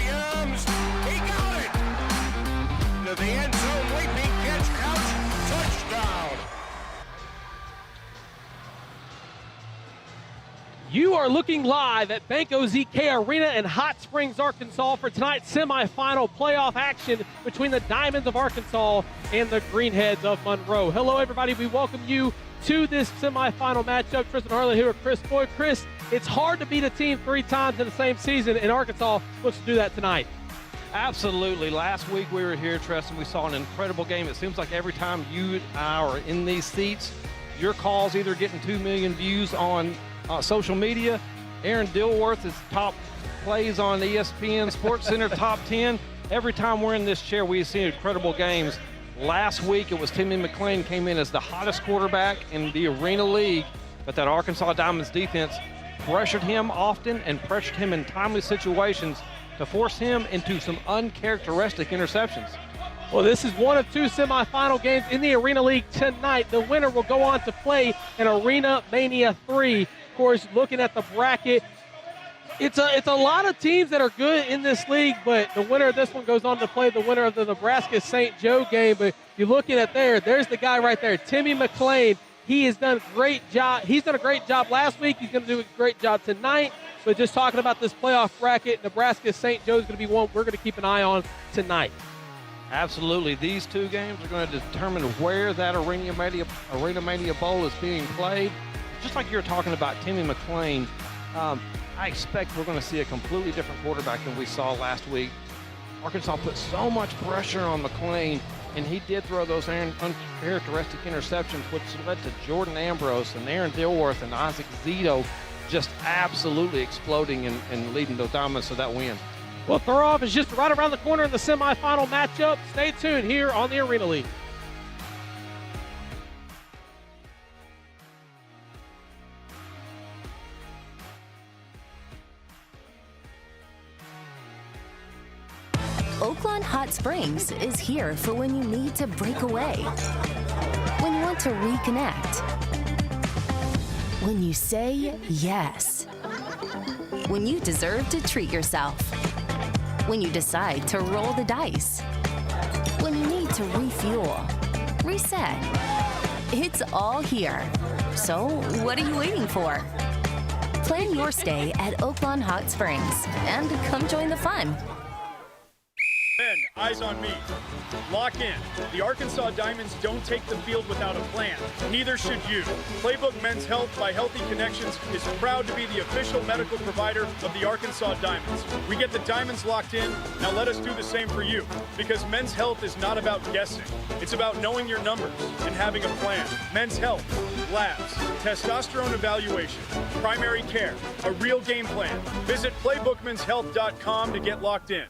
Williams. He got it. To the end zone, leaping catch, Couch, touchdown. You are looking live at Banco ZK Arena in Hot Springs, Arkansas for tonight's semifinal playoff action between the Diamonds of Arkansas and the Greenheads of Monroe. Hello, everybody. We welcome you to this semifinal matchup. Tristan Harlan here with Chris Boyd. Chris, it's hard to beat a team 3 times in the same season in Arkansas. Let's do that tonight. Absolutely. Last week we were here, Tristan. We saw an incredible game. It seems like every time you and I are in these seats, your call's either getting 2 million views on social media. Aaron Dilworth is top plays on ESPN Sports Center top 10. Every time we're in this chair, we see incredible games. Last week, it was Timmy McClain came in as the hottest quarterback in the Arena League, but that Arkansas Diamonds defense pressured him often and pressured him in timely situations to force him into some uncharacteristic interceptions. Well, this is one of 2 semifinal games in the Arena League tonight. The winner will go on to play in Arena Mania 3. Of course, looking at the bracket, it's a lot of teams that are good in this league, but the winner of this one goes on to play the winner of the Nebraska St. Joe game. But you're looking at there's the guy right there, Timmy McClain. He has done a great job. He's done a great job last week. He's going to do a great job tonight. But just talking about this playoff bracket, Nebraska St. Joe is going to be one we're going to keep an eye on tonight. Absolutely. These 2 games are going to determine where that Arena Mania Bowl is being played. Just like you were talking about Timmy McClain, I expect we're going to see a completely different quarterback than we saw last week. Arkansas put so much pressure on McClain, and he did throw those uncharacteristic interceptions, which led to Jordan Ambrose and Aaron Dilworth and Isaac Zito just absolutely exploding and leading the Diamonds to that win. Well, throw-off is just right around the corner in the semifinal matchup. Stay tuned here on the Arena League. Oaklawn Hot Springs is here for when you need to break away, when you want to reconnect, when you say yes, when you deserve to treat yourself, when you decide to roll the dice, when you need to refuel, reset. It's all here. So what are you waiting for? Plan your stay at Oaklawn Hot Springs and come join the fun. Men, eyes on me. Lock in. The Arkansas Diamonds don't take the field without a plan. Neither should you. Playbook Men's Health by Healthy Connections is proud to be the official medical provider of the Arkansas Diamonds. We get the Diamonds locked in. Now let us do the same for you. Because Men's Health is not about guessing. It's about knowing your numbers and having a plan. Men's Health, labs, testosterone evaluation, primary care, a real game plan. Visit playbookmenshealth.com to get locked in.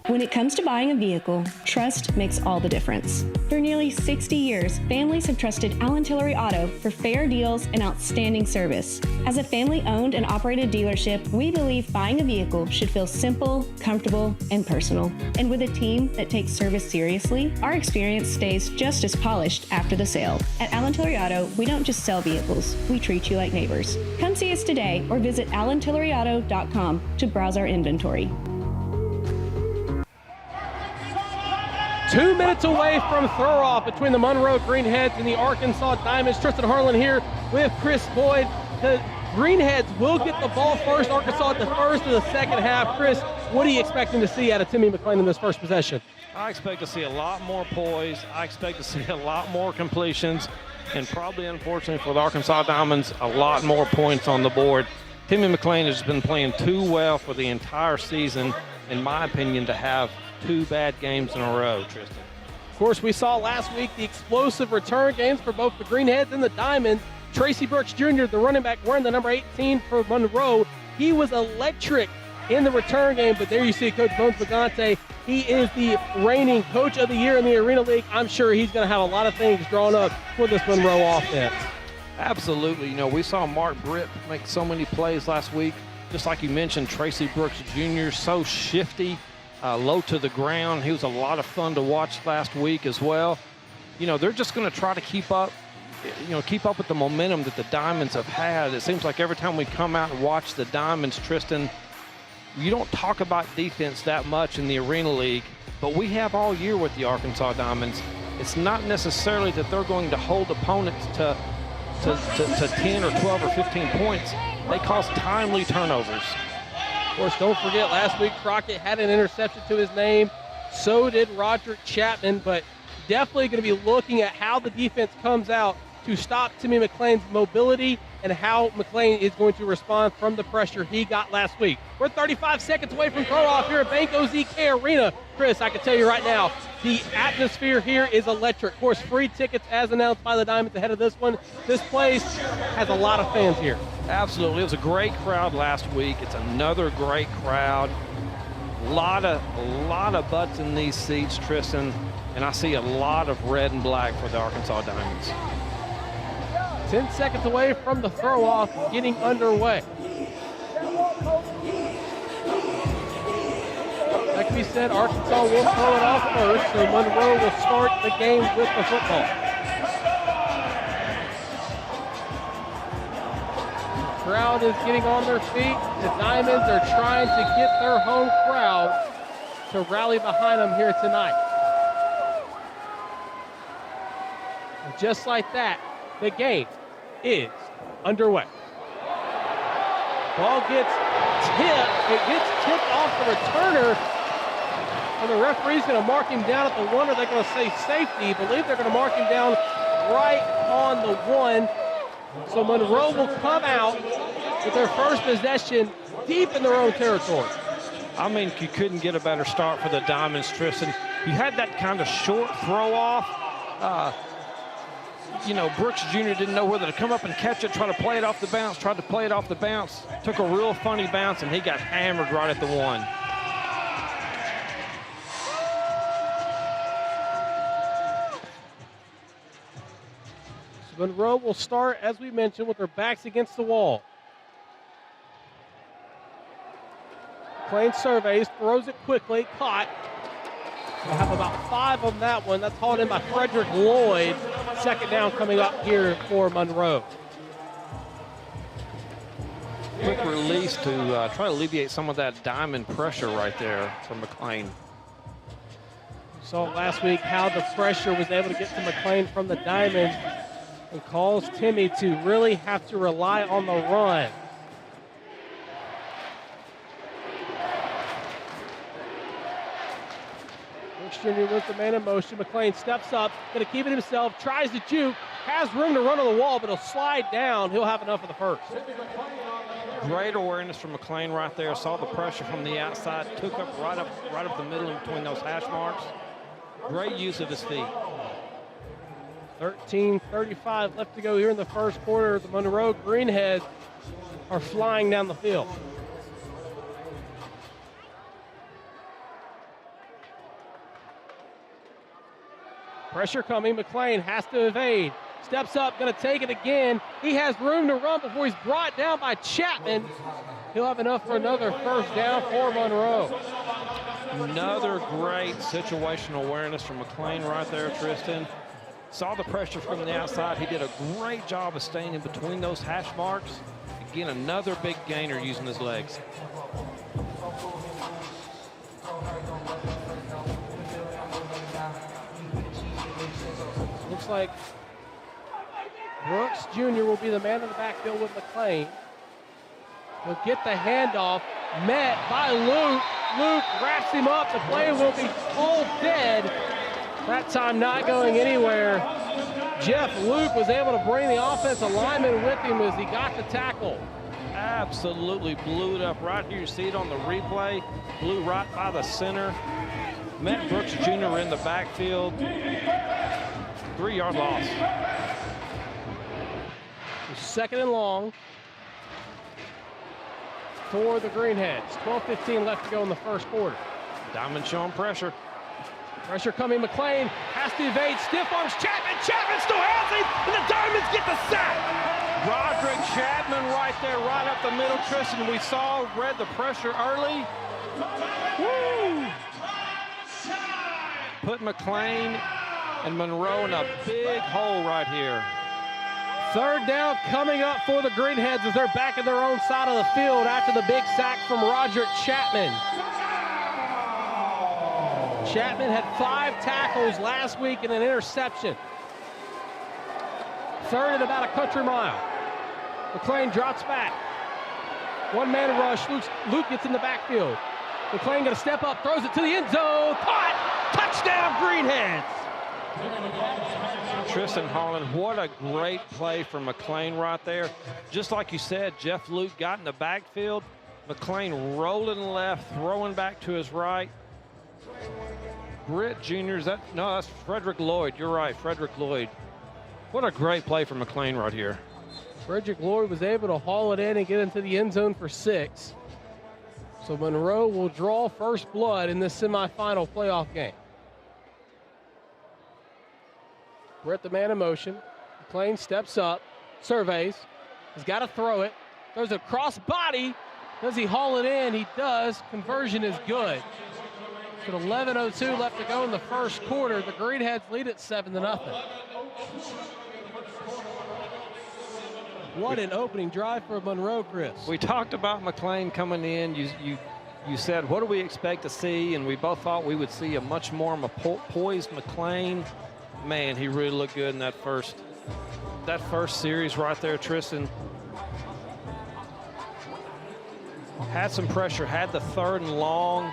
When it comes to buying a vehicle, trust makes all the difference. For nearly 60 years, families have trusted Allen Tillery Auto for fair deals and outstanding service. As a family-owned and operated dealership, we believe buying a vehicle should feel simple, comfortable, and personal. And with a team that takes service seriously, our experience stays just as polished after the sale. At Allen Tillery Auto, we don't just sell vehicles, we treat you like neighbors. Come see us today or visit allentilleryauto.com to browse our inventory. 2 minutes away from throw-off between the Monroe Greenheads and the Arkansas Diamonds. Tristan Harlan here with Chris Boyd. The Greenheads will get the ball first. Arkansas at the first of the second half. Chris, what are you expecting to see out of Timmy McClain in this first possession? I expect to see a lot more poise. I expect to see a lot more completions. And probably, unfortunately, for the Arkansas Diamonds, a lot more points on the board. Timmy McClain has been playing too well for the entire season, in my opinion, to have 2 bad games in a row, Tristan. Of course, we saw last week the explosive return games for both the Greenheads and the Diamonds. Tracy Brooks Jr., the running back wearing the number 18 for Monroe, he was electric in the return game, but there you see Coach Bones Bagante. He is the reigning Coach of the Year in the Arena League. I'm sure he's going to have a lot of things drawn up for this Monroe offense. Absolutely. You know, we saw Mark Britt make so many plays last week. Just like you mentioned, Tracy Brooks Jr., so shifty, low to the ground. He was a lot of fun to watch last week as well. You know, they're just going to try to keep up with the momentum that the Diamonds have had. It seems like every time we come out and watch the Diamonds, Tristan, you don't talk about defense that much in the Arena League, but we have all year with the Arkansas Diamonds. It's not necessarily that they're going to hold opponents to 10 or 12 or 15 points. They cause timely turnovers. Of course, don't forget, last week Crockett had an interception to his name. So did Roderick Chapman, but definitely going to be looking at how the defense comes out to stop Timmy McClain's mobility and how McClain is going to respond from the pressure he got last week. We're 35 seconds away from throw-off here at Banco ZK Arena. Chris, I can tell you right now, the atmosphere here is electric. Of course, free tickets as announced by the Diamonds ahead of this one. This place has a lot of fans here. Absolutely. It was a great crowd last week. It's another great crowd. A lot of butts in these seats, Tristan, and I see a lot of red and black for the Arkansas Diamonds. 10 seconds away from the throw-off getting underway. Like we said, Arkansas will throw it off first, so Monroe will start the game with the football. The crowd is getting on their feet. The Diamonds are trying to get their home crowd to rally behind them here tonight. And just like that, the game is underway. Ball gets tipped. It gets tipped off the returner. And the referee's going to mark him down at the 1. Are they going to say safety? I believe they're going to mark him down right on the 1. So Monroe will come out with their first possession deep in their own territory. I mean, you couldn't get a better start for the Diamonds, Tristan. You had that kind of short throw-off. Brooks Jr. didn't know whether to come up and catch it, try to play it off the bounce, tried to play it off the bounce, took a real funny bounce, and he got hammered right at the 1. So Monroe will start, as we mentioned, with their backs against the wall. McClain surveys, throws it quickly, caught. We'll have about 5 on that one. That's hauled in by Frederick Lloyd. Second down coming up here for Monroe. Quick release to try to alleviate some of that Diamond pressure right there from McClain. We saw last week how the pressure was able to get to McClain from the Diamond and caused Timmy to really have to rely on the run. Jr. with the man in motion. McClain steps up, going to keep it himself, tries to juke, has room to run on the wall, but he'll slide down. He'll have enough of the first. Great awareness from McClain right there. Saw the pressure from the outside, took up right up the middle in between those hash marks. Great use of his feet. 13:35 left to go here in the first quarter. The Monroe Greenheads are flying down the field. Pressure coming. McClain has to evade. Steps up, going to take it again. He has room to run before he's brought down by Chapman. He'll have enough for another first down for Monroe. Another great situational awareness from McClain right there, Tristan. Saw the pressure from the outside. He did a great job of staying in between those hash marks. Again, another big gainer using his legs. Looks like Brooks Jr. will be the man in the backfield with McClain. He'll get the handoff, met by Luke. Luke wraps him up. The play will be called dead. That time not going anywhere. Jeff Luke was able to bring the offensive lineman with him as he got the tackle. Absolutely blew it up right here. You see it on the replay. Blew right by the center. Met Brooks Jr. in the backfield. 3-yard loss. Second and long for the Greenheads. 12:15 left to go in the first quarter. Diamond showing pressure. Pressure coming. McClain has to evade. Stiff arms Chapman. Chapman still has it. And the Diamonds get the sack. Roderick Chapman right there, right up the middle. Tristan, we read the pressure early. Woo! Put McClain and Monroe in a big hole right here. Third down coming up for the Greenheads as they're back in their own side of the field after the big sack from Roger Chapman. Chapman had 5 tackles last week and an interception. Third and about a country mile. McClain drops back. One-man rush. Luke gets in the backfield. McClain going to step up, throws it to the end zone. Caught! Touchdown, Greenheads! Tristan Harlan, what a great play from McClain right there. Just like you said, Jeff Luke got in the backfield. McClain rolling left, throwing back to his right. Britt Jr., that's Frederick Lloyd. You're right, Frederick Lloyd. What a great play from McClain right here. Frederick Lloyd was able to haul it in and get into the end zone for 6. So Monroe will draw first blood in this semifinal playoff game. We're at the man in motion. McClain steps up, surveys. He's got to throw it. There's a cross body. Does he haul it in? He does. Conversion is good. With 11:02 left to go in the first quarter, the Greenheads lead at 7-0. What an opening drive for Monroe, Chris. We talked about McClain coming in. You said, what do we expect to see? And we both thought we would see a much more poised McClain. Man, he really looked good in that first series right there, Tristan. Had some pressure, had the 3rd and long.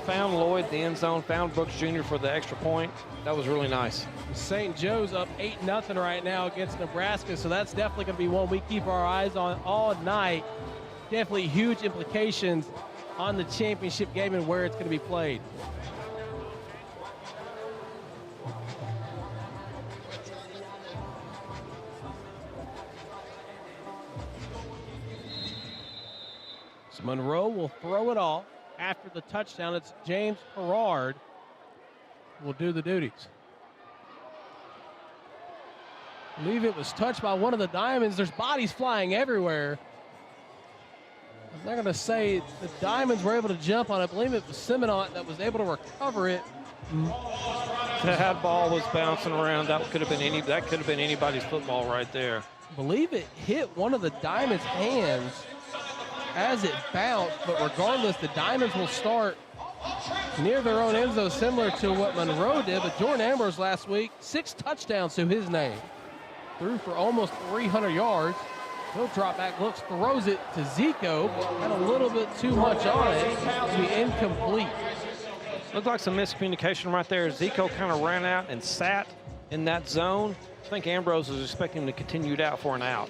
Found Lloyd in the end zone, found Brooks Jr. for the extra point. That was really nice. St. Joe's up 8-0 right now against Nebraska, so that's definitely going to be one we keep our eyes on all night. Definitely huge implications on the championship game and where it's going to be played. So Monroe will throw it off. After the touchdown, it's James Herrard will do the duties. I believe it was touched by one of the Diamonds. There's bodies flying everywhere. I'm not going to say the Diamonds were able to jump on it. I believe it was Simonot that was able to recover it. That ball was bouncing around. That could have been anybody's football right there. I believe it hit one of the Diamonds' hands as it bounced, but regardless, the Diamonds will start near their own end zone, similar to what Monroe did. But Jordan Ambrose last week, 6 touchdowns to his name. Threw for almost 300 yards. He'll drop back, looks, throws it to Zico. Had a little bit too much on it to be incomplete. Looked like some miscommunication right there. Zico kind of ran out and sat in that zone. I think Ambrose was expecting him to continue it out for an out.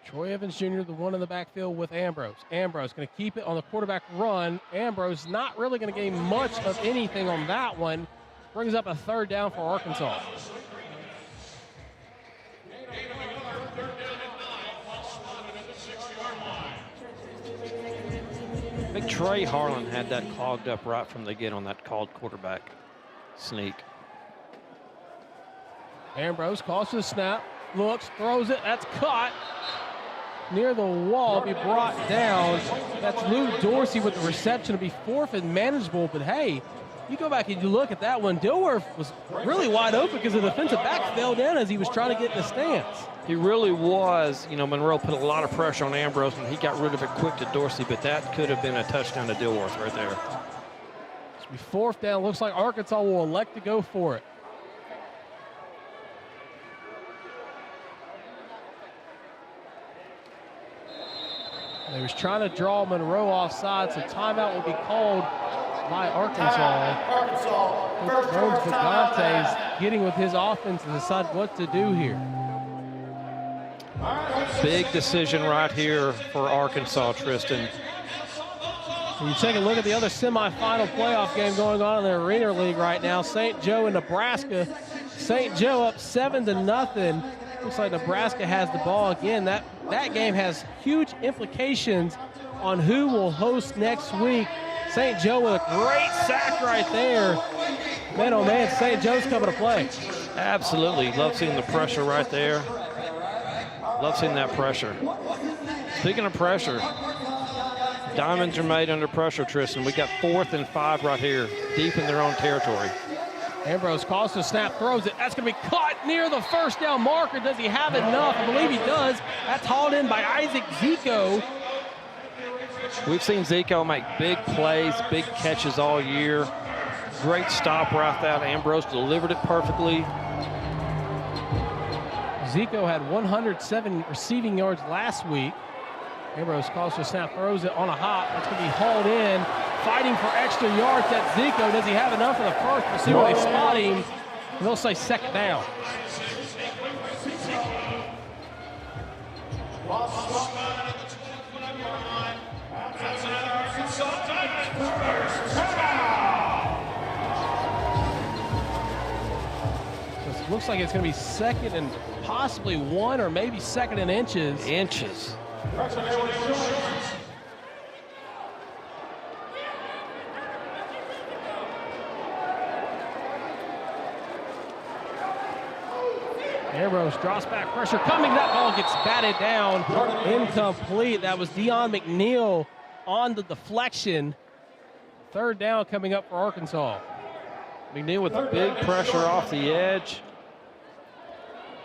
Troy Evans Jr., the one in the backfield with Ambrose. Ambrose going to keep it on the quarterback run. Ambrose not really going to gain much of anything on that one. Brings up a 3rd down for Arkansas. I think Trey Harlan had that clogged up right from the get on that called quarterback sneak. Ambrose calls for the snap, looks, throws it, that's caught. Near the wall, be brought down. That's Luke Dorsey with the reception. It'll be 4th and manageable, but hey, you go back and you look at that one, Dilworth was really wide open because the defensive back fell down as he was trying to get in the stance. He really was. You know, Monroe put a lot of pressure on Ambrose, and he got rid of it quick to Dorsey, but that could have been a touchdown to Dilworth right there. It'll be 4th down. Looks like Arkansas will elect to go for it. They was trying to draw Monroe offside, so timeout will be called by Arkansas. Coach Rhodes is getting with his offense to decide what to do here. Big decision right here for Arkansas, Tristan. When you take a look at the other semifinal playoff game going on in the Arena League right now, St. Joe and Nebraska. St. Joe up 7-0. Looks like Nebraska has the ball again. That game has huge implications on who will host next week. St. Joe with a great sack right there. Man, oh man, St. Joe's coming to play. Absolutely. Love seeing the pressure right there. Love seeing that pressure. Speaking of pressure, Diamonds are made under pressure, Tristan. We got 4th and 5 right here, deep in their own territory. Ambrose calls the snap, throws it. That's going to be caught near the first down marker. Does he have enough? I believe he does. That's hauled in by Isaac Zico. We've seen Zico make big plays, big catches all year. Great stop right there. Ambrose delivered it perfectly. Zico had 107 receiving yards last week. Ambrose calls for snap, throws it on a hop. That's going to be hauled in, fighting for extra yards. That's Zico. Does he have enough for the first? We'll see where they spot him. And they'll say second down. So it looks like it's going to be second and possibly 1 or maybe second and inches. Inches. Ambrose drops back, pressure coming. That ball gets batted down, incomplete. That was Dion McNeil on the deflection. Third down coming up for Arkansas. McNeil with big pressure off the edge.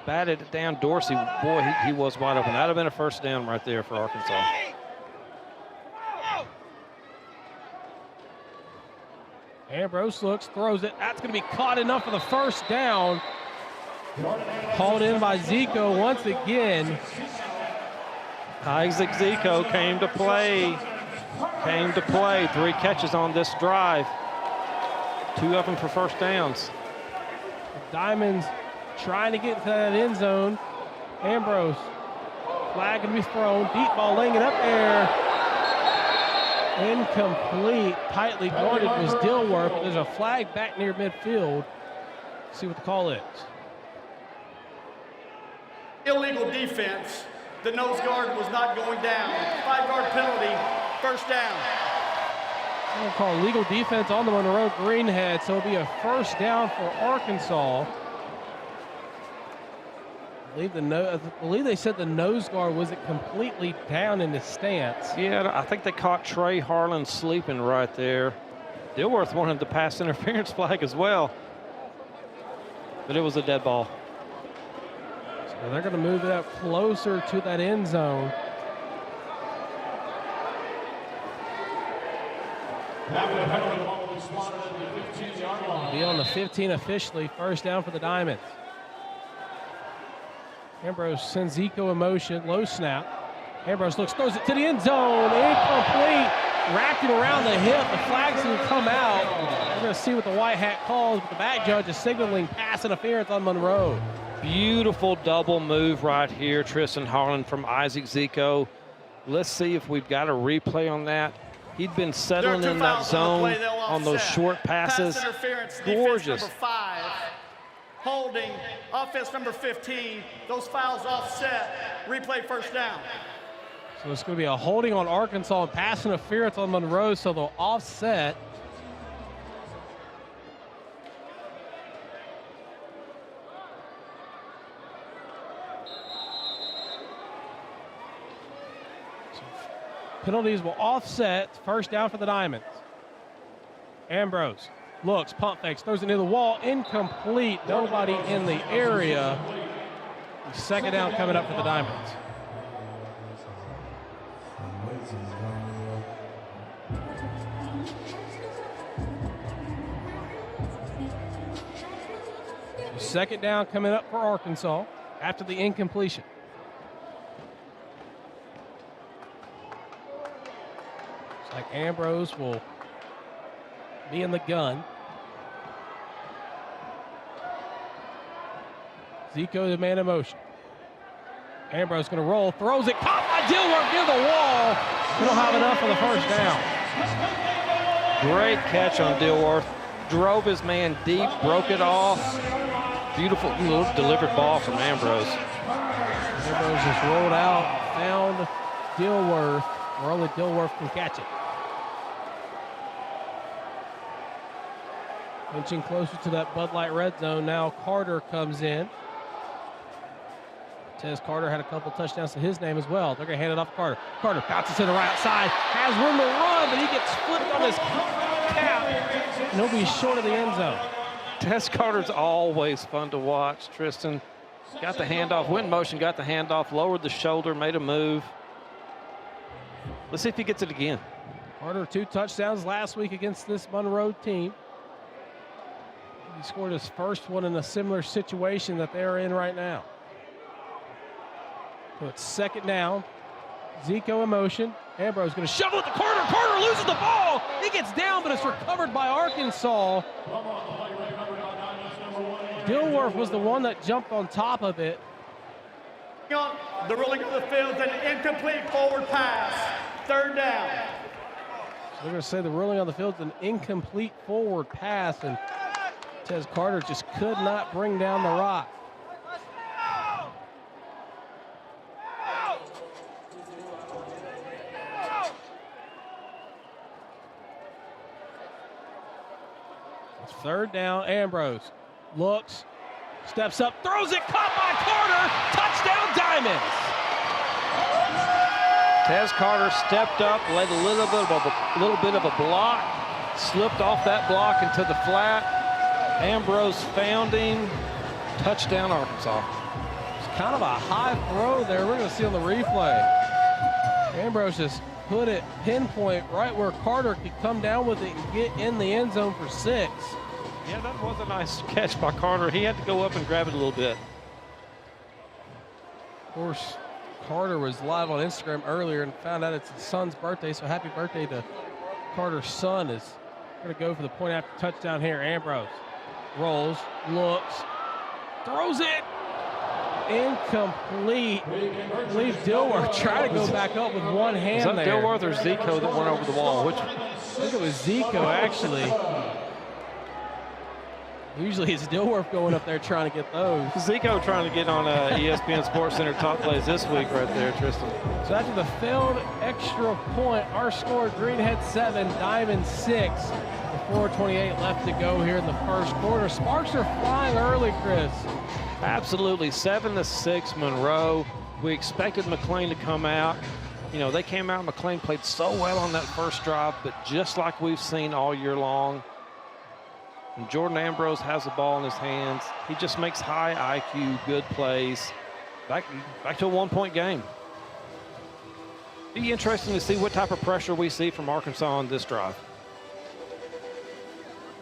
Batted it down. Dorsey, boy, he was wide open. That would have been a first down right there for Arkansas. Ambrose looks, throws it. That's going to be caught enough for the first down. Hauled in by Zico once again. Isaac Zico came to play. 3 catches on this drive. 2 of them for first downs. Diamonds trying to get to that end zone. Ambrose, flag going to be thrown. Deep ball laying it up there. Incomplete. Tightly guarded was Dilworth. There's a flag back near midfield. Let's see what the call is. Illegal defense. The nose guard was not going down. 5-yard penalty, first down. I'm going to call legal defense on the Monroe Greenheads, so it'll be a first down for Arkansas. I believe they said the nose guard wasn't completely down in his stance. Yeah, I think they caught Trey Harlan sleeping right there. Dilworth wanted the pass interference flag as well, but it was a dead ball. So they're going to move it up closer to that end zone. Be on the 15 officially. First down for the Diamonds. Ambrose sends Zico in motion. Low snap. Ambrose looks, throws it to the end zone. Incomplete. Wrapped him around the hip. The flag's going to come out. We're going to see what the white hat calls, but the back judge is signaling pass interference on Monroe. Beautiful double move right here. Tristan Harlan from Isaac Zico. Let's see if we've got a replay on that. He'd been settling in that zone on those short passes. Pass interference, Gorgeous. defense number 5. Holding, offense number 15. Those fouls offset. Replay first down. So it's going to be a holding on Arkansas and pass interference on Monroe, so they'll offset. Penalties will offset. First down for the Diamonds. Ambrose looks, pump fakes, throws it near the wall. Incomplete. Nobody in the area. Second down coming up for the Diamonds. Second down coming up for Arkansas after the incompletion. Like Ambrose will be in the gun. Zico, the man in motion. Ambrose going to roll, throws it, caught by Dilworth near the wall. We don't have enough for the first down. Great catch on Dilworth. Drove his man deep, broke it off. Beautiful delivered ball from Ambrose. Ambrose just rolled out, found Dilworth, where only Dilworth can catch it. Inching closer to that Bud Light red zone. Now Carter comes in. Tez Carter had a couple touchdowns to his name as well. They're going to hand it off to Carter. Carter bounces to the right side, has room to run, but he gets flipped on his cap, and he'll be short of the end zone. Tez Carter's always fun to watch, Tristan. Got the handoff, went in motion, got the handoff, lowered the shoulder, made a move. Let's see if he gets it again. Carter 2 touchdowns last week against this Monroe team. He scored his first one in a similar situation that they're in right now. So it's second down. Zico in motion. Ambrose going to shovel it to Carter. Carter loses the ball. He gets down, but it's recovered by Arkansas. Dilworth was the one that jumped on top of it. The ruling of the field is an incomplete forward pass. Third down. So they're going to say the ruling on the field is an incomplete forward pass, and Tez Carter just could not bring down the rock. It's third down. Ambrose looks, steps up, throws it, caught by Carter. Touchdown, Diamonds. Tez Carter stepped up, led a little bit of a block, slipped off that block into the flat. Ambrose found him. Touchdown, Arkansas. It's kind of a high throw there. We're going to see on the replay. Ambrose just put it pinpoint right where Carter could come down with it and get in the end zone for 6. Yeah, that was a nice catch by Carter. He had to go up and grab it a little bit. Of course, Carter was live on Instagram earlier and found out it's his son's birthday, so happy birthday to Carter's son. Is going to go for the point after touchdown here. Ambrose rolls, looks, throws it. Incomplete. I believe Dilworth tried to go back up with one hand there. Is that there. Dilworth or Zico that went over the wall? Which? I think it was Zico, actually. Usually it's Dilworth going up there trying to get those. Zico trying to get on ESPN Sports Center top plays this week right there, Tristan. So after the failed extra point, our score, Greenheads 7, Diamond 6. With 4:28 left to go here in the first quarter. Sparks are flying early, Chris. Absolutely, 7-6 Monroe. We expected McLean to come out. You know, they came out, McLean played so well on that first drive, but just like we've seen all year long, when Jordan Ambrose has the ball in his hands, he just makes high IQ, good plays. Back to a one-point game. Be interesting to see what type of pressure we see from Arkansas on this drive.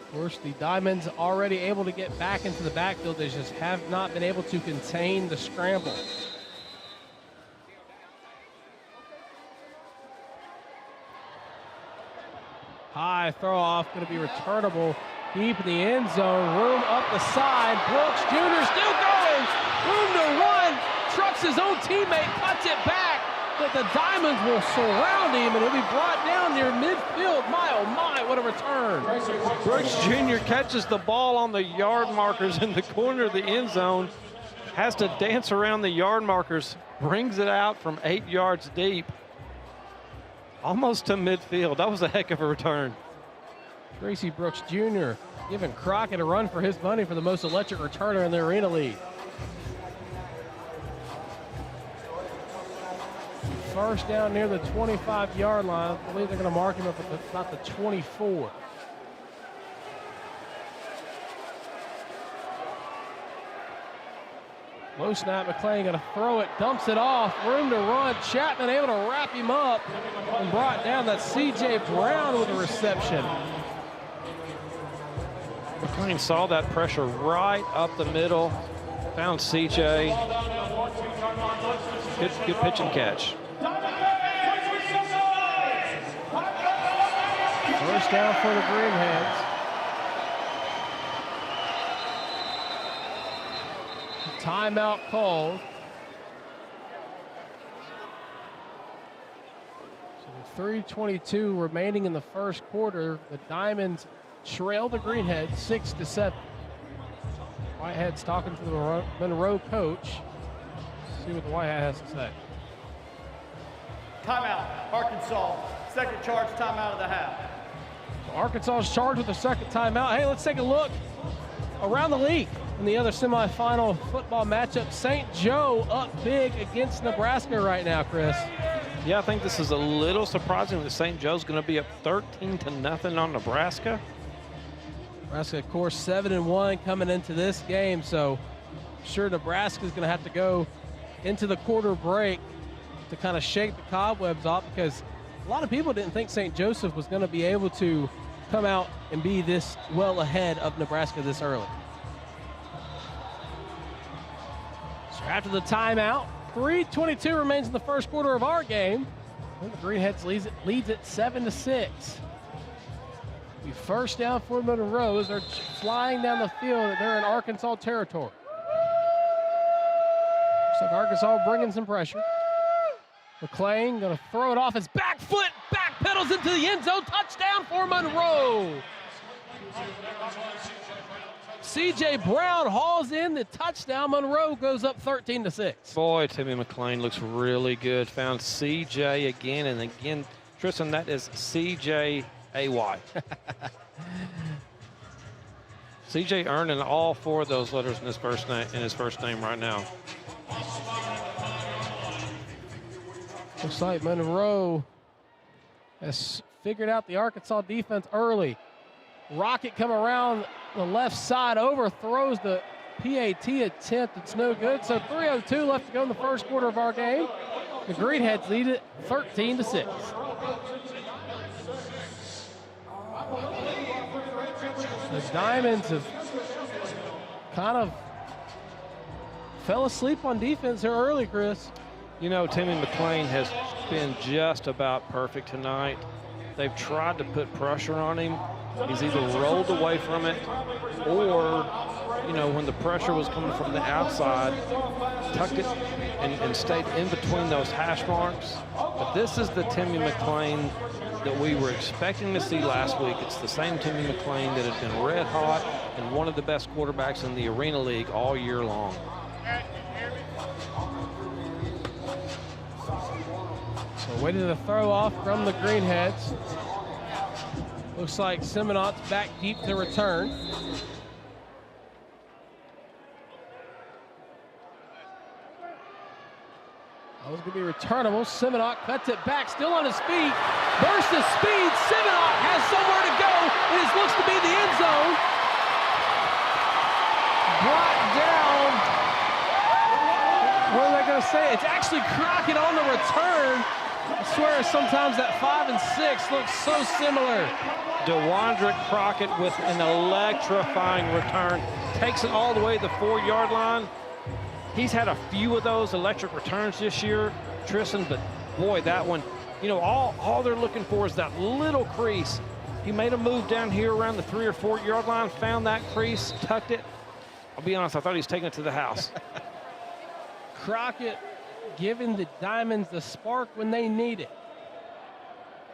Of course, the Diamonds already able to get back into the backfield. They just have not been able to contain the scramble. High throw off, going to be returnable. Deep in the end zone, room up the side. Brooks Jr. still going. Room to run. Trucks his own teammate, cuts it back. But the Diamonds will surround him, and he'll be brought down near midfield. My, oh my, what a return. Brooks Jr. catches the ball on the yard markers in the corner of the end zone. Has to dance around the yard markers. Brings it out from 8 yards deep. Almost to midfield. That was a heck of a return. Tracy Brooks Jr. giving Crockett a run for his money for the most electric returner in the Arena League. First down near the 25-yard line. I believe they're going to mark him up at about the 24. Low snap, McLean going to throw it, dumps it off, room to run. Chapman able to wrap him up and brought down. That C.J. Brown with a reception. McLean saw that pressure right up the middle, found CJ. Good pitch and catch. First down for the Greenheads. Timeout called. So with 3:22 remaining in the first quarter, the Diamonds trail the Greenheads 6-7. Whitehead's talking to the Monroe coach. See what the Whitehead has to say. Timeout, Arkansas. Second charge timeout of the half. So Arkansas is charged with the second timeout. Hey, let's take a look around the league. In the other semifinal football matchup, St. Joe up big against Nebraska right now, Chris. Yeah, I think this is a little surprising that St. Joe's going to be up 13-0 on Nebraska. Nebraska, of course, 7-1 coming into this game, so sure Nebraska's going to have to go into the quarter break to kind of shake the cobwebs off, because a lot of people didn't think St. Joseph was going to be able to come out and be this well ahead of Nebraska this early. So after the timeout, 3:22 remains in the first quarter of our game. The Greenheads leads it 7-6. The first down for Monroe as they're flying down the field. They're in Arkansas territory. Looks like Arkansas bringing some pressure. McClain going to throw it off his back foot, back pedals into the end zone. Touchdown for Monroe. C.J. Brown hauls in the touchdown. Monroe goes up 13-6. Boy, Timmy McClain looks really good. Found C.J. again and again. Tristan, that is C.J.A.Y. C.J. earning all 4 of those letters in his first name right now. Looks like Monroe has figured out the Arkansas defense early. Rocket come around the left side, overthrows the PAT attempt. It's no good. So 3:02 left to go in the first quarter of our game. The Greenheads lead it 13-6. The Diamonds have kind of fell asleep on defense here early, Chris. You know, Timmy McClain has been just about perfect tonight. They've tried to put pressure on him. He's either rolled away from it or, you know, when the pressure was coming from the outside, tucked it and stayed in between those hash marks. But this is the Timmy McClain that we were expecting to see last week. It's the same Timmy McClain that has been red hot and one of the best quarterbacks in the Arena League all year long. So waiting to throw off from the Greenheads. Looks like Simonot's back deep to return. That was going to be returnable. Simonot cuts it back, still on his feet. Burst of speed. Simonot has somewhere to go. It looks to be the end zone. Brought down. What are they going to say? It's actually Crockett on the return. I swear sometimes that 5 and 6 looks so similar. DeWandre Crockett with an electrifying return. Takes it all the way to the 4-yard line. He's had a few of those electric returns this year, Tristan, but boy, that one, you know, all they're looking for is that little crease. He made a move down here around the 3 or 4-yard line, found that crease, tucked it. I'll be honest, I thought he was taking it to the house. Crockett giving the Diamonds the spark when they need it.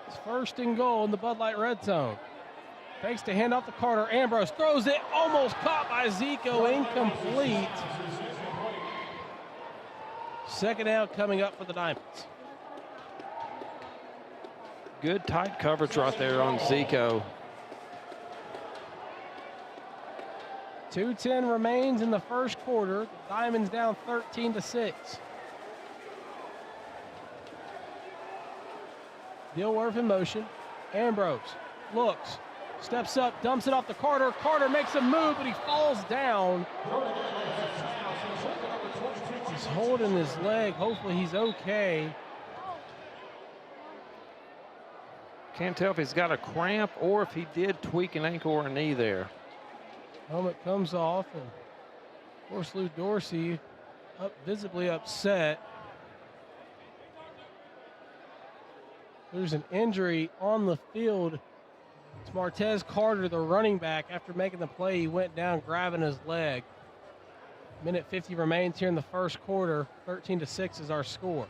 It's 1st and goal in the Bud Light red zone. Fakes to hand off to Carter. Ambrose throws it, almost caught by Zico, incomplete. 2nd down coming up for the Diamonds. Good tight coverage right there on Zico. 2:10 remains in the first quarter. The Diamonds down 13-6. Dilworth in motion. Ambrose looks, steps up, dumps it off to Carter. Carter makes a move, but he falls down. He's holding his leg. Hopefully he's okay. Can't tell if he's got a cramp or if he did tweak an ankle or a knee there. Helmet comes off, and of course Lou Dorsey visibly upset. There's an injury on the field. It's Martez Carter, the running back. After making the play, he went down grabbing his leg. Minute 50 remains here in the first quarter. 13-6 is our score.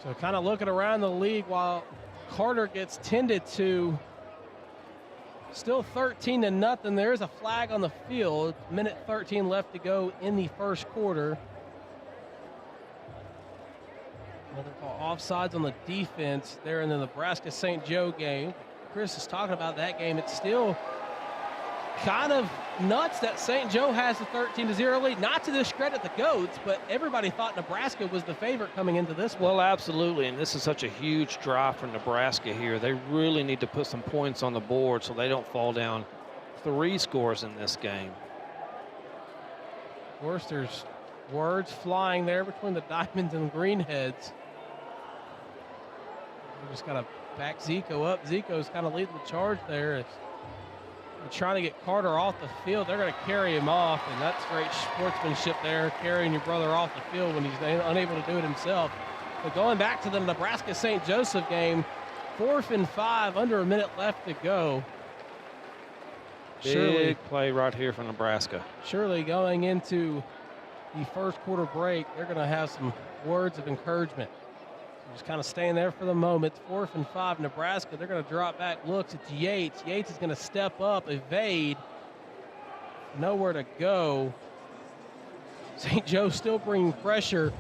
So kind of looking around the league while Carter gets tended to. Still 13-0. There is a flag on the field. Minute 13 left to go in the first quarter. Another call offsides on the defense there in the Nebraska-St. Joe game. Chris is talking about that game. It's still kind of nuts that St. Joe has a 13-0 lead. Not to discredit the Goats, but everybody thought Nebraska was the favorite coming into this one. Well, absolutely, and this is such a huge drive for Nebraska here. They really need to put some points on the board so they don't fall down 3 scores in this game. Of course, there's words flying there between the Diamonds and Greenheads. We just got to back Zico up. Zico's kind of leading the charge there. They're trying to get Carter off the field. They're going to carry him off, and that's great sportsmanship there, carrying your brother off the field when he's unable to do it himself. But going back to the Nebraska-St. Joseph game, 4th and 5, under a minute left to go. Big play right here for Nebraska. Surely going into the first quarter break, they're going to have some words of encouragement. Just kind of staying there for the moment. 4th and 5, Nebraska. They're going to drop back. Looks, it's Yates. Yates is going to step up, evade. Nowhere to go. St. Joe still bringing pressure.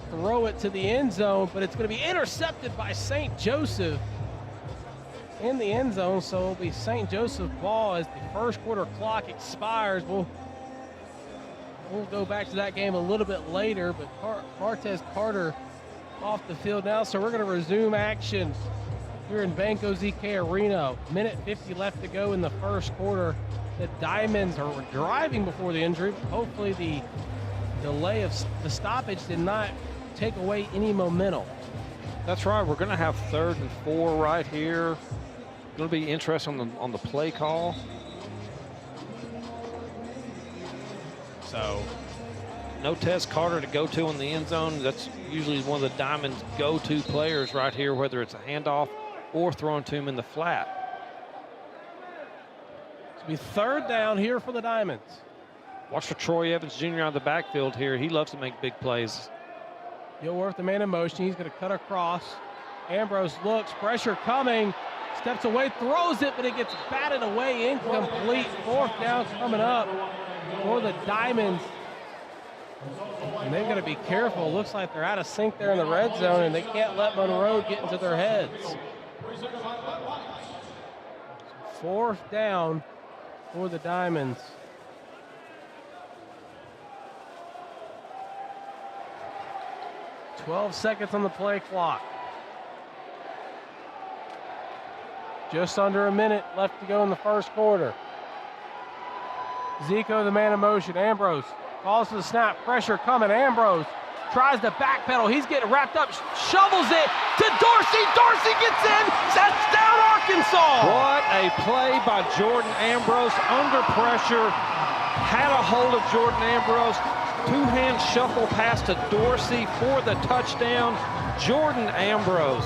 Throw it to the end zone, but it's going to be intercepted by St. Joseph in the end zone. So it'll be St. Joseph ball as the first quarter clock expires. We'll go back to that game a little bit later, but Martez Carter off the field now, so we're going to resume action here in Banco ZK Arena. Minute 50 left to go in the first quarter. The Diamonds are driving before the injury, but hopefully the delay of the stoppage did not take away any momentum. That's right. We're going to have 3rd and 4 right here. Going to be interesting on the play call. So no Tez Carter to go to in the end zone. That's usually one of the Diamonds' go-to players right here, whether it's a handoff or throwing to him in the flat. It's going to be 3rd down here for the Diamonds. Watch for Troy Evans Jr. on the backfield here. He loves to make big plays. Gilworth, the man in motion. He's going to cut across. Ambrose looks, pressure coming. Steps away, throws it, but it gets batted away, incomplete. 4th down coming up for the Diamonds. And they've got to be careful. Looks like they're out of sync there in the red zone, and they can't let Monroe get into their heads. 4th down for the Diamonds. "12 seconds on the play clock. Just under a minute left to go in the first quarter. Zico, the man in motion. Ambrose calls for the snap. Pressure coming. Ambrose tries to backpedal. He's getting wrapped up. Shovels it to Dorsey. Dorsey gets in. Touchdown, Arkansas. What a play by Jordan Ambrose. Under pressure. Had a hold of Jordan Ambrose. 2-hand shuffle pass to Dorsey for the touchdown. Jordan Ambrose.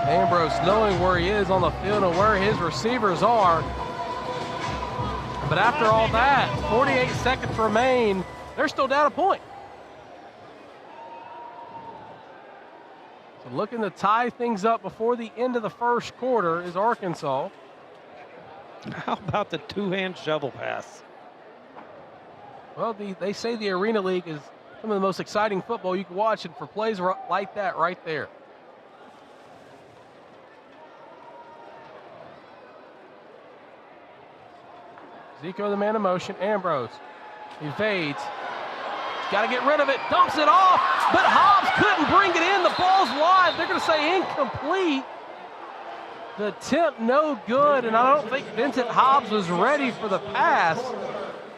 Ambrose knowing where he is on the field and where his receivers are. But after all that, 48 seconds remain. They're still down a point. So looking to tie things up before the end of the first quarter is Arkansas. How about the 2-hand shovel pass? Well, they say the Arena League is some of the most exciting football you can watch, and for plays like that right there. Zico, the man in motion. Ambrose evades. Got to get rid of it. Dumps it off. But Hobbs couldn't bring it in. The ball's wide. They're going to say incomplete. The attempt no good. And I don't think Vincent Hobbs was ready for the pass.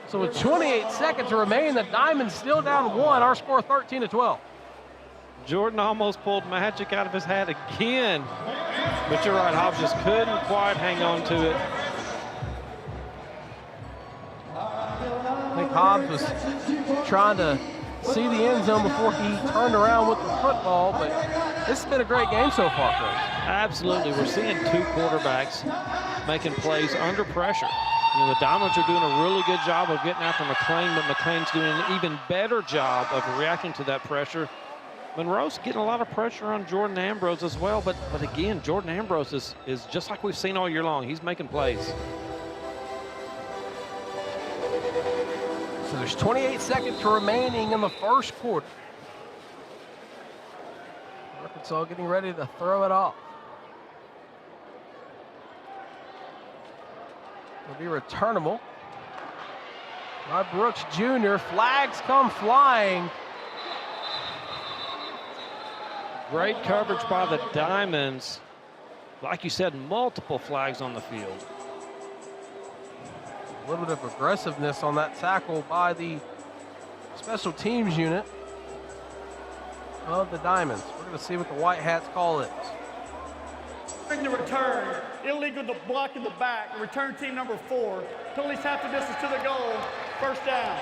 So with 28 seconds to remain, the Diamonds still down 1. Our score 13-12. Jordan almost pulled magic out of his hat again. But you're right, Hobbs just couldn't quite hang on to it. I think Hobbs was trying to see the end zone before he turned around with the football, but this has been a great game so far, Chris. Absolutely. We're seeing 2 quarterbacks making plays under pressure. You know, the Diamonds are doing a really good job of getting after McLean, but McLean's doing an even better job of reacting to that pressure. Monroe's getting a lot of pressure on Jordan Ambrose as well, but again, Jordan Ambrose is just like we've seen all year long. He's making plays. So there's 28 seconds remaining in the first quarter. Arkansas getting ready to throw it off. It'll be returnable by Brooks Jr. Flags come flying. Great coverage by the Diamonds. Like you said, multiple flags on the field. A little bit of aggressiveness on that tackle by the special teams unit of the Diamonds. We're going to see what the White Hats call is. During the return, illegal to block in the back. Return team number 4. Penalties half the distance to the goal. First down.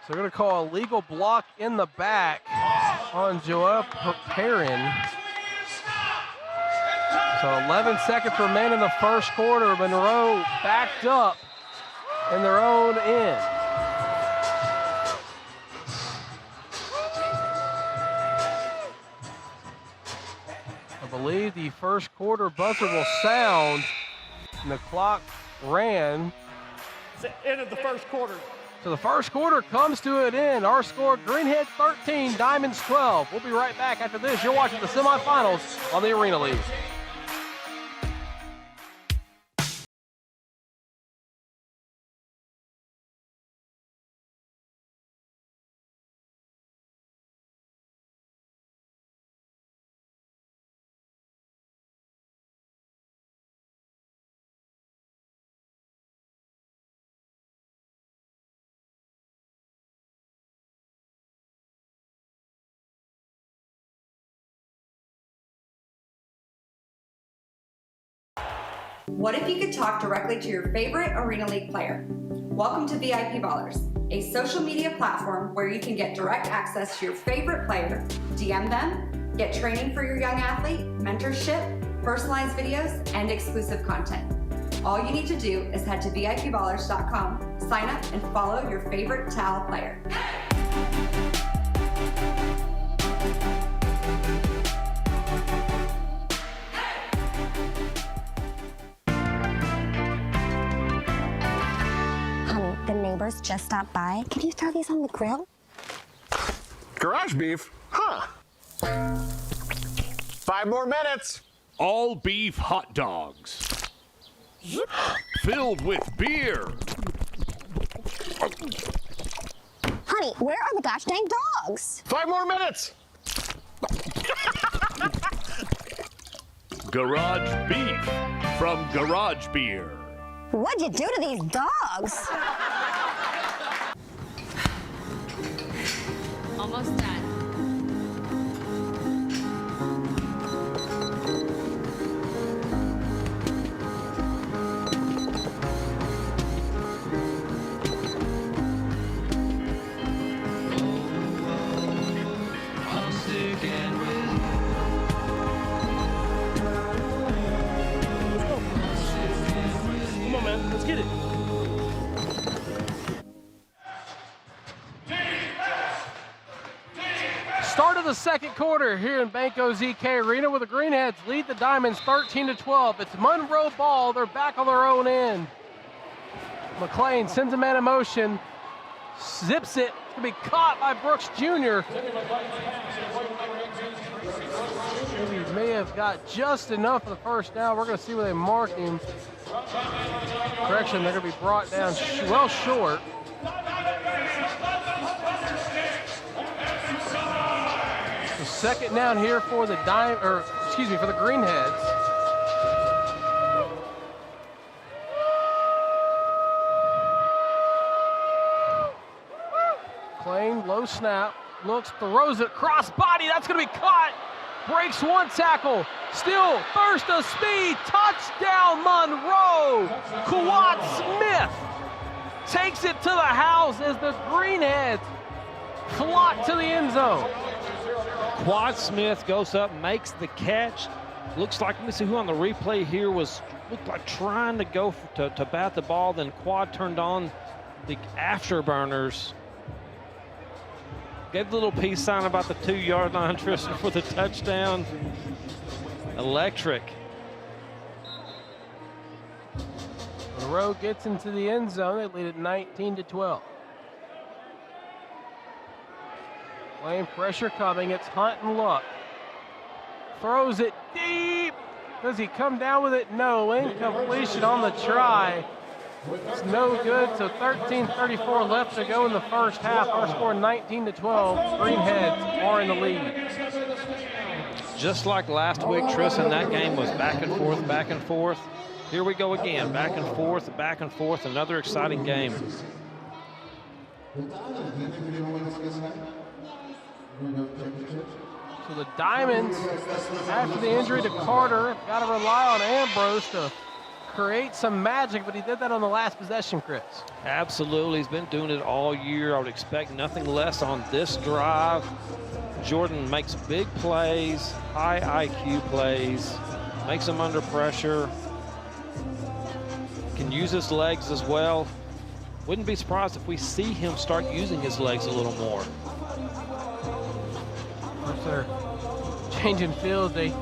So we're going to call a legal block in the back on Joel Perrin. So 11 seconds remain in the first quarter. Monroe backed up in their own end. I believe the first quarter buzzer will sound, and the clock ran. It's the end of the first quarter. So the first quarter comes to an end. Our score, Greenheads 13, Diamonds 12. We'll be right back after this. You're watching the semifinals on the Arena League. What if you could talk directly to your favorite Arena League player? Welcome to VIP Ballers, a social media platform where you can get direct access to your favorite player, DM them, get training for your young athlete, mentorship, personalized videos, and exclusive content. All you need to do is head to VIPballers.com, sign up, and follow your favorite Towel player. The neighbors just stopped by. Can you throw these on the grill? Garage beef? Huh. 5 more minutes. All beef hot dogs. Filled with beer. Honey, where are the gosh dang dogs? 5 more minutes. Garage beef from Garage Beer. What'd you do to these dogs? Almost done. Come on, man. Let's get it. Start of the second quarter here in Banco ZK Arena, where the Greenheads lead the Diamonds 13-12. It's Monroe ball. They're back on their own end. McLean sends a man in motion, zips it. It's going to be caught by Brooks Jr. He may have got just enough of the first down. We're going to see where they mark him. Correction, they're going to be brought down well short. So second down here for the for the Greenheads. Claim, low snap, looks, throws it, cross body, that's going to be caught. Breaks one tackle, still burst of speed, touchdown Monroe. Quad Smith takes it to the house as the Greenheads flock to the end zone. Quad Smith goes up, makes the catch. Looks like, let me see who on the replay here looked like trying to go to bat the ball. Then Quad turned on the afterburners. Gave the little peace sign about the 2-yard line, Tristan, for the touchdown. Electric. Monroe gets into the end zone. They lead it 19-12. Playing pressure coming. It's Hunt and Luck. Throws it deep. Does he come down with it? No. Incompletion on the try. It's no good. So 13:34 left to go in the first half. Our score 19-12. Greenheads are in the lead. Just like last week, Tristan, that game was back and forth, back and forth. Here we go again, back and forth, back and forth. Another exciting game. So the Diamonds, after the injury to Carter, got to rely on Ambrose to create some magic, but he did that on the last possession, Chris. Absolutely, he's been doing it all year. I would expect nothing less on this drive. Jordan makes big plays, high IQ plays, makes them under pressure, can use his legs as well. Wouldn't be surprised if we see him start using his legs a little more. Once they're changing fields, they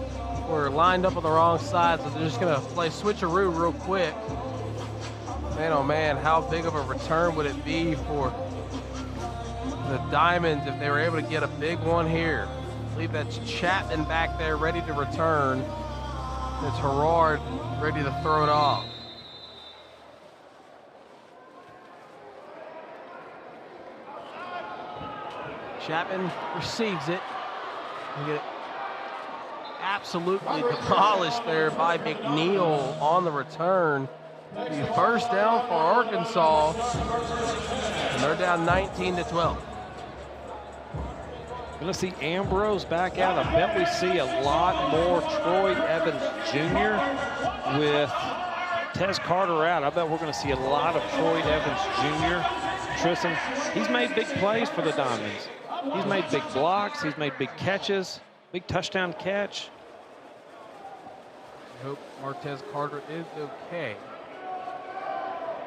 were lined up on the wrong side, so they're just going to play switcheroo real quick. Man, oh man, how big of a return would it be for the Diamonds if they were able to get a big one here? I believe that's Chapman back there ready to return. It's Herrard ready to throw it off. Chapman receives it. You get absolutely demolished there by McNeil on the return. The first down for Arkansas, and they're down 19-12. Going to see Ambrose back out. I bet we see a lot more Troy Evans Jr. with Tez Carter out. I bet we're going to see a lot of Troy Evans Jr. Tristan, he's made big plays for the Diamonds. He's made big blocks. He's made big catches, big touchdown catch. I hope Martez Carter is okay.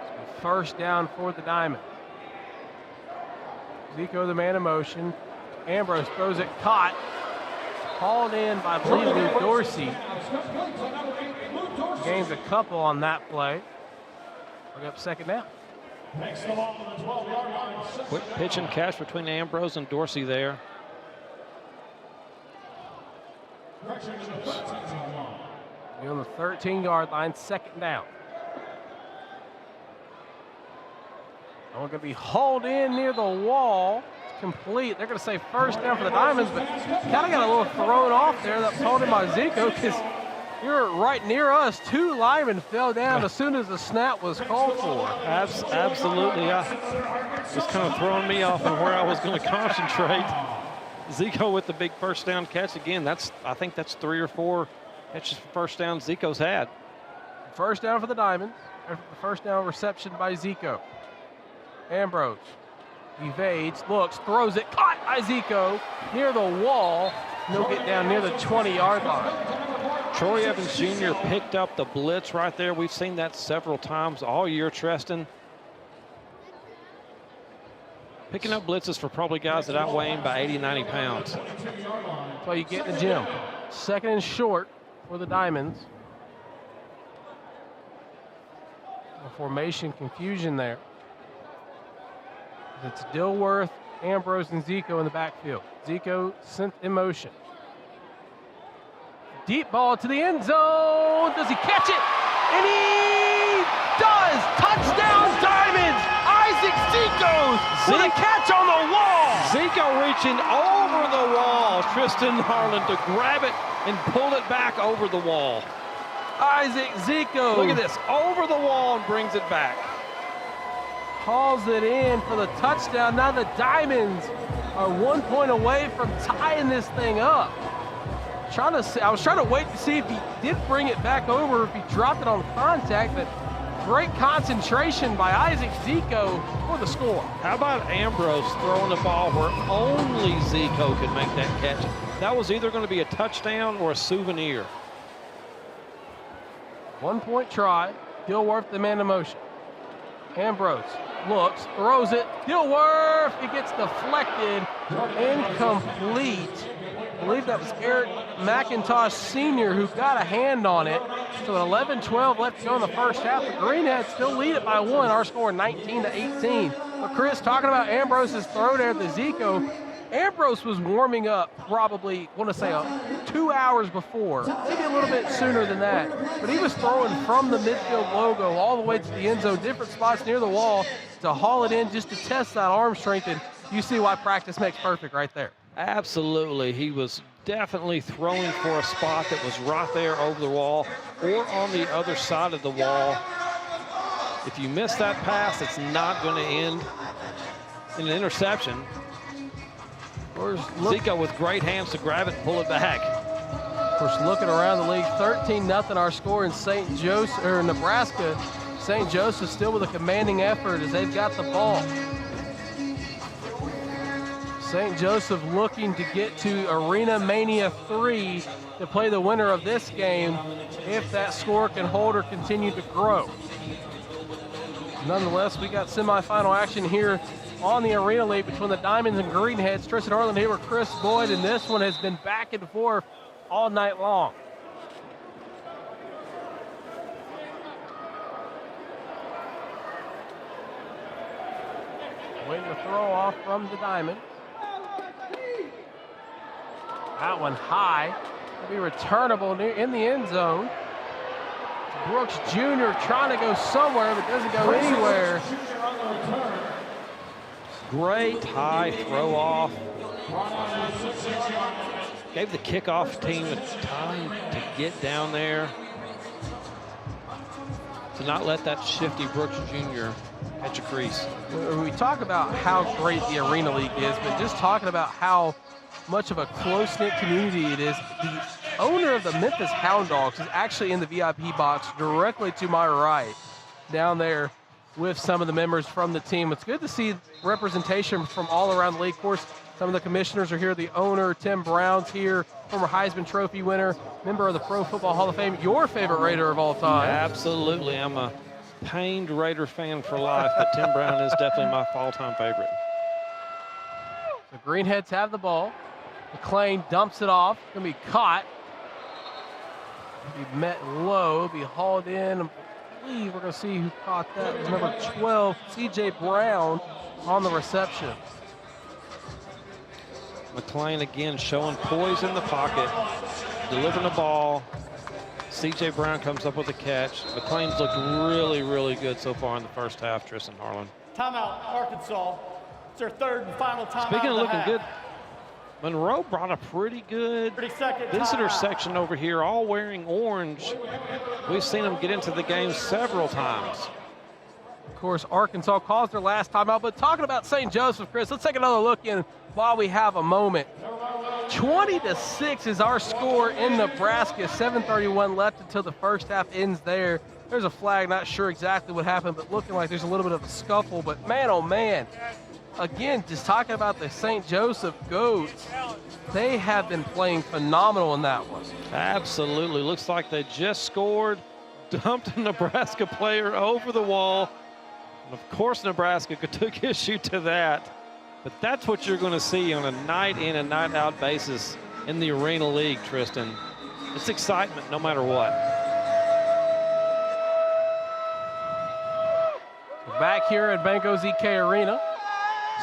So first down for the Diamonds. Zico, the man in motion. Ambrose throws it, caught. Hauled in by, I believe, Lou Dorsey. Gains a couple on that play. Bring up second down. Quick pitch and catch between Ambrose and Dorsey there. You're on the 13-yard line, second down. And we're going to be hauled in near the wall. It's complete. They're going to say first down for the Diamonds, but kind of got a little thrown off there. That was called in by Zico because you're right near us. Two linemen fell down as soon as the snap was called for. Absolutely. It was kind of throwing me off on where I was going to concentrate. Zico with the big first down catch again. I think that's 3 or 4 catches for first down Zico's had. First down for the Diamonds. First down reception by Zico. Ambrose evades, looks, throws it, caught by Zico near the wall. He'll get down near the 20-yard line. Troy Evans Jr. picked up the blitz right there. We've seen that several times all year, Tristan. Picking up blitzes for probably guys that outweigh him by 80, 90 pounds. That's why you get in the gym. Second and short for the Diamonds. A formation confusion there. It's Dilworth, Ambrose, and Zico in the backfield. Zico sent in motion. Deep ball to the end zone. Does he catch it? And he does! Touchdown Diamonds! Isaac Zico with a catch on the wall! Zico reaching over the wall. Tristan Harlan to grab it and pull it back over the wall. Isaac Zico. Look at this, over the wall and brings it back. Hauls it in for the touchdown. Now the Diamonds are 1 point away from tying this thing up. I was trying to wait to see if he did bring it back over, if he dropped it on contact, but great concentration by Isaac Zico for the score. How about Ambrose throwing the ball where only Zico could make that catch? That was either going to be a touchdown or a souvenir. 1 point try. Dilworth, the man in motion. Ambrose looks, throws it. Dilworth, it gets deflected, incomplete. I believe that was Eric McIntosh Sr., who got a hand on it. So at 11-12 left to go in the first half. The Greenheads still lead it by 1. Our score 19-18. But Chris, talking about Ambrose's throw there at the Zico, Ambrose was warming up probably, I want to say 2 hours before, maybe a little bit sooner than that. But he was throwing from the midfield logo all the way to the end zone, different spots near the wall to haul it in just to test that arm strength. And you see why practice makes perfect right there. Absolutely. He was definitely throwing for a spot that was right there over the wall or on the other side of the wall. If you miss that pass, it's not going to end in an interception. Zico with great hands to grab it and pull it back. Of course, looking around the league, 13-0 our score in St. Joseph, or Nebraska. St. Joseph still with a commanding effort as they've got the ball. St. Joseph looking to get to Arena Mania 3 to play the winner of this game if that score can hold or continue to grow. Nonetheless, we got semifinal action here on the Arena League between the Diamonds and Greenheads. Tristan Harlan here with Chris Boyd, and this one has been back and forth all night long. Waiting to throw off from the Diamond. That one high. It'll be returnable in the end zone. Brooks Jr. trying to go somewhere, but doesn't go anywhere. Great high throw off. Gave the kickoff team time to get down there. To not let that shifty Brooks Jr. catch a crease. We talk about how great the Arena League is, but just talking about how much of a close-knit community it is. The owner of the Memphis Hound Dogs is actually in the VIP box directly to my right down there with some of the members from the team. It's good to see representation from all around the league. Of course, some of the commissioners are here. The owner, Tim Brown's here, former Heisman Trophy winner, member of the Pro Football Hall of Fame, your favorite Raider of all time. Absolutely. I'm a pained Raider fan for life, but Tim Brown is definitely my all-time favorite. The Greenheads have the ball. McLean dumps it off. Going to be caught. Be met low, be hauled in. I believe we're going to see who caught that. It was number 12, C.J. Brown, on the reception. McLean again showing poise in the pocket, delivering the ball. C.J. Brown comes up with a catch. McLean's looked really, really good so far in the first half, Tristan Harlan. Timeout, Arkansas. It's their third and final timeout. Speaking of looking good, Monroe brought a pretty good visitor section over here, all wearing orange. We've seen them get into the game several times. Of course, Arkansas calls their last timeout, but talking about St. Joseph, Chris, let's take another look in while we have a moment. 20-6 is our score in Nebraska. 7:31 left until the first half ends there. There's a flag, not sure exactly what happened, but looking like there's a little bit of a scuffle. But man, oh man. Again, just talking about the St. Joseph Goats, they have been playing phenomenal in that one. Absolutely. Looks like they just scored, dumped a Nebraska player over the wall. And of course, Nebraska took issue to that. But that's what you're going to see on a night in and night out basis in the Arena League, Tristan. It's excitement no matter what. Back here at Banco ZK Arena.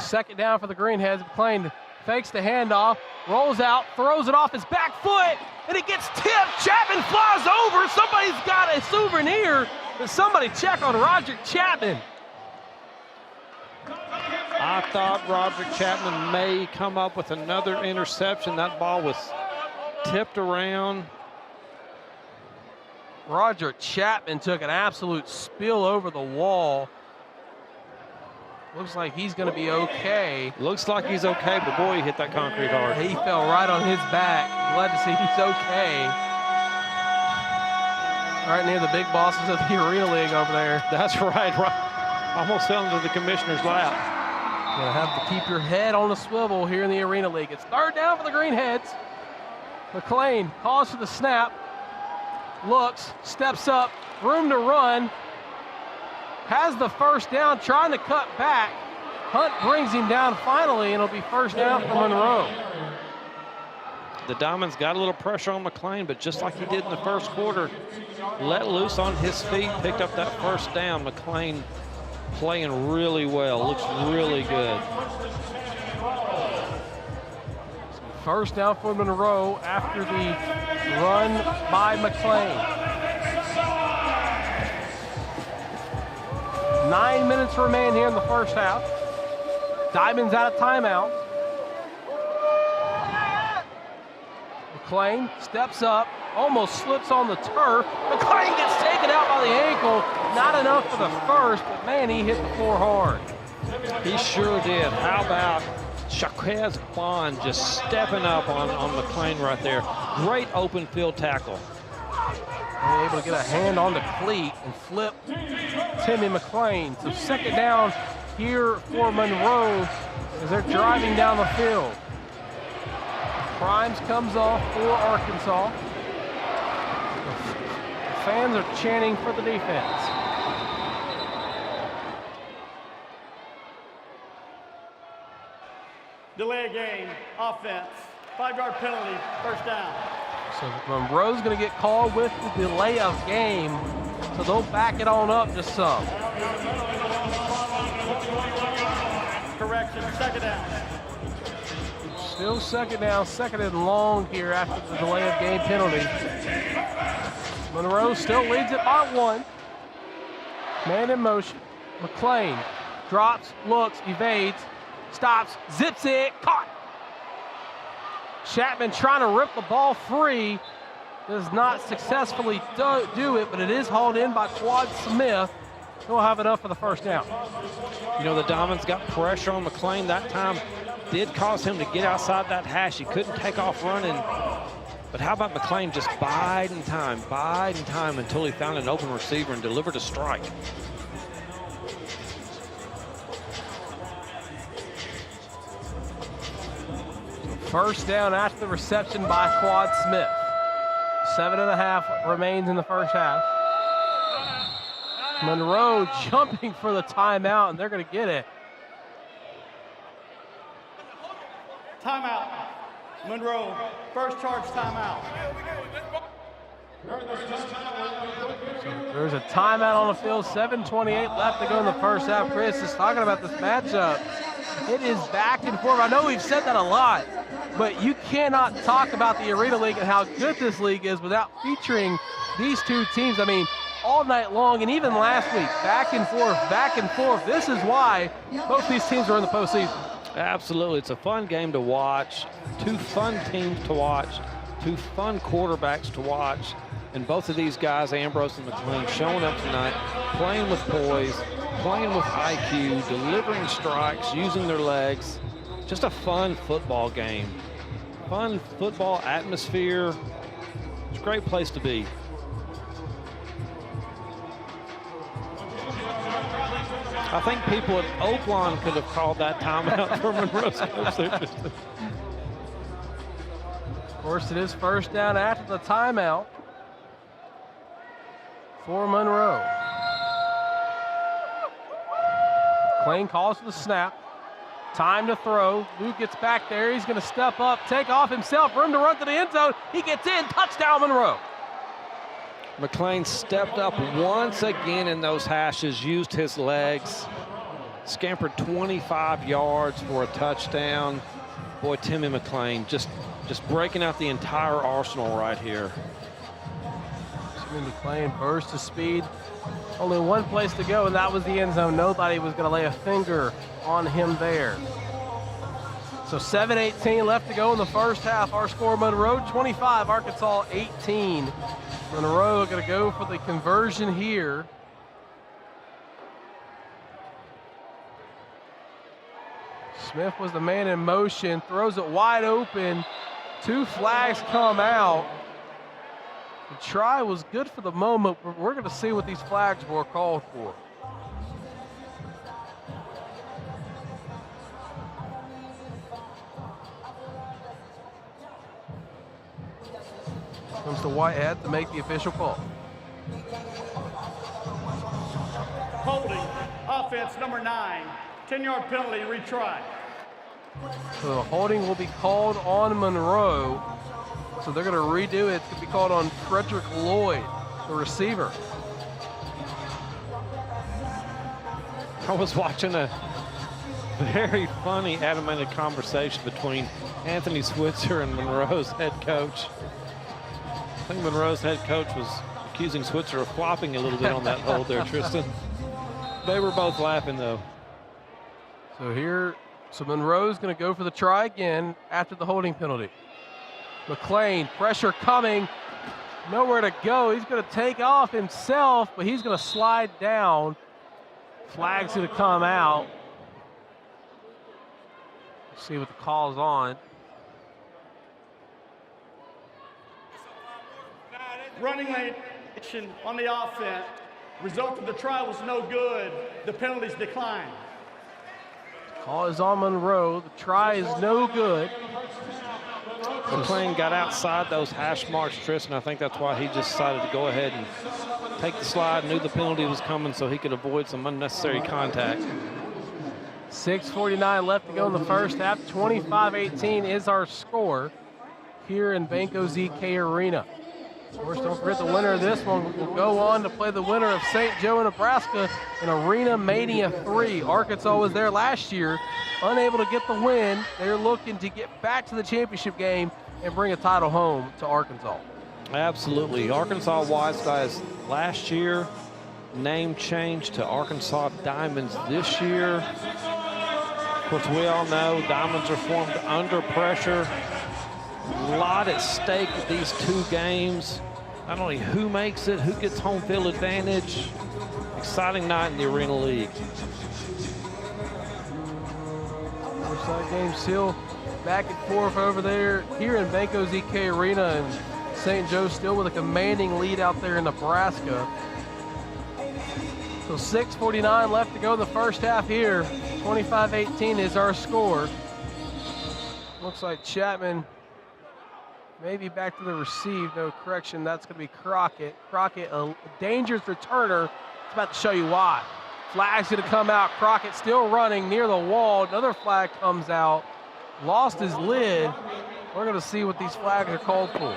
Second down for the Greenheads. McLean fakes the handoff, rolls out, throws it off his back foot, and it gets tipped. Chapman flies over. Somebody's got a souvenir. But somebody check on Roderick Chapman. I thought Roderick Chapman may come up with another interception. That ball was tipped around. Roderick Chapman took an absolute spill over the wall. Looks like he's going to be okay. Looks like he's okay, but boy, he hit that concrete hard. He fell right on his back. Glad to see he's okay. Right near the big bosses of the Arena League over there. That's right. Almost fell into the commissioner's lap. Gonna have to keep your head on a swivel here in the Arena League. It's third down for the Greenheads. McLean calls for the snap. Looks, steps up, room to run. Has the first down, trying to cut back. Hunt brings him down finally, and it'll be first down for Monroe. The Diamonds got a little pressure on McLean, but just like he did in the first quarter, let loose on his feet, picked up that first down. McLean playing really well, looks really good. First down for Monroe after the run by McLean. 9 minutes remain here in the first half. Diamonds out of timeout. McLean steps up, almost slips on the turf. McLean gets taken out by the ankle. Not enough for the first, but man, he hit the floor hard. He sure did. How about Shaquez Bond just stepping up on McLean right there. Great open field tackle. And able to get a hand on the cleat and flip Timmy McLean. So second down here for Monroe as they're driving down the field. Primes comes off for Arkansas. The fans are chanting for the defense. Delay of game, offense, 5-yard penalty, first down. So Monroe's going to get called with the delay of game, so they'll back it on up just some. Correction, second down. Still second down, second and long here after the delay of game penalty. Monroe still leads it by 1. Man in motion. McLean drops, looks, evades, stops, zips it, caught. Chapman trying to rip the ball free. Does not successfully do it, but it is hauled in by Quad Smith. He'll have enough for the first down. You know, the Diamonds got pressure on McLean that time. Did cause him to get outside that hash. He couldn't take off running. But how about McLean just biding time until he found an open receiver and delivered a strike. First down after the reception by Quad Smith. 7.5 remains in the first half. Monroe jumping for the timeout, and they're going to get it. Timeout. Monroe, first charge timeout. There's a timeout on the field, 7:28 left to go in the first half. Chris is talking about this matchup. It is back and forth. I know we've said that a lot, but you cannot talk about the Arena League and how good this league is without featuring these two teams. I mean, all night long, and even last week, back and forth, back and forth. This is why both these teams are in the postseason. Absolutely, it's a fun game to watch. Two fun teams to watch, two fun quarterbacks to watch. And both of these guys, Ambrose and McLean, showing up tonight, playing with poise, playing with IQ, delivering strikes, using their legs. Just a fun football game. Fun football atmosphere. It's a great place to be. I think people at Oaklawn could have called that timeout for Monroe's coach. Of course, it is first down after the timeout for Monroe. McLean calls for the snap. Time to throw. Luke gets back there. He's going to step up, take off himself, room to run to the end zone. He gets in. Touchdown, Monroe. McLean stepped up once again in those hashes, used his legs, scampered 25 yards for a touchdown. Boy, Timmy McLean just breaking out the entire arsenal right here. Timmy McLean burst to speed. Only one place to go, and that was the end zone. Nobody was going to lay a finger on him there. So 7:18 left to go in the first half. Our score, Monroe 25, Arkansas 18. Monroe going to go for the conversion here. Smith was the man in motion, throws it wide open. 2 flags come out. The try was good for the moment, but we're going to see what these flags were called for. Comes to Whitehead to make the official call. Holding, offense number 9, 10-yard penalty, retry. So the holding will be called on Monroe. so they're going to redo it. It's going to be called on Frederick Lloyd, the receiver. I was watching a very funny animated conversation between Anthony Switzer and Monroe's head coach. I think Monroe's head coach was accusing Switzer of flopping a little bit on that hold there, Tristan. They were both laughing, though. So Monroe's going to go for the try again after the holding penalty. McClain, pressure coming, nowhere to go. He's going to take off himself, but he's going to slide down. Flag's going to come out. Let's see what the call's on. Running lane on the offense. Result of the try was no good. The penalties declined. Call is on Monroe. The try is no good. McClain got outside those hash marks, Tristan. I think that's why he just decided to go ahead and take the slide, knew the penalty was coming so he could avoid some unnecessary contact. 6:49 left to go in the first half. 25-18 is our score here in Banco ZK Arena. Of course, don't forget the winner of this one will go on to play the winner of St. Joe, Nebraska in Arena Mania 3. Arkansas was there last year, unable to get the win. They're looking to get back to the championship game and bring a title home to Arkansas. Absolutely. Arkansas Wise Guys last year, name change to Arkansas Diamonds this year. Of course, we all know Diamonds are formed under pressure. A lot at stake with these two games. Not only who makes it, who gets home field advantage. Exciting night in the Arena League. Side game still back and forth over there here in Banco ZK Arena, and St. Joe still with a commanding lead out there in Nebraska. So 6:49 left to go in the first half here. 25-18 is our score. Looks like Chapman maybe back to the receive. No, correction, that's going to be Crockett. Crockett, a dangerous returner. It's about to show you why. Flag's going to come out. Crockett still running near the wall. Another flag comes out. Lost his lid. We're going to see what these flags are called for.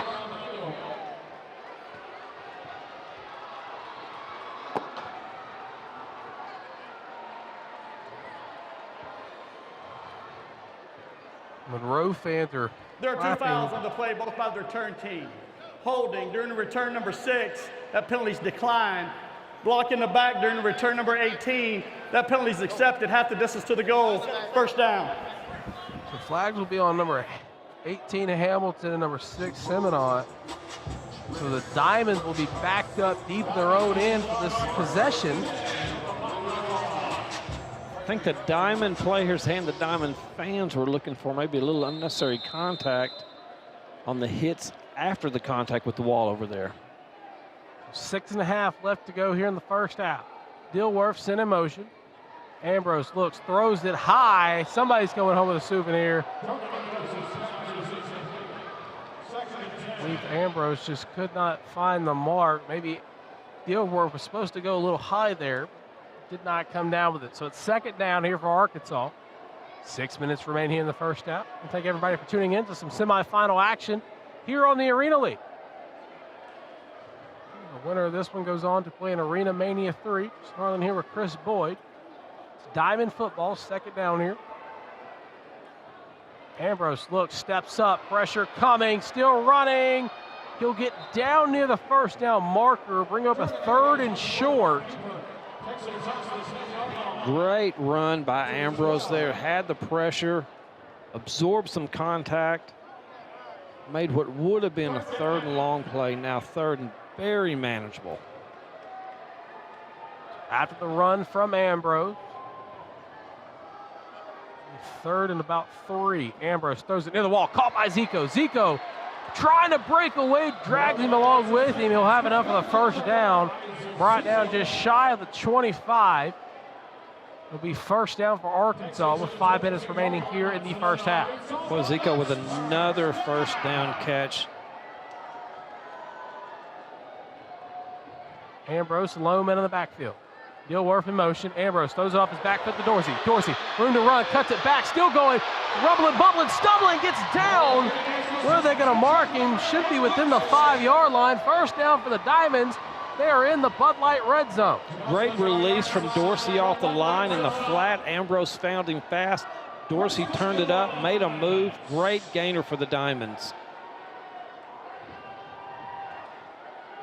Monroe fans are There are 2 fouls on the play, both by the return team. Holding during the return number 6, that penalty's declined. Block in the back during the return number 18, that penalty's accepted. Half the distance to the goal, first down. The flags will be on number 18 Hamilton and number 6 Seminole. So the Diamonds will be backed up deep in their own end for this possession. I think the Diamond players and the Diamond fans were looking for maybe a little unnecessary contact on the hits after the contact with the wall over there. 6.5 left to go here in the first half. Dilworth's in motion. Ambrose looks, throws it high. Somebody's going home with a souvenir. I believe Ambrose just could not find the mark. Maybe Dilworth was supposed to go a little high there. Did not come down with it. So it's second down here for Arkansas. 6 minutes remain here in the first half. And thank everybody for tuning in to some semifinal action here on the Arena League. The winner of this one goes on to play in Arena Mania 3. Starting here with Chris Boyd. It's Diamond football, second down here. Ambrose looks, steps up, pressure coming, still running. He'll get down near the first down marker, bring up a 3rd and short. Great run by Ambrose there. Had the pressure, absorbed some contact, made what would have been a 3rd and long play, now 3rd and very manageable. After the run from Ambrose, 3rd and about 3. Ambrose throws it near the wall, caught by Zico. Zico trying to break away, drags him along with him. He'll have enough of the first down. Brought down just shy of the 25. It'll be first down for Arkansas with 5 minutes remaining here in the first half. Well, Zico with another first down catch. Ambrose, low man in the backfield. Dilworth in motion. Ambrose throws it off his back foot to Dorsey. Dorsey, room to run, cuts it back, still going. Rumbling, bumbling, stumbling, gets down. Where are they going to mark him? Should be within the 5-yard line. First down for the Diamonds. They are in the Bud Light red zone. Great release from Dorsey off the line in the flat. Ambrose found him fast. Dorsey turned it up, made a move. Great gainer for the Diamonds.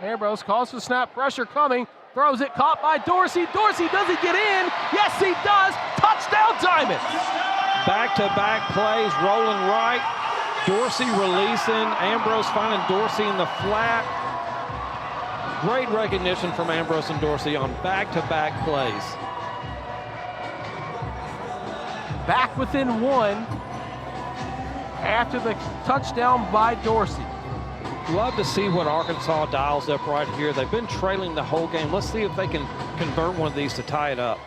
Ambrose calls for snap, pressure coming, throws it, caught by Dorsey. Dorsey, does he get in? Yes, he does. Touchdown, Diamonds. Back-to-back plays, rolling right. Dorsey releasing. Ambrose finding Dorsey in the flat. Great recognition from Ambrose and Dorsey on back-to-back plays. Back within one after the touchdown by Dorsey. Love to see what Arkansas dials up right here. They've been trailing the whole game. Let's see if they can convert one of these to tie it up.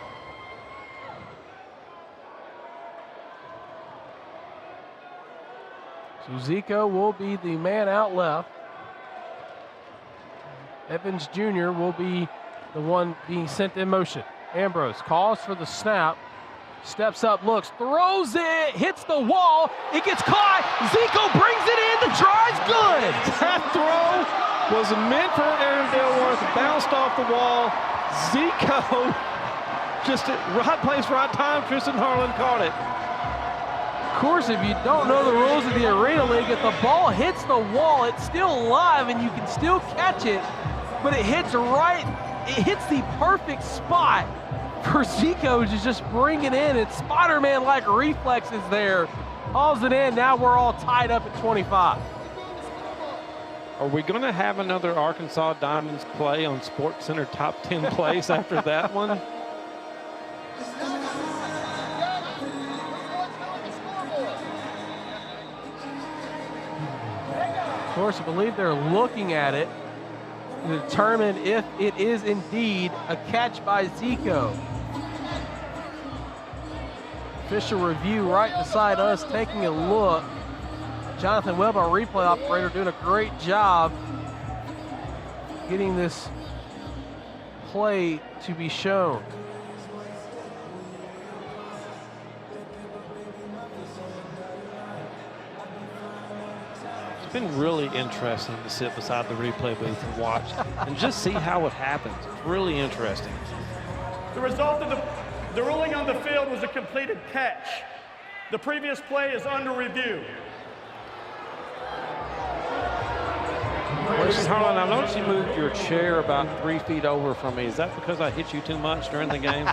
So Zico will be the man out left. Evans Jr. will be the one being sent in motion. Ambrose calls for the snap, steps up, looks, throws it, hits the wall, it gets caught, Zico brings it in, the try's good. That throw was meant for Aaron Dilworth, bounced off the wall. Zico, just at right place, right time, Tristan Harlan caught it. Of course, if you don't know the rules of the Arena League, if the ball hits the wall, it's still live and you can still catch it, but it hits the perfect spot for Zico to just bring it in. It's Spider-Man-like reflexes there. Hauls it in, now we're all tied up at 25. Are we going to have another Arkansas Diamonds play on SportsCenter Top 10 plays after that one? Of course, I believe they're looking at it to determine if it is indeed a catch by Zico. Official review right beside us, taking a look. Jonathan Webb, our replay operator, doing a great job getting this play to be shown. It's been really interesting to sit beside the replay booth and watch and just see how it happens. It's really interesting. The result of the ruling on the field was a completed catch. The previous play is under review. Tristan Harlan, I noticed you moved your chair about 3 feet over from me. Is that because I hit you too much during the game?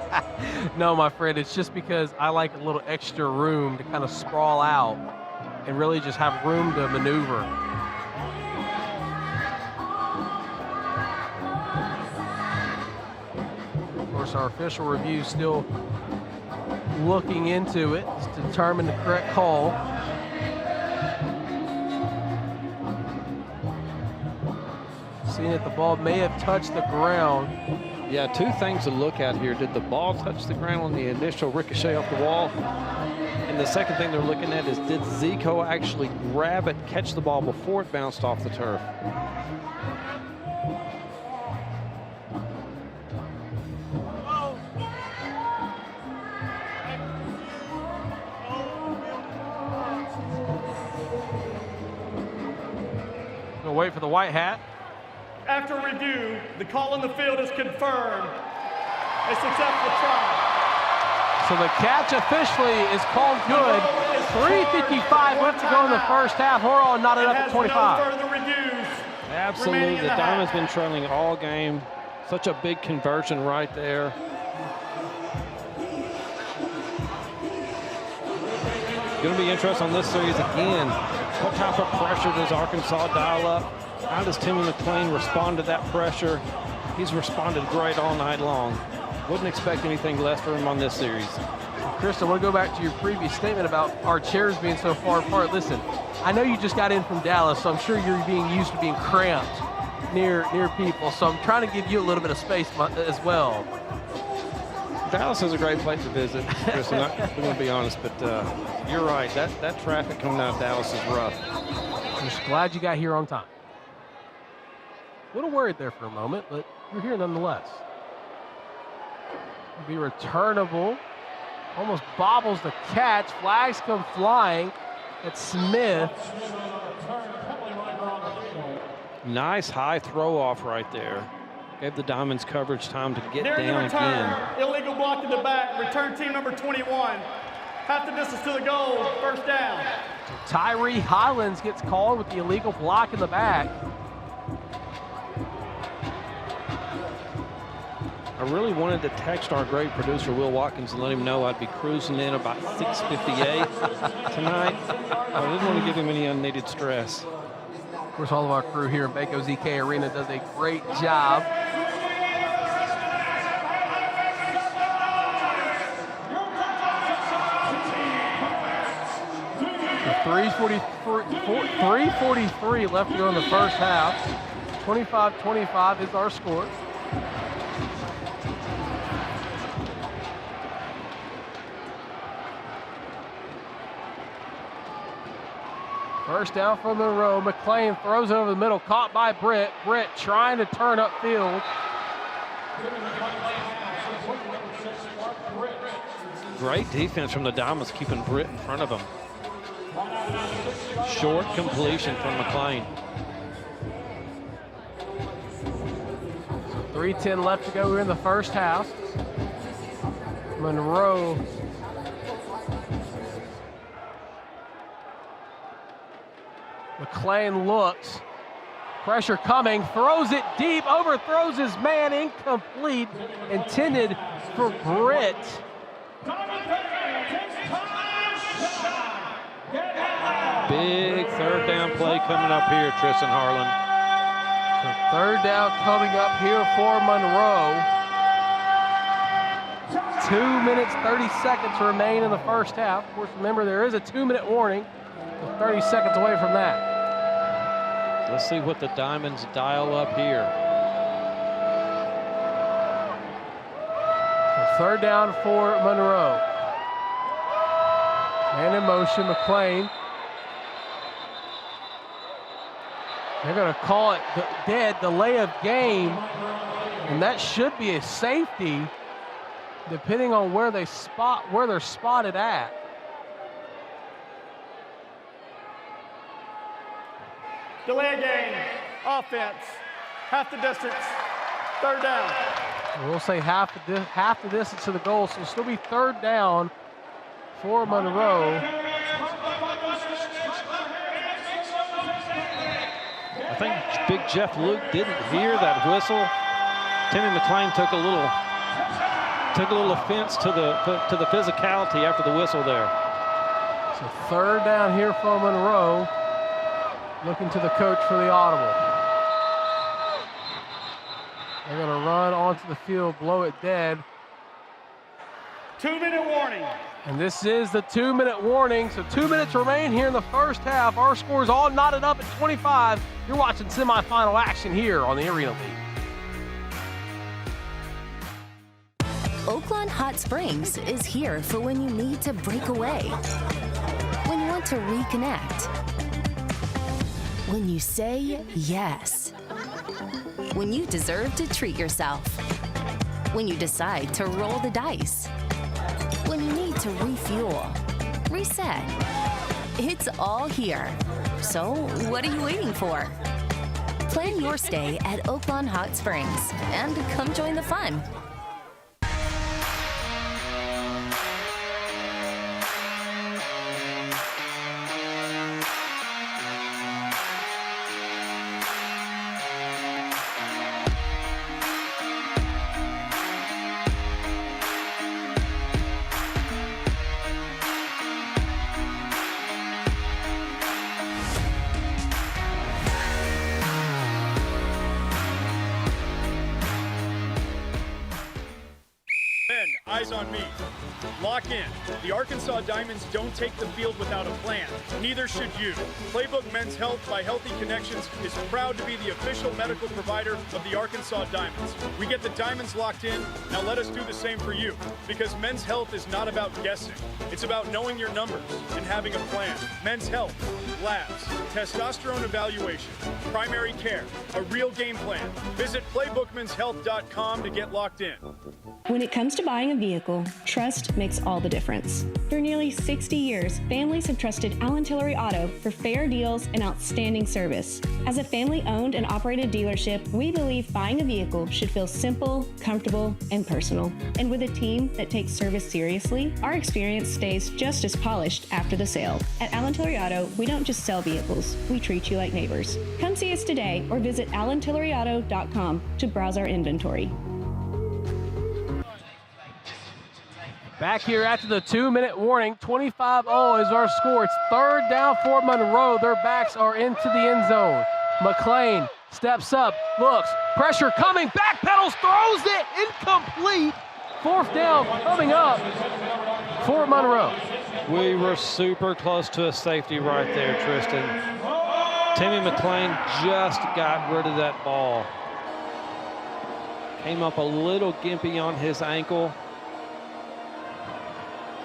No, my friend, it's just because I like a little extra room to kind of sprawl out and really just have room to maneuver. Of course, our official review still looking into it to determine the correct call. Seeing that the ball may have touched the ground. Yeah, two things to look at here. Did the ball touch the ground on the initial ricochet off the wall? And the second thing they're looking at is, did Zico actually grab it, catch the ball before it bounced off the turf? Gonna wait for the white hat. After review, the call on the field is confirmed. A successful try. So the catch officially is called good. 3:55 left to go in the first half. Horrell knotted up at 25. No further reviews. Absolutely, the Diamond's been trailing all game. Such a big conversion right there. Going to be interesting on this series again. What type of pressure does Arkansas dial up? How does Timmy McClain respond to that pressure? He's responded great all night long. Wouldn't expect anything less from him on this series. Chris, I want to go back to your previous statement about our chairs being so far apart. Listen, I know you just got in from Dallas, so I'm sure you're being used to being cramped near people. So I'm trying to give you a little bit of space as well. Dallas is a great place to visit, Chris. I'm going to be honest, but you're right. That traffic coming out of Dallas is rough. I'm just glad you got here on time. A little worried there for a moment, but you're here nonetheless. It'll be returnable. Almost bobbles the catch. Flags come flying at Smith. Nice high throw off right there. Gave the Diamonds coverage time to get During down the return, again. illegal block in the back. Return team number 21. Half the distance to the goal. First down. Tyree Highlands gets called with the illegal block in the back. I really wanted to text our great producer, Will Watkins, and let him know I'd be cruising in about 6:58 tonight. I didn't want to give him any unneeded stress. Of course, all of our crew here at Banco ZK Arena does a great job. With 3:43 left to go in the first half. 25-25 is our score. First down from Monroe. McClain throws it over the middle, caught by Britt. Britt trying to turn upfield. Great defense from the Diamonds, keeping Britt in front of him. Short completion from McClain. 3:10 left to go. We're in the first half. Monroe McClain looks. Pressure coming. Throws it deep. Overthrows his man. Incomplete. Intended for Britt. Big third down play coming up here, Tristan Harlan. So third down coming up here for Monroe. 2 minutes, 30 seconds remain in the first half. Of course, remember, there is a 2-minute warning. 30 seconds away from that. Let's see what the Diamonds dial up here. So third down for Monroe. Man in motion, McClain. They're going to call it dead, delay of game, and that should be a safety, depending on where they're spotted at. Delay game. Offense. Half the distance. Third down. We'll say half the distance to the goal, so it'll still be third down for Monroe. I think Big Jeff Luke didn't hear that whistle. Timmy McClain took a little offense to the physicality after the whistle there. So third down here for Monroe. Looking to the coach for the audible. They're going to run onto the field, blow it dead. 2-minute warning. And this is the 2-minute warning. So 2 minutes remain here in the first half. Our score's all knotted up at 25. You're watching semifinal action here on the Arena League. Oaklawn Hot Springs is here for when you need to break away, when you want to reconnect, when you say yes, when you deserve to treat yourself, when you decide to roll the dice, when you need to refuel, reset. It's all here. So what are you waiting for? Plan your stay at Oaklawn Hot Springs and come join the fun. Eyes on me. Lock in. The Arkansas Diamonds don't take the field without a plan. Neither should you. Playbook Men's Health by Healthy Connections is proud to be the official medical provider of the Arkansas Diamonds. We get the Diamonds locked in. Now let us do the same for you. Because Men's Health is not about guessing. It's about knowing your numbers and having a plan. Men's Health, labs, testosterone evaluation, primary care, a real game plan. Visit playbookmenshealth.com to get locked in. When it comes to buying a vehicle, trust makes all the difference. For nearly 60 years, families have trusted Allen Tillery Auto for fair deals and outstanding service. As a family-owned and operated dealership, we believe buying a vehicle should feel simple, comfortable, and personal. And with a team that takes service seriously, our experience stays just as polished after the sale. At Allen Tillery Auto, we don't just sell vehicles, we treat you like neighbors. Come see us today or visit allentilleryauto.com to browse our inventory. Back here after the 2-minute warning, 25-0 is our score. It's third down for Monroe. Their backs are into the end zone. McLean steps up, looks, pressure coming, backpedals, throws it, incomplete. Fourth down coming up for Monroe. We were super close to a safety right there, Tristan. Timmy McLean just got rid of that ball. Came up a little gimpy on his ankle.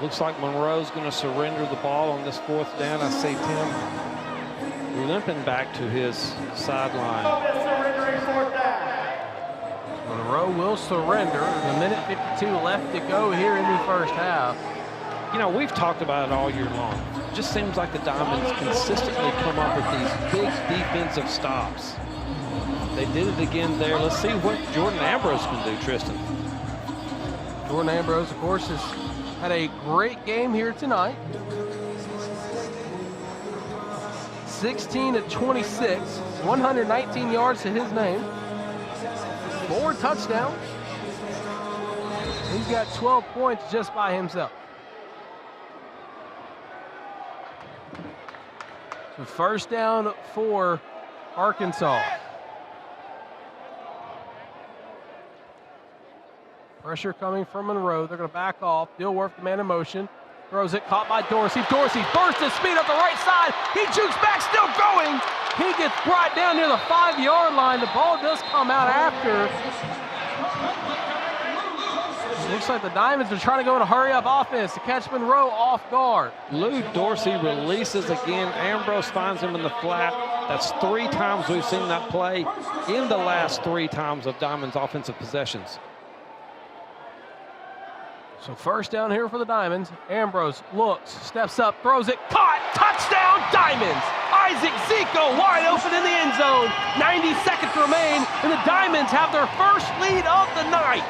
Looks like Monroe's going to surrender the ball on this fourth down. I see Tim limping back to his sideline. Monroe will surrender. A minute 52 left to go here in the first half. You know, we've talked about it all year long. It just seems like the Diamonds consistently come up with these big defensive stops. They did it again there. Let's see what Jordan Ambrose can do, Tristan. Jordan Ambrose, of course, has had a great game here tonight. 16 of 26, 119 yards to his name, 4 touchdowns. He's got 12 points just by himself. So first down for Arkansas. Pressure coming from Monroe. They're going to back off. Dilworth, the man in motion. Throws it, caught by Dorsey. Dorsey bursts his speed up the right side. He jukes back, still going. He gets brought down near the 5-yard line. The ball does come out after. Looks like the Diamonds are trying to go in a hurry-up offense to catch Monroe off guard. Lou Dorsey releases again. Ambrose finds him in the flat. That's 3 times we've seen that play in the last 3 times of Diamonds' offensive possessions. So first down here for the Diamonds. Ambrose looks, steps up, throws it, caught, touchdown, Diamonds! Isaac Zico wide open in the end zone. 90 seconds remain, and the Diamonds have their first lead of the night.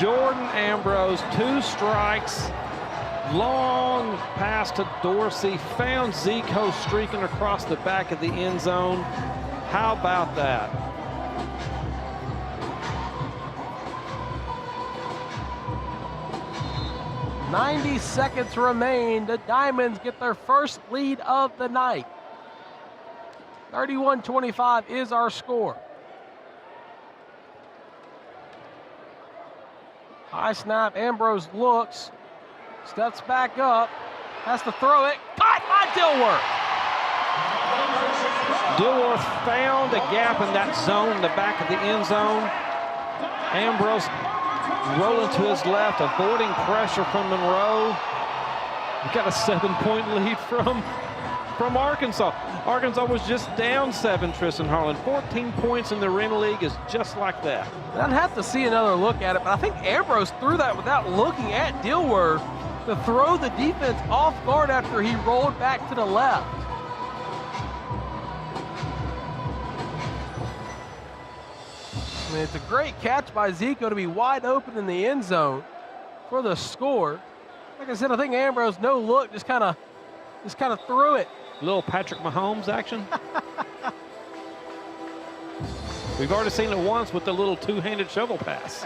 Jordan Ambrose, 2 strikes, long pass to Dorsey, found Zico streaking across the back of the end zone. How about that? .90 seconds remain. The Diamonds get their first lead of the night. 31-25 is our score. High snap, Ambrose looks, steps back up, has to throw it, caught by Dilworth. Dilworth found a gap in that zone, in the back of the end zone. Ambrose rolling to his left, avoiding pressure from Monroe. We've got a 7-point lead from Arkansas. Arkansas was just down 7, Tristan Harlan. 14 points in the Arena League is just like that. I'd have to see another look at it, but I think Ambrose threw that without looking at Dilworth to throw the defense off guard after he rolled back to the left. I mean, it's a great catch by Zico to be wide open in the end zone for the score. Like I said, I think Ambrose, no look, just kind of threw it. Little Patrick Mahomes action. We've already seen it once with the little 2-handed shovel pass.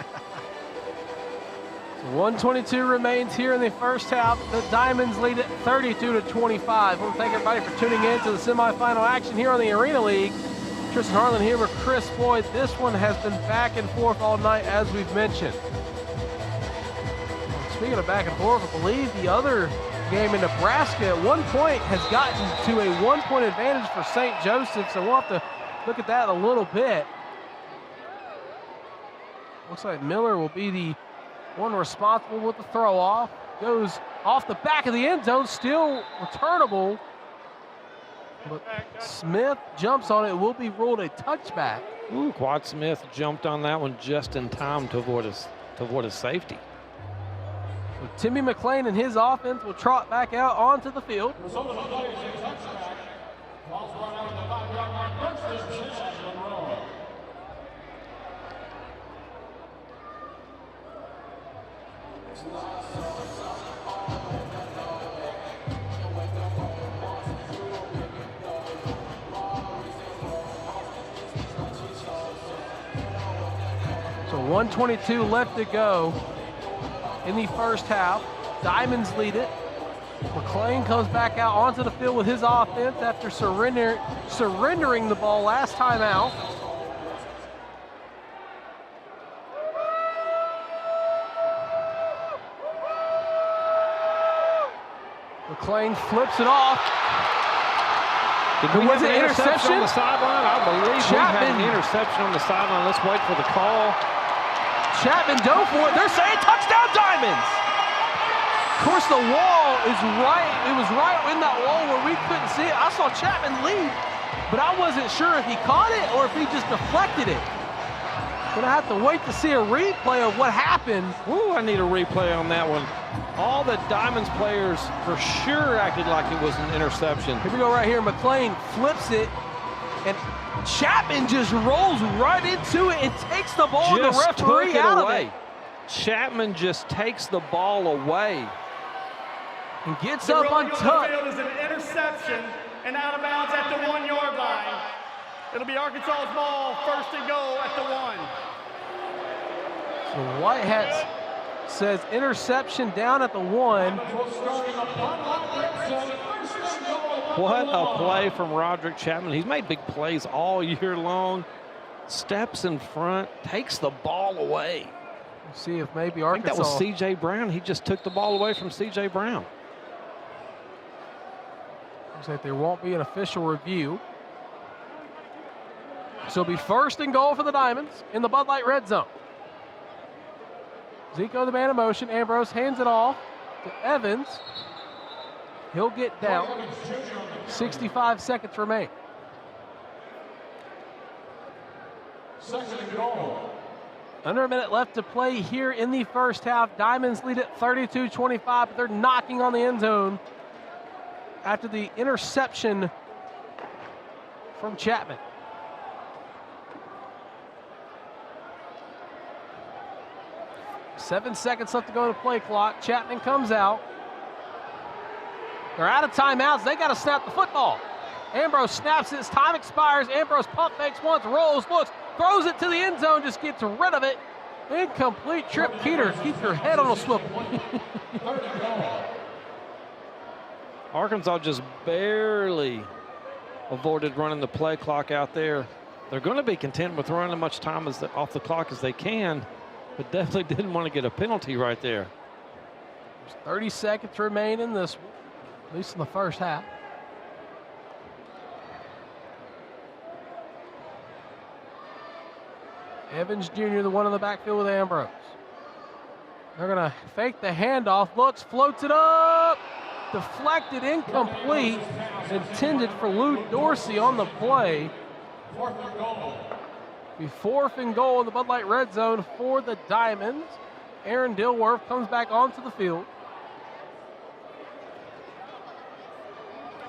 1:22 remains here in the first half. The Diamonds lead it 32-25. I want to thank everybody for tuning in to the semifinal action here on the Arena League. Tristan Harlan here with Chris Floyd. This one has been back and forth all night, as we've mentioned. Speaking of back and forth, I believe the other game in Nebraska at one point has gotten to a 1-point advantage for St. Joseph, so we'll have to look at that a little bit. Looks like Miller will be the one responsible with the throw off. Goes off the back of the end zone, still returnable. But Smith jumps on it, will be ruled a touchback. Ooh, Quad Smith jumped on that one just in time to avoid a to avoid a safety. So Timmy McLean and his offense will trot back out onto the field. So 1:22 left to go in the first half. Diamonds lead it. McLean comes back out onto the field with his offense after surrendering the ball last time out. McLean flips it off. Did we was have an an interception on the interception? sideline? I believe we had Chapman. an interception on the sideline. Let's wait for the call. Chapman dove for it. They're saying touchdown Diamonds. Of course, the wall is right. It was right in that wall where we couldn't see it. I saw Chapman lead, but I wasn't sure if he caught it or if he just deflected it. Gonna have to wait to see a replay of what happened. Ooh, I need a replay on that one. All the Diamonds players for sure acted like it was an interception. Here we go right here. McLean flips it, and Chapman just rolls right into it and takes the ball, and the Just took referee it out away. of it. Chapman just takes the ball away. And gets The up rolling on untouched. the field is an interception and out of bounds at the 1 yard line. It'll be Arkansas's ball, first and goal at the 1. So White Hats says interception down at the 1. What a play from Roderick Chapman. He's made big plays all year long. Steps in front, takes the ball away. See if maybe I think Arkansas. that was C.J. Brown. He just took the ball away from C.J. Brown. Looks like there won't be an official review. So it'll be first and goal for the Diamonds in the Bud Light red zone. Zico, the man in motion. Ambrose hands it off to Evans. He'll get down. 65 seconds remain. Under a minute left to play here in the first half. Diamonds lead at 32-25, but they're knocking on the end zone after the interception from Chapman. Seven seconds left to go in the play clock. Chapman comes out. They're out of timeouts. They got to snap the football. Ambrose snaps it. His time expires. Ambrose pump fakes once, rolls, looks, throws it to the end zone, just gets rid of it. Incomplete trip. Keeter, keep your head on a swivel. Arkansas just barely avoided running the play clock out there. They're going to be content with running as much time off the clock as they can, but definitely didn't want to get a penalty right there. There's 30 seconds remain in this one, at least in the first half. Evans Jr., the one in the backfield with Ambrose. They're going to fake the handoff. Looks, floats it up. Deflected, incomplete. Intended for Lou Dorsey on the play. Be fourth and goal in the Bud Light red zone for the Diamonds. Aaron Dilworth comes back onto the field.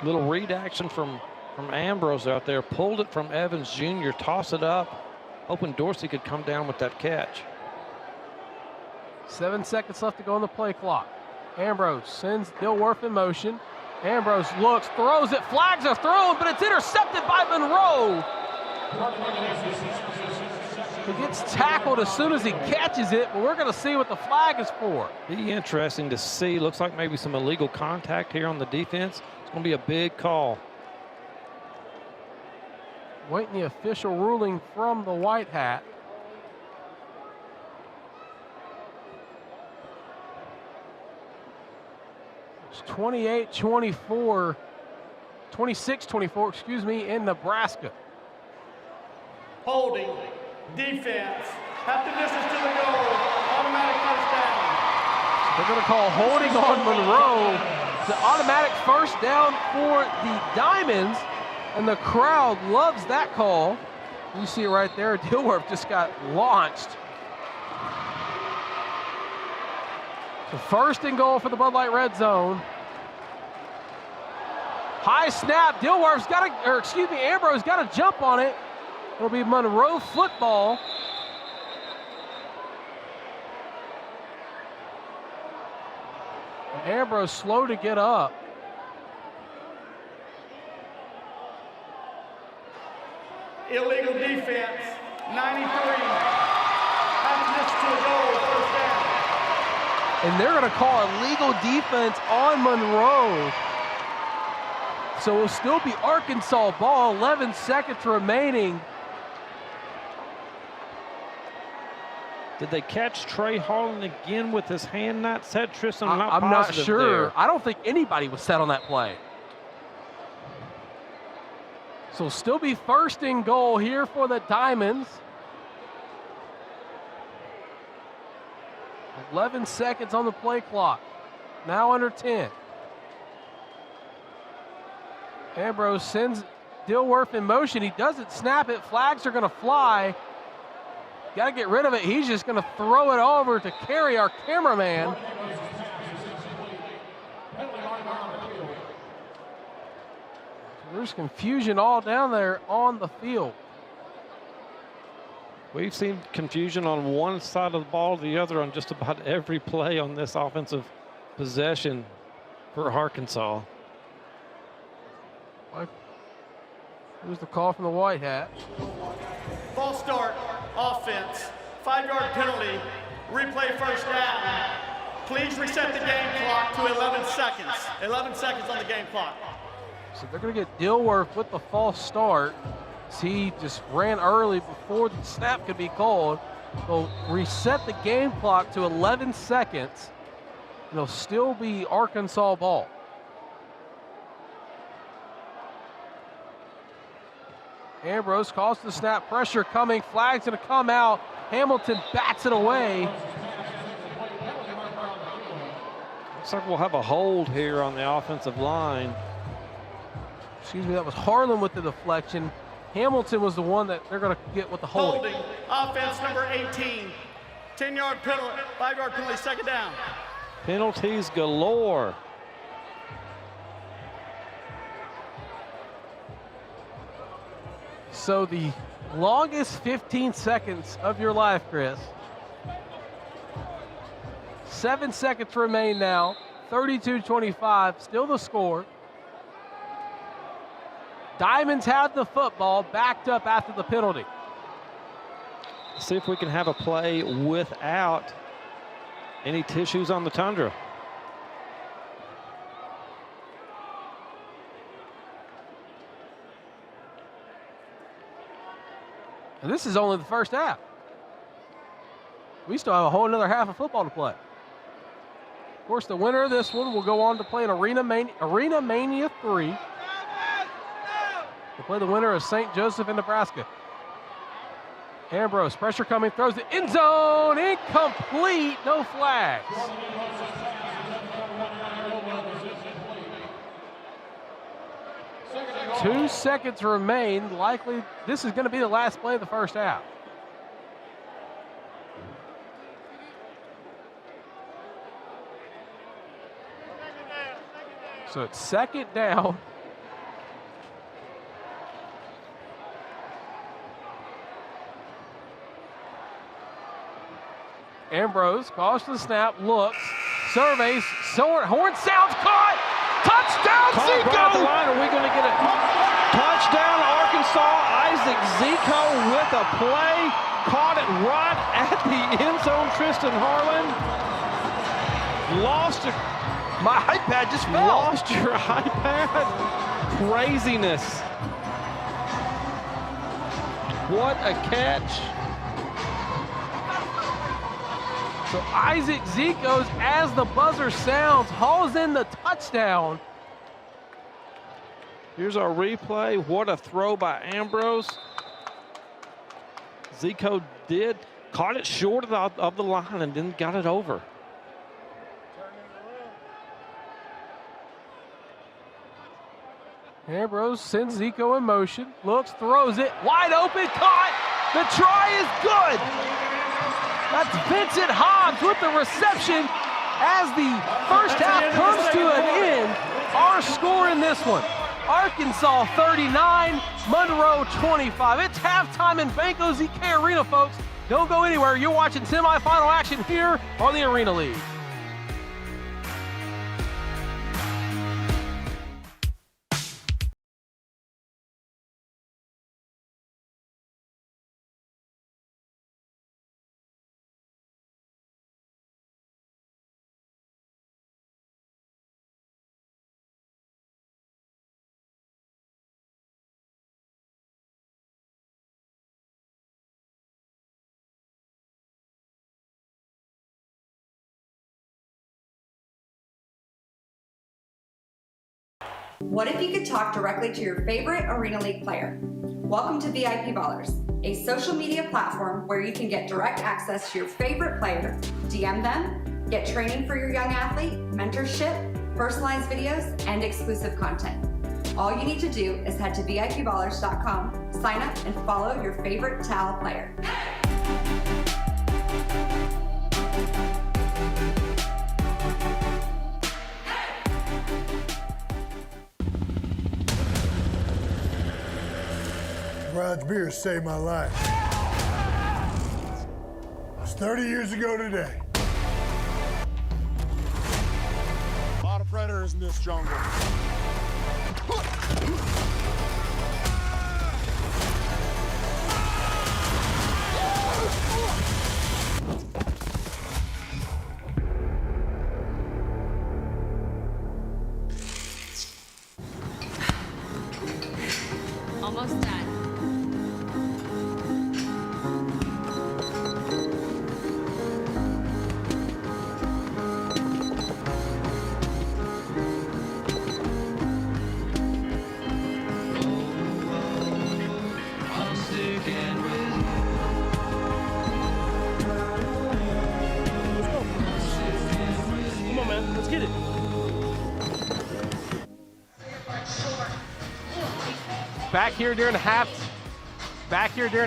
Little read action from Ambrose out there. Pulled it from Evans Jr., toss it up. Hoping Dorsey could come down with that catch. 7 seconds left to go on the play clock. Ambrose sends Dilworth in motion. Ambrose looks, throws it, flags are thrown, but it's intercepted by Monroe. He gets tackled as soon as he catches it, but we're going to see what the flag is for. Be interesting to see. Looks like maybe some illegal contact here on the defense. It's going to be a big call. Waiting the official ruling from the White Hat. It's 26-24, excuse me, in Nebraska. Holding, defense, half the distance to the goal, automatic first down. They're going to call holding on Monroe. The automatic first down for the Diamonds, and the crowd loves that call. You see it right there. Dilworth just got launched. So first and goal for the Bud Light red zone. High snap. Dilworth's got to, or excuse me, Ambrose got to jump on it. It'll be Monroe football. Ambrose slow to get up. Illegal defense, 93. Having this to a goal, first down. And they're going to call illegal defense on Monroe. So it'll still be Arkansas ball, 11 seconds remaining. Did they catch Trey Harlan again with his hand not set? Tristan, I'm not sure. There. I don't think anybody was set on that play. So still be first and goal here for the Diamonds. 11 seconds on the play clock. Now under 10. Ambrose sends Dilworth in motion. He doesn't snap it. Flags are going to fly. Got to get rid of it. He's just going to throw it over to Carey, our cameraman. There's confusion all down there on the field. We've seen confusion on one side of the ball, the other on just about every play on this offensive possession for Arkansas. Here's the call from the white hat. False start, offense, 5-yard penalty, replay first down. Please reset the game clock to 11 seconds. 11 seconds on the game clock. So they're going to get Dilworth with the false start. He just ran early before the snap could be called. They'll reset the game clock to 11 seconds. And it'll still be Arkansas ball. Ambrose calls the snap, pressure coming, flag's going to come out. Hamilton bats it away. Looks like we'll have a hold here on the offensive line. Excuse me, that was Harlan with the deflection. Hamilton was the one that they're going to get with the holding. Offense number 18. 10-yard penalty, 5-yard penalty, second down. Penalties galore. So the longest 15 seconds of your life, Chris. 7 seconds remain now. 32-25, still the score. Diamonds have the football, backed up after the penalty. See if we can have a play without any tissues on the Tundra. And this is only the first half. We still have a whole another half of football to play. Of course, the winner of this one will go on to play in Arena Mania 3. We'll play the winner of St. Joseph in Nebraska. Ambrose, pressure coming, throws it end zone, incomplete, no flags. Two seconds remain. Likely, this is going to be the last play of the first half. So it's second down. Ambrose calls to the snap, looks, surveys, horn sounds, caught, touchdown, Zico! Right the line. Are we going to get it? Touchdown, Arkansas. Isaac Zico with a play, caught it right at the end zone. Tristan Harlan lost it. My iPad just fell. Lost your iPad. Craziness. What a catch. So Isaac Zico's, as the buzzer sounds, hauls in the touchdown. Here's our replay. What a throw by Ambrose. Zico caught it short of the line and then got it over. Ambrose sends Zico in motion, looks, throws it, wide open, caught. The try is good. That's Vincent Hobbs with the reception, as the first half comes to an end, our score in this one, Arkansas 39, Monroe 25. It's halftime in Banco ZK Arena, folks. Don't go anywhere. You're watching semifinal action here on the Arena League. What if you could talk directly to your favorite Arena League player? Welcome to VIP Ballers, a social media platform where you can get direct access to your favorite player, DM them, get training for your young athlete, mentorship, personalized videos, and exclusive content. All you need to do is head to VIPballers.com, sign up, and follow your favorite Tal player. Brown's beer saved my life. It was 30 years ago today. A lot of predators in this jungle. Almost done. Come on, man. Let's get it. Back here during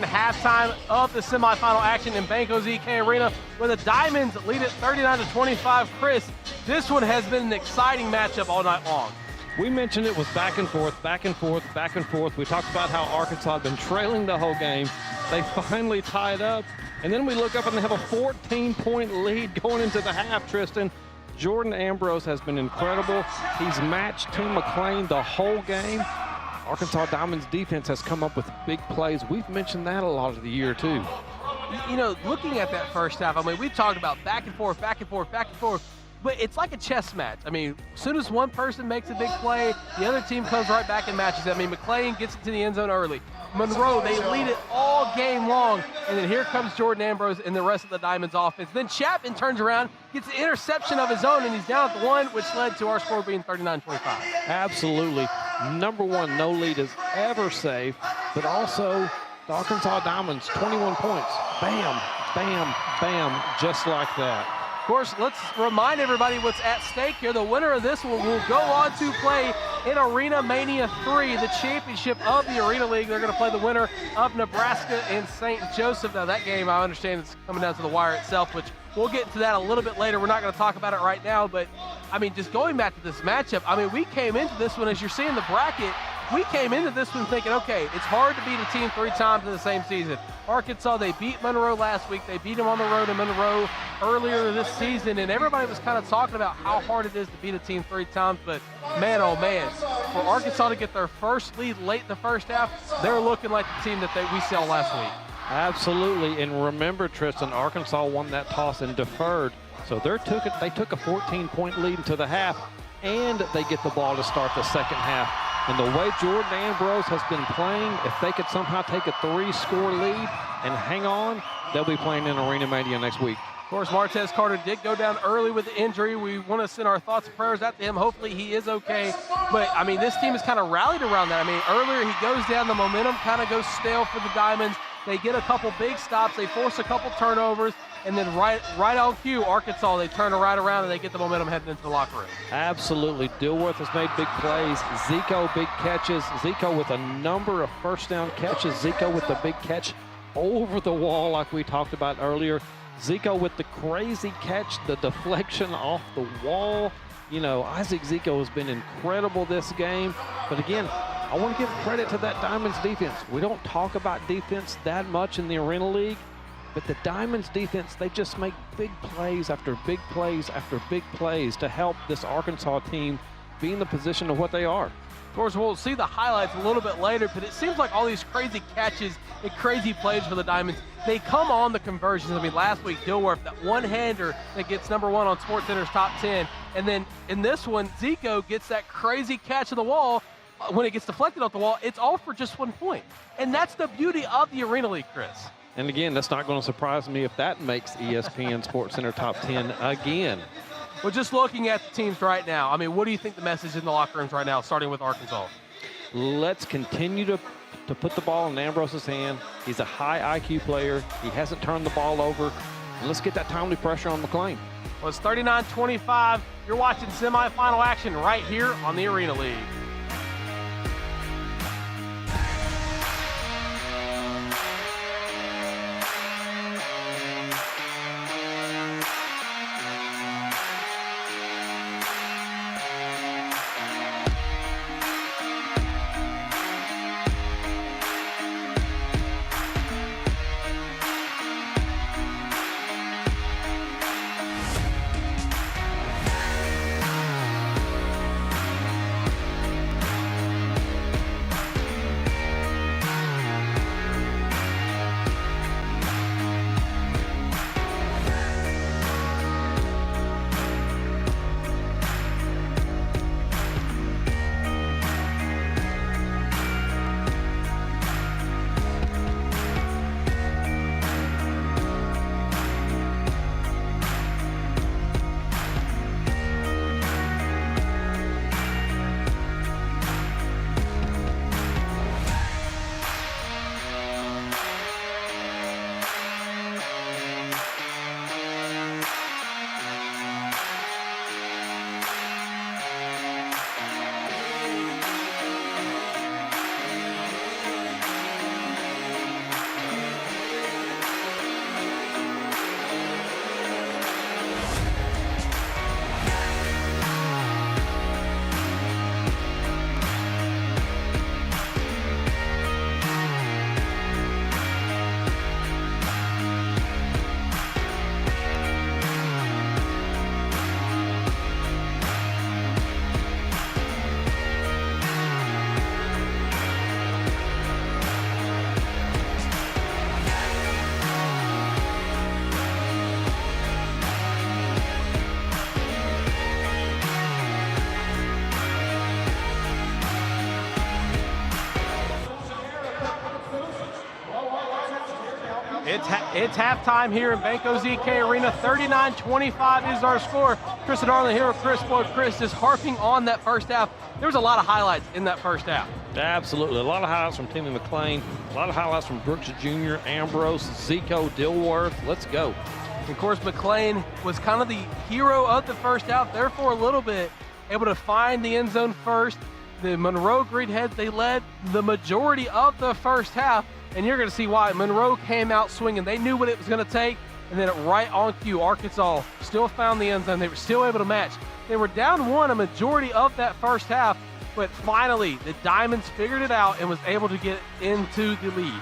halftime of the semifinal action in Banco ZK Arena, where the Diamonds lead it 39-25. Chris, this one has been an exciting matchup all night long. We mentioned it was back and forth, back and forth, back and forth. We talked about how Arkansas had been trailing the whole game. They finally tied up, and then we look up and they have a 14-point lead going into the half, Tristan. Jordan Ambrose has been incredible. He's matched Tim McClain the whole game. Arkansas Diamonds defense has come up with big plays. We've mentioned that a lot of the year, too. You know, looking at that first half, I mean, we've talked about back and forth, back and forth, back and forth, but it's like a chess match. I mean, as soon as one person makes a big play, the other team comes right back and matches it. I mean, McClain gets into the end zone early. Monroe, they lead it all game long, and then here comes Jordan Ambrose and the rest of the Diamonds offense. Then Chapman turns around, gets the interception of his own, and he's down at the one, which led to our score being 39-25. Absolutely. Number one, no lead is ever safe, but also the Arkansas Diamonds, 21 points. Bam, bam, bam, just like that. Of course, let's remind everybody what's at stake here. The winner of this one will go on to play in Arena Mania 3, the championship of the Arena League. They're going to play the winner of Nebraska and St. Joseph. Now, that game, I understand, is coming down to the wire itself, which we'll get into that a little bit later. We're not going to talk about it right now, but, I mean, just going back to this matchup, I mean, we came into this one, as you're seeing the bracket, we came into this one thinking, okay, it's hard to beat a team 3 times in the same season. Arkansas, they beat Monroe last week. They beat them on the road in Monroe earlier this season, and everybody was kind of talking about how hard it is to beat a team 3 times, but man, oh man, for Arkansas to get their first lead late in the first half, they're looking like the team that we saw last week. Absolutely, and remember, Tristan, Arkansas won that toss and deferred, so they took a 14-point lead into the half, and they get the ball to start the second half. And the way Jordan Ambrose has been playing, if they could somehow take a 3-score lead and hang on, they'll be playing in Arena Mania next week. Of course, Martez Carter did go down early with the injury. We want to send our thoughts and prayers out to him. Hopefully he is okay. But, I mean, this team has kind of rallied around that. I mean, earlier he goes down, the momentum kind of goes stale for the Diamonds. They get a couple big stops. They force a couple turnovers. And then right on cue, Arkansas, they turn it right around and they get the momentum heading into the locker room. Absolutely. Dilworth has made big plays. Zico, big catches. Zico with a number of first down catches. Zico with the big catch over the wall like we talked about earlier. Zico with the crazy catch, the deflection off the wall. You know, Isaac Zico has been incredible this game. But again, I want to give credit to that Diamonds defense. We don't talk about defense that much in the Arena League, but the Diamonds defense, they just make big plays after big plays after big plays to help this Arkansas team be in the position of what they are. Of course, we'll see the highlights a little bit later, but it seems like all these crazy catches and crazy plays for the Diamonds, they come on the conversions. I mean, last week, Dilworth, that one-hander that gets #1 on SportsCenter's top 10. And then in this one, Zico gets that crazy catch of the wall. When it gets deflected off the wall, it's all for just 1 point. And that's the beauty of the Arena League, Chris. And again, that's not going to surprise me if that makes ESPN SportsCenter top 10 again. Well, just looking at the teams right now, I mean, what do you think the message in the locker rooms right now, starting with Arkansas? Let's continue to put the ball in Ambrose's hand. He's a high IQ player. He hasn't turned the ball over. And let's get that timely pressure on McLean. Well, it's 39-25. You're watching semifinal action right here on the Arena League. It's halftime here in Banco ZK Arena. 39-25 is our score. Chris and Darling here with Chris Boyd. Chris is harping on that first half. There was a lot of highlights in that first half. Absolutely. A lot of highlights from Timmy McLean. A lot of highlights from Brooks Jr., Ambrose, Zico, Dilworth. Let's go. Of course, McLean was kind of the hero of the first half, therefore a little bit able to find the end zone first. The Monroe Greenheads, they led the majority of the first half, and you're going to see why. Monroe came out swinging. They knew what it was going to take, and then right on cue, Arkansas still found the end zone. They were still able to match. They were down one a majority of that first half, but finally the Diamonds figured it out and was able to get into the lead.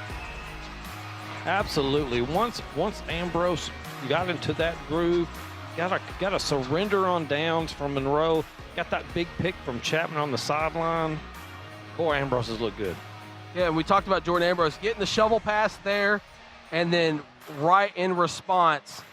Absolutely. Once Ambrose got into that groove, got a surrender on downs from Monroe, got that big pick from Chapman on the sideline. Boy, Ambrose has looked good. Yeah, we talked about Jordan Ambrose getting the shovel pass there, and then right in response,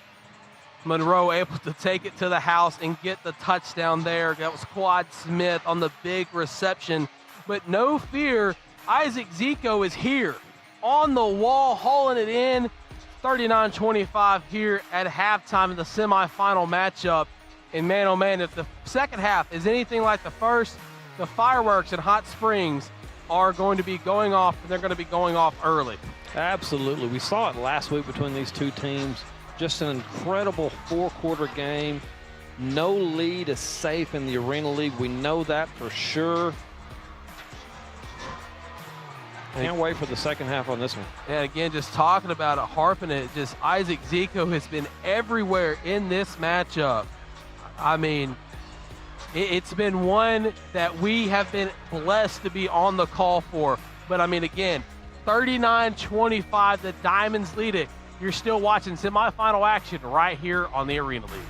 Monroe able to take it to the house and get the touchdown there. That was Quad Smith on the big reception. But no fear, Isaac Zico is here on the wall, hauling it in. 39-25 here at halftime in the semifinal matchup. And man, oh man, if the second half is anything like the first, the fireworks in Hot Springs are going to be going off, and they're going to be going off early. Absolutely. We saw it last week between these two teams. Just an incredible four-quarter game. No lead is safe in the Arena League. We know that for sure. Can't wait for the second half on this one. And again, just talking about it, harping it, just Isaac Zico has been everywhere in this matchup. I mean, it's been one that we have been blessed to be on the call for. But I mean, again, 39-25, the Diamonds lead it. You're still watching semifinal action right here on the Arena League.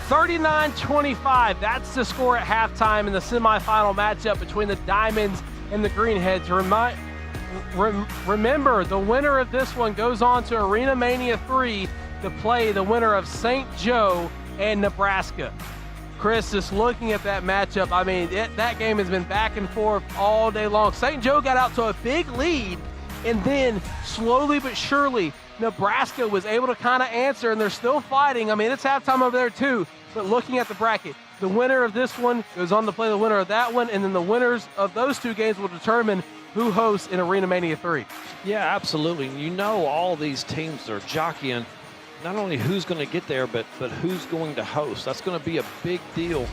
$39-25, that's the score at halftime in the semifinal matchup between the Diamonds and the Greenheads. Remember, the winner of this one goes on to Arena Mania 3 to play the winner of St. Joe and Nebraska. Chris, just looking at that matchup, I mean, that game has been back and forth all day long. St. Joe got out to a big lead, and then slowly but surely, Nebraska was able to kind of answer, and they're still fighting. I mean, it's halftime over there too, but looking at the bracket, the winner of this one goes on to play the winner of that one, and then the winners of those two games will determine who hosts in Arena Mania 3. Yeah, absolutely. You know, all these teams are jockeying not only who's going to get there, but who's going to host. That's going to be a big deal.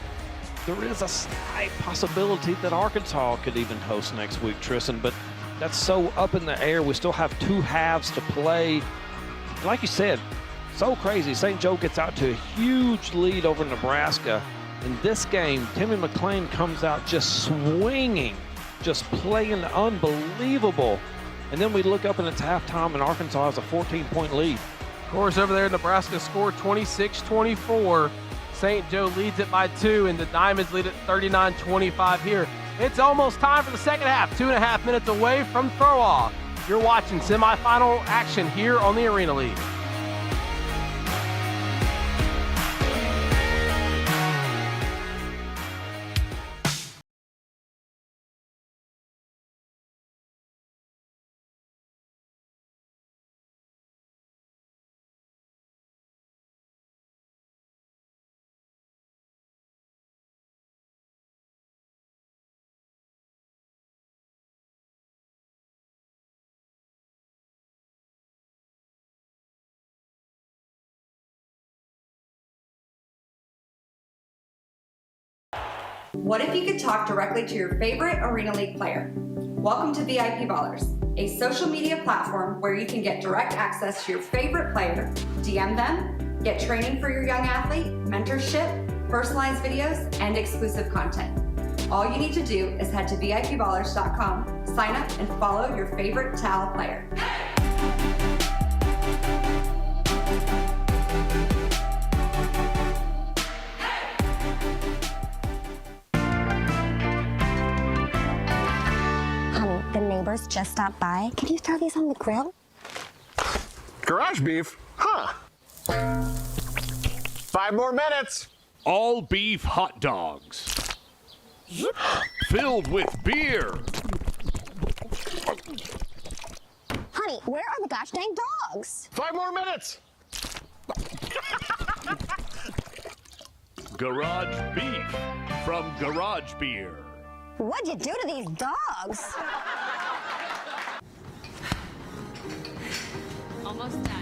There is a slight possibility that Arkansas could even host next week, Tristan, but that's so up in the air. We still have two halves to play. Like you said, so crazy. St. Joe gets out to a huge lead over Nebraska. In this game, Timmy McClain comes out just swinging, just playing unbelievable. And then we look up and it's halftime and Arkansas has a 14-point lead. Of course, over there, Nebraska scored 26-24. St. Joe leads it by 2, and the Diamonds lead it 39-25 here. It's almost time for the second half, 2.5 minutes away from throw-off. You're watching semifinal action here on the Arena League. What if you could talk directly to your favorite Arena League player? Welcome to VIP Ballers, a social media platform where you can get direct access to your favorite player, DM them, get training for your young athlete, mentorship, personalized videos, and exclusive content. All you need to do is head to VIPballers.com, sign up, and follow your favorite Towel player. just stopped by. Can you throw these on the grill? Garage beef? Huh. 5 more minutes. All beef hot dogs. Filled with beer. Honey, where are the gosh dang dogs? 5 more minutes. Garage beef from Garage Beer. What'd you do to these dogs? Almost done.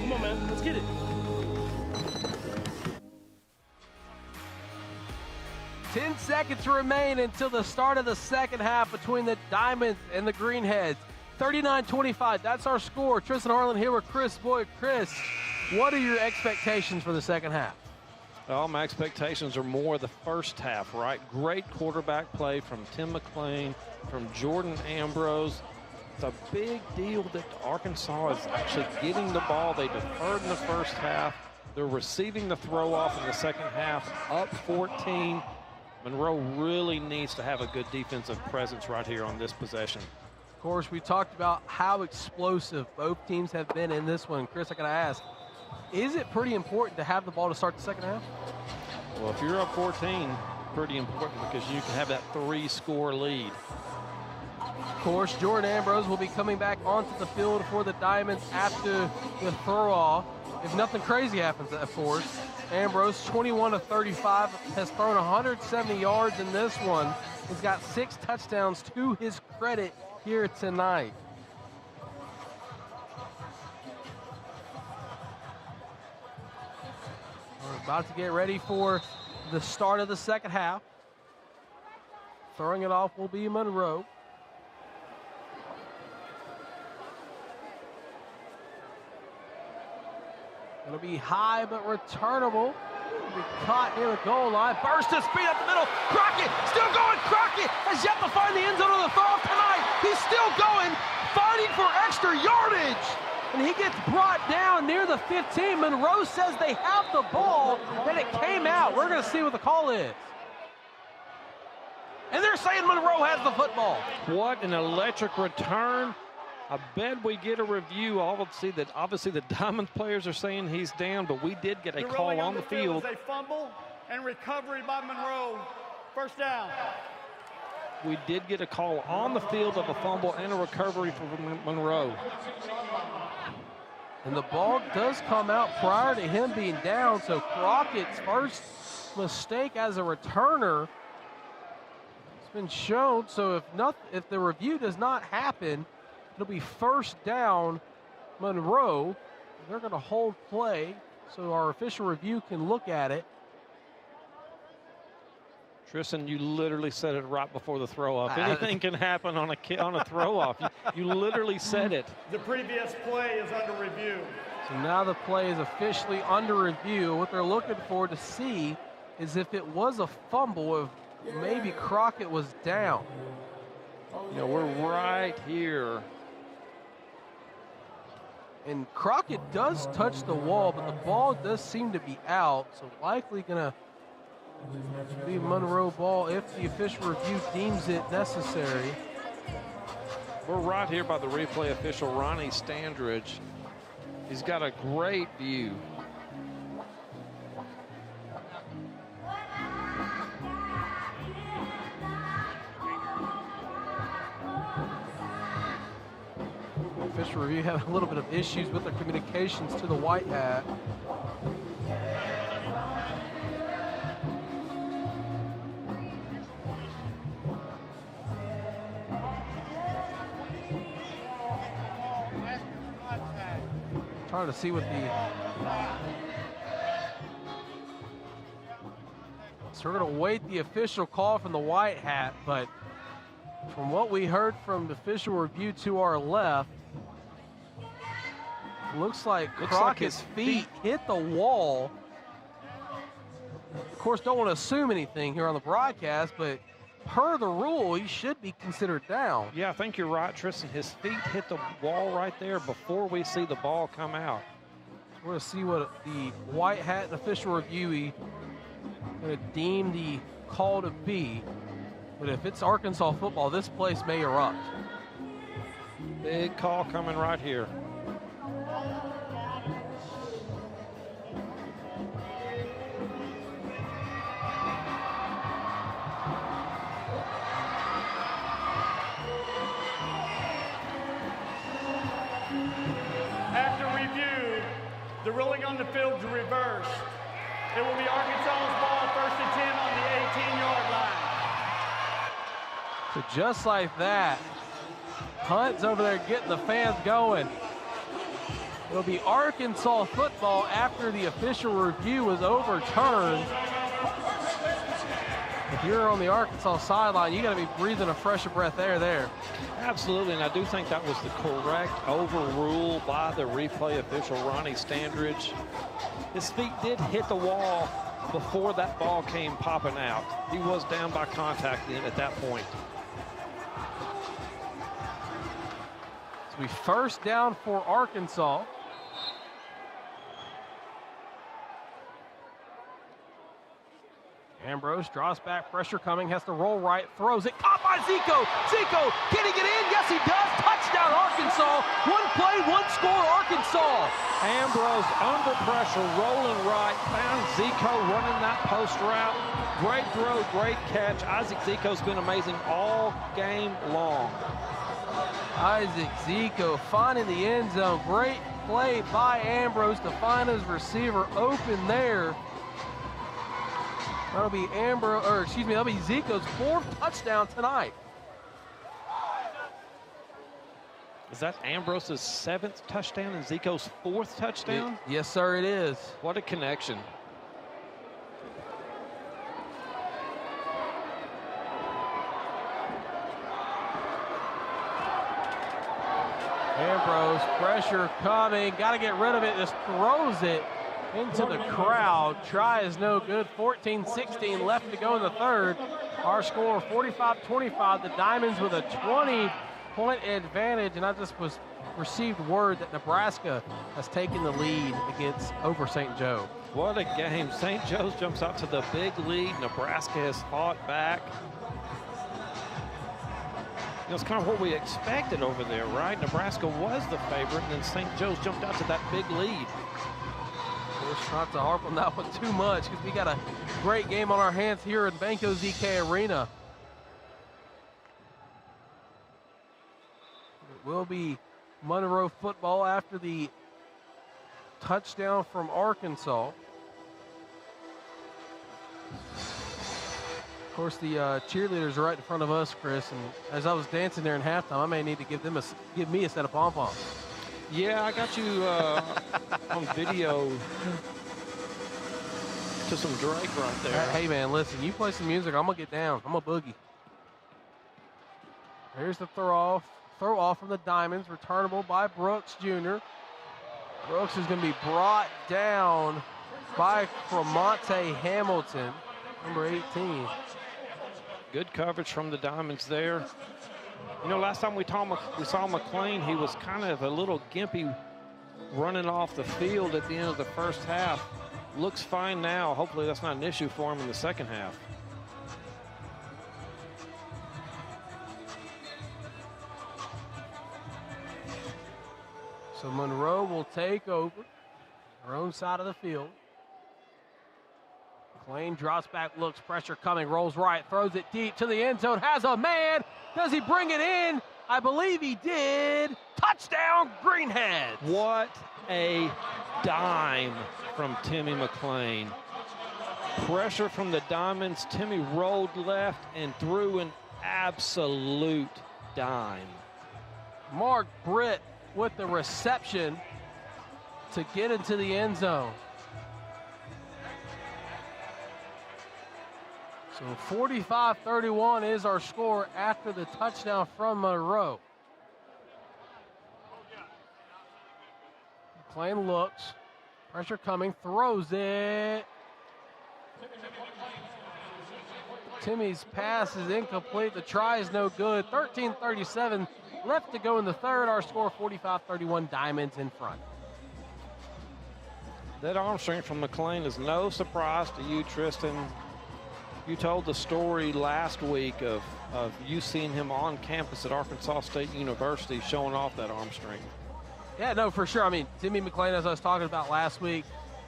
Come on, man. Let's get it. Ten seconds remain until the start of the second half between the Diamonds and the Greenheads. 39-25, that's our score. Tristan Harlan here with Chris Boyd. Chris, what are your expectations for the second half? Well, my expectations are more the first half, right? Great quarterback play from Tim McClain, from Jordan Ambrose. It's a big deal that Arkansas is actually getting the ball. They deferred in the first half. They're receiving the throw off in the second half, up 14. Monroe really needs to have a good defensive presence right here on this possession. Of course, we talked about how explosive both teams have been in this one. Chris, I gotta ask, is it pretty important to have the ball to start the second half? Well, if you're up 14, pretty important because you can have that 3-score lead. Of course, Jordan Ambrose will be coming back onto the field for the Diamonds after the throw-off. If nothing crazy happens, of course. Ambrose, 21 of 35, has thrown 170 yards in this one. He's got 6 touchdowns to his credit here tonight. We're about to get ready for the start of the second half. Throwing it off will be Monroe. It'll be high but returnable. It'll be caught near the goal line. Burst of speed up the middle. Crockett still going. Crockett has yet to find the end zone on the throw tonight. He's still going, fighting for extra yardage. And he gets brought down near the 15. Monroe says they have the ball, and it came out. We're going to see what the call is. And they're saying Monroe has the football. What an electric return. I bet we get a review. I'll see that obviously the Diamond players are saying he's down, but we did get a call on the field. A fumble and recovery by Monroe. First down. We did get a call on the field of a fumble and a recovery for Monroe. And the ball does come out prior to him being down, so Crockett's first mistake as a returner has been shown. So if the review does not happen, it'll be first down Monroe. They're going to hold play so our official review can look at it. Tristan, you literally said it right before the throw-off. Anything can happen on a throw-off. You literally said it. The previous play is under review. So now the play is officially under review. What they're looking for to see is if it was a fumble, if maybe Crockett was down. You know, we're right here. And Crockett does touch the wall, but the ball does seem to be out, so likely gonna be Monroe ball if the official review deems it necessary. We're right here by the replay official, Ronnie Standridge. He's got a great view. Official review having a little bit of issues with their communications to the white hat. Trying to see what so we're going to wait the official call from the white hat, but from what we heard from the official review to our left, looks like Crockett's feet hit the wall. course, don't want to assume anything here on the broadcast, but per the rule, he should be considered down. Yeah, I think you're right, Tristan. His feet hit the wall right there before we see the ball come out. We're going to see what the white hat and official review going to deem the call to be. But if it's Arkansas football, this place may erupt. Big call coming right here. After review, the ruling on the field is reversed. It will be Arkansas's ball, 1st and 10 on the 18-yard line. So just like that, Hunt's over there getting the fans going. It'll be Arkansas football after the official review was overturned. If you're on the Arkansas sideline, you got to be breathing a fresh breath air there. Absolutely, and I do think that was the correct overrule by the replay official, Ronnie Standridge. His feet did hit the wall before that ball came popping out. He was down by contact then at that point. So we first down for Arkansas. Ambrose draws back, pressure coming, has to roll right, throws it, caught by Zico. Zico, can he get in? Yes, he does. Touchdown, Arkansas. One play, one score, Arkansas. Ambrose under pressure, rolling right, found Zico running that post route. Great throw, great catch. Isaac Zico's been amazing all game long. Isaac Zico finding the end zone. Great play by Ambrose to find his receiver open there. That'll be that'll be Zico's 4th touchdown tonight. Is that Ambrose's 7th touchdown and Zico's 4th touchdown? Yes, sir, it is. What a connection. Ambrose, pressure coming, got to get rid of it, just throws it into the crowd. Try is no good. 14-16 left to go in the third. Our score 45-25. The Diamonds with a 20-point advantage, and I just received word that Nebraska has taken the lead over St. Joe. What a game. St. Joe's jumps out to the big lead. Nebraska has fought back. You know, it's kind of what we expected over there, right? Nebraska was the favorite, and then St. Joe's jumped out to that big lead. Of course, not to harp on that one too much because we got a great game on our hands here in Banco ZK Arena. It will be Monroe football after the touchdown from Arkansas. Of course, the cheerleaders are right in front of us, Chris, and as I was dancing there in halftime, I may need to give me a set of pom-poms. Yeah, I got you on video to some Drake right there. Hey, man, listen, you play some music, I'm going to get down. I'm a boogie. Here's the throw off from the Diamonds, returnable by Brooks Jr. Brooks is going to be brought down by Cromonte Hamilton, number 18. Good coverage from the Diamonds there. You know, last time we saw McLean, he was kind of a little gimpy running off the field at the end of the first half. Looks fine now. Hopefully that's not an issue for him in the second half. So Monroe will take over their own side of the field. McLean drops back, looks, pressure coming, rolls right, throws it deep to the end zone, has a man. Does he bring it in? I believe he did. Touchdown, Greenheads. What a dime from Timmy McLean. Pressure from the Diamonds. Timmy rolled left and threw an absolute dime. Mark Britt with the reception to get into the end zone. So 45-31 is our score after the touchdown from Monroe. McLean looks, pressure coming, throws it. Timmy's pass is incomplete. The try is no good. 13:37 left to go in the third. Our score 45-31, Diamonds in front. That arm strength from McLean is no surprise to you, Tristan. You told the story last week of you seeing him on campus at Arkansas State University showing off that arm strength. Yeah, no, for sure. I mean, Timmy McLean, as I was talking about last week,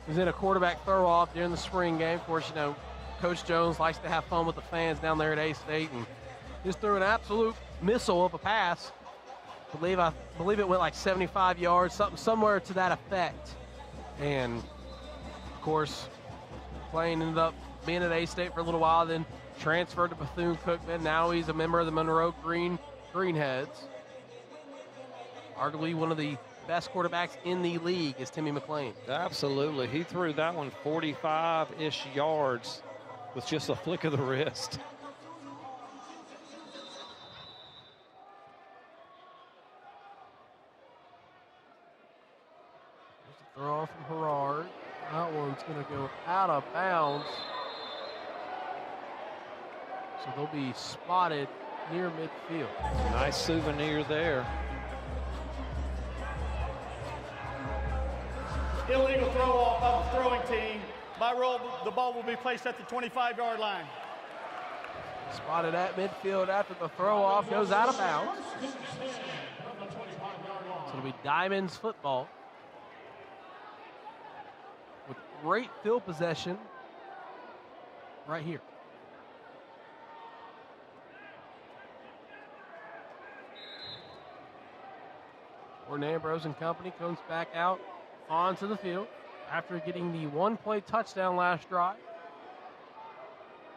was in a quarterback throw-off during the spring game. Of course, you know, Coach Jones likes to have fun with the fans down there at A-State, and just threw an absolute missile of a pass. I believe it went like 75 yards, somewhere to that effect. And, of course, McLean ended up being at A-State for a little while, then transferred to Bethune-Cookman. Now he's a member of the Monroe Greenheads. Arguably one of the best quarterbacks in the league is Timmy McLean. Absolutely. He threw that one 45-ish yards with just a flick of the wrist. There's a throw from Herard. That one's going to go out of bounds. So they'll be spotted near midfield. Nice souvenir there. Illegal throw off by the throwing team. By rule, the ball will be placed at the 25-yard line. Spotted at midfield after the throw off goes out of bounds. So it'll be Diamonds football. With great field possession right here. Gordon Ambrose and company comes back out onto the field after getting the one-play touchdown last drive.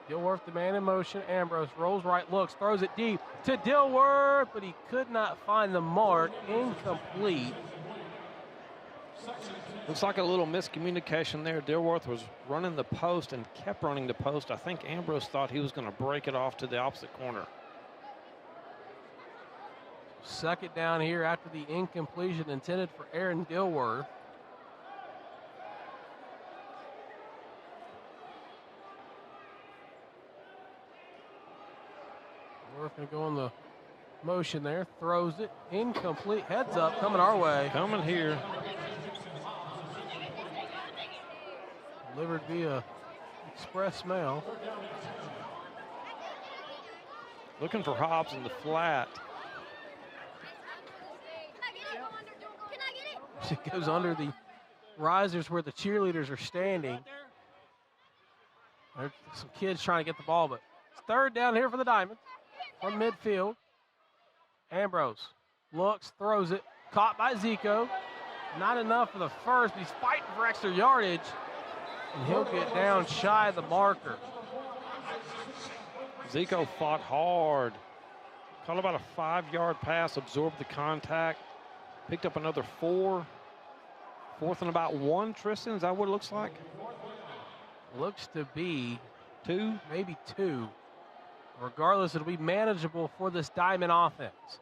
Dilworth, the man in motion. Ambrose rolls right, looks, throws it deep to Dilworth, but he could not find the mark. Incomplete. Looks like a little miscommunication there. Dilworth was running the post and kept running the post. I think Ambrose thought he was going to break it off to the opposite corner. Second down here after the incompletion intended for Aaron Dilworth. Dilworth going to go on the motion there, throws it, incomplete, heads up, coming our way. Coming here. Delivered via express mail. Looking for Hobbs in the flat. It goes under the risers where the cheerleaders are standing. There's some kids trying to get the ball, but it's third down here for the Diamonds from midfield. Ambrose looks, throws it, caught by Zico. Not enough for the first, but he's fighting for extra yardage, and he'll get down shy of the marker. Zico fought hard. Caught about a 5-yard pass, absorbed the contact, picked up another 4. Fourth and about 1, Tristan, is that what it looks like? Looks to be 2, maybe 2. Regardless, it'll be manageable for this Diamond offense.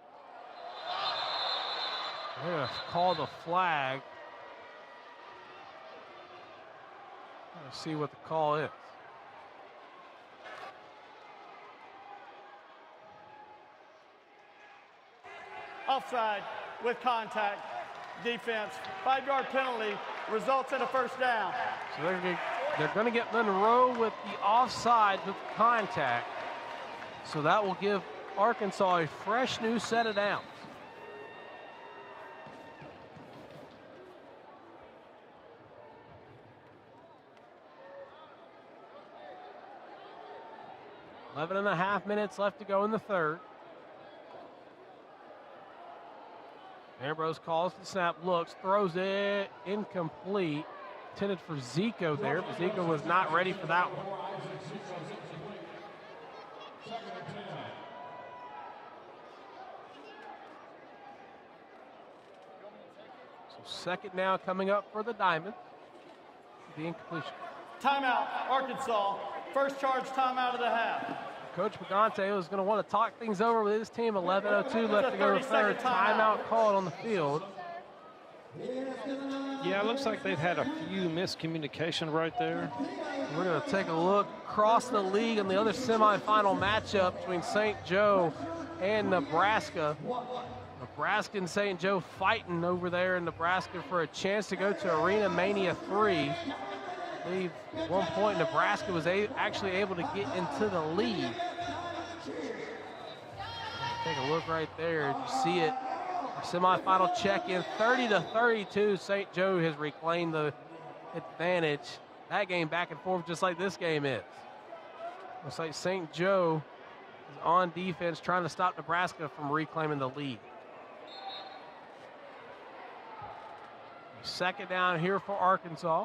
They're going to call the flag. Let's see what the call is. Offside with contact. Defense. 5-yard penalty results in a first down. So they're going to get Monroe with the offside with contact. So that will give Arkansas a fresh new set of downs. Eleven and a half minutes left to go in the third. Ambrose calls the snap, looks, throws it, incomplete. Intended for Zico there, but Zico was not ready for that one. So second now coming up for the Diamonds. The incompletion. Timeout, Arkansas. First charge timeout of the half. Coach Pagante is going to want to talk things over with his team. 11:02 left to go to third. Timeout called on the field. Yeah, it looks like they've had a few miscommunication right there. We're going to take a look across the league in the other semifinal matchup between St. Joe and Nebraska. Nebraska and St. Joe fighting over there in Nebraska for a chance to go to Arena Mania 3. I believe at one point Nebraska was actually able to get into the lead. Take a look right there. You see it. Semifinal check-in, 30-32. St. Joe has reclaimed the advantage. That game back and forth just like this game is. Looks like St. Joe is on defense trying to stop Nebraska from reclaiming the lead. Second down here for Arkansas.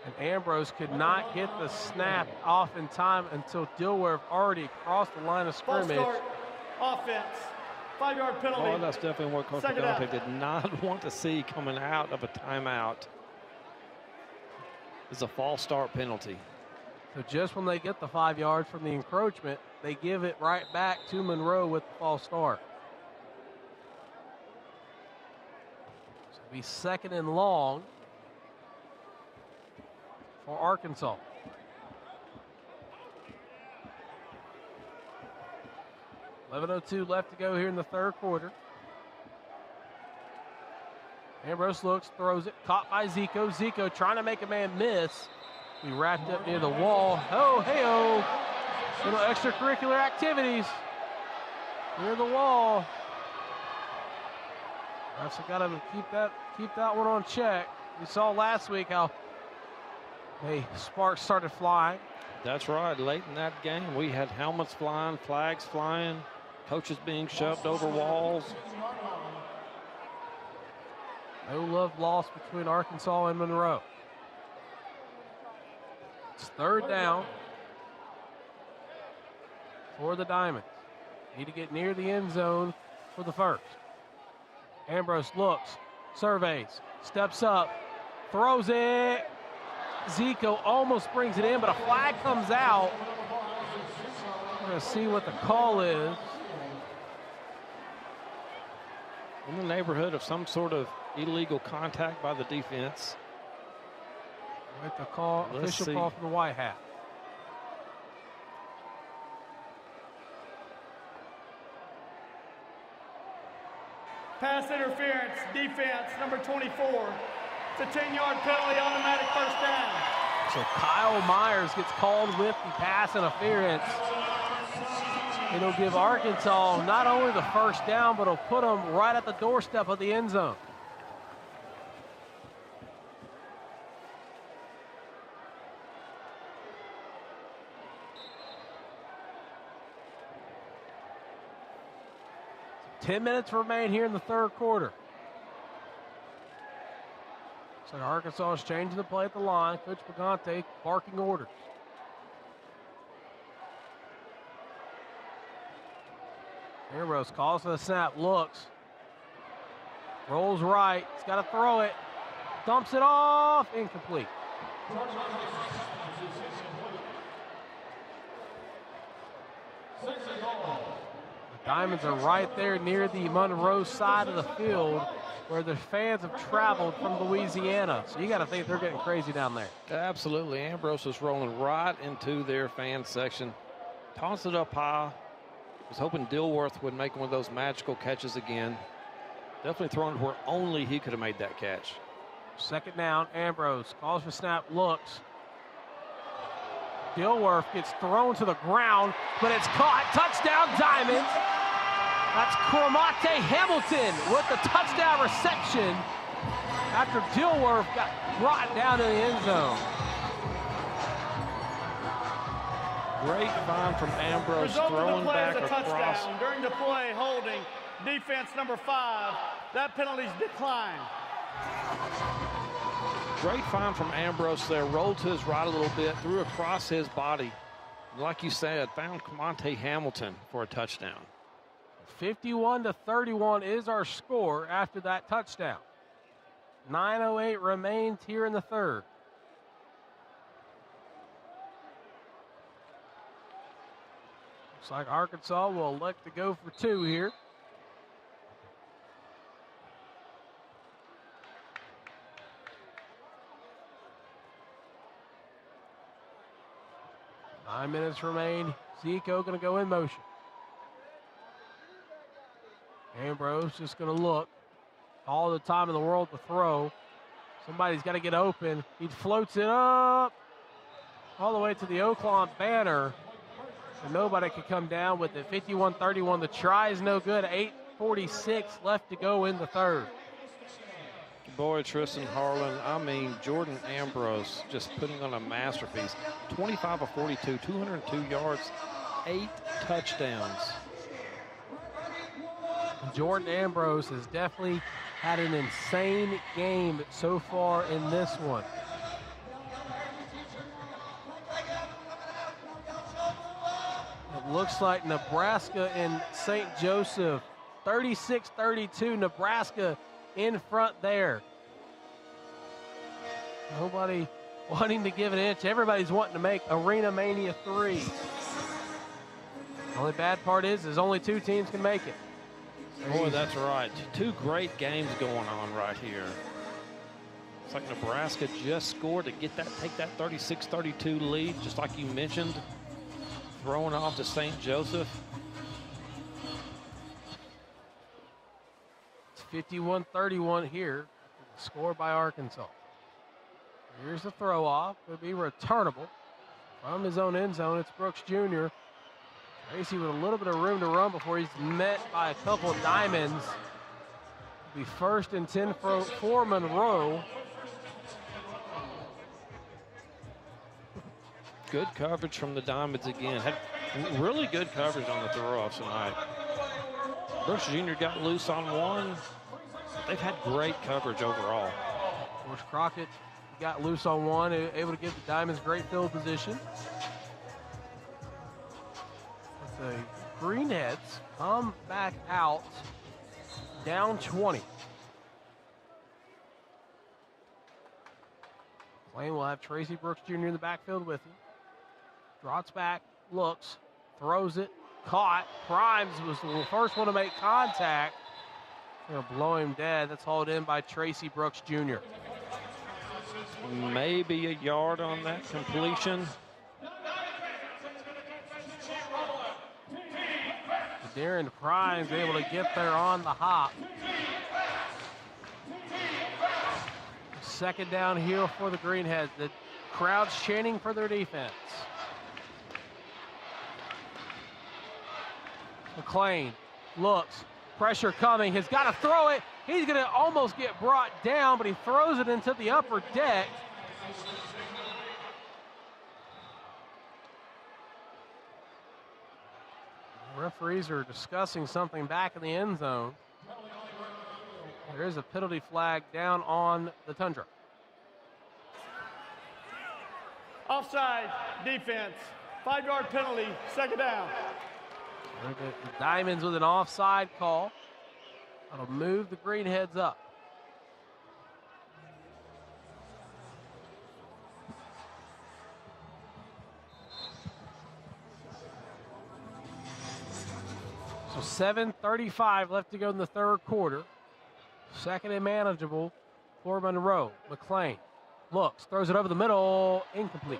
And Ambrose could not get the snap off in time until Dilworth already crossed the line of scrimmage. False start, offense, 5-yard penalty. Oh, that's definitely what Coach Pagante did not want to see coming out of a timeout. It's a false start penalty. So just when they get the 5 yards from the encroachment, they give it right back to Monroe with the false start. So it'll be second and long for Arkansas. .11:02 left to go here in the third quarter. Ambrose looks, throws it, caught by Zico. Zico trying to make a man miss. He wrapped up near the wall. Oh, hey-oh. Little extracurricular activities near the wall. Refs got to keep that one on check. We saw last week how sparks started flying. That's right. Late in that game, we had helmets flying, flags flying, coaches being shoved over walls. No love lost between Arkansas and Monroe. It's third down for the Diamonds. Need to get near the end zone for the first. Ambrose looks, surveys, steps up, throws it. Zico almost brings it in, but a flag comes out. We're going to see what the call is. In the neighborhood of some sort of illegal contact by the defense. With the call, official call from the White Hat. Pass interference, defense, number 24. It's a 10-yard penalty, automatic first down. So Kyle Myers gets called with the pass interference. It'll give Arkansas not only the first down, but it'll put them right at the doorstep of the end zone. So 10 minutes remain here in the third quarter. So Arkansas is changing the play at the line. Coach Pagante barking orders. Ambrose calls for the snap, looks, rolls right, he's got to throw it, dumps it off, incomplete. The Diamonds are right there near the Monroe side of the field where the fans have traveled from Louisiana. So you got to think they're getting crazy down there. Absolutely. Ambrose was rolling right into their fan section. Tossed it up high. Was hoping Dilworth would make one of those magical catches again. Definitely thrown it where only he could have made that catch. Second down, Ambrose calls for snap, looks. Dilworth gets thrown to the ground, but it's caught. Touchdown, Diamonds. That's Cromartie Hamilton with the touchdown reception after Dilworth got brought down to the end zone. Great find from Ambrose, throwing back across. Touchdown. During the play, holding defense number 5. That penalty's declined. Great find from Ambrose there. Rolled to his right a little bit, threw across his body. Like you said, found Cromartie Hamilton for a touchdown. 51-31 is our score after that touchdown. 9:08 remains here in the third. Looks like Arkansas will elect to go for 2 here. 9 minutes remain. Zico going to go in motion. Ambrose just going to look. All the time in the world to throw. Somebody's got to get open. He floats it up all the way to the Oaklawn banner. And nobody can come down with it. 51-31. The try is no good. 8:46 left to go in the third. Boy, Tristan Harlan, I mean, Jordan Ambrose just putting on a masterpiece. 25 of 42, 202 yards, 8 touchdowns. Jordan Ambrose has definitely had an insane game so far in this one. It looks like Nebraska and St. Joseph, 36-32, Nebraska in front there. Nobody wanting to give an inch. Everybody's wanting to make Arena Mania 3. The only bad part is only 2 teams can make it. Boy, that's right. 2 great games going on right here. It's like Nebraska just scored to take that 36-32 lead, just like you mentioned, throwing off to St. Joseph. It's 51-31 here, scored by Arkansas. Here's the throw off. It'll be returnable from his own end zone. It's Brooks Jr. Tracy with a little bit of room to run before he's met by a couple of diamonds. It'll be 1st and 10 for Monroe. Good coverage from the Diamonds again. Had really good coverage on the throw-offs tonight. Brooks Jr. got loose on one. They've had great coverage overall. Of course, Crockett got loose on one, able to give the Diamonds great field position. The Greenheads come back out down 20. Wayne will have Tracy Brooks Jr. in the backfield with him. Drops back, looks, throws it, caught. Primes was the first one to make contact. They're gonna blow him dead. That's hauled in by Tracy Brooks Jr. Maybe a yard on that completion. Darren Prime's able to get there on the hop. 2nd down here for the Greenheads. The crowd's chanting for their defense. McClain looks, pressure coming, has got to throw it. He's going to almost get brought down, but he throws it into the upper deck. Referees are discussing something back in the end zone. There is a penalty flag down on the Tundra. Offside, defense, 5-yard penalty, 2nd down. The Diamonds with an offside call. That'll move the Greenheads up. So 7:35 left to go in the third quarter. 2nd and manageable for Monroe. McClain looks, throws it over the middle, incomplete.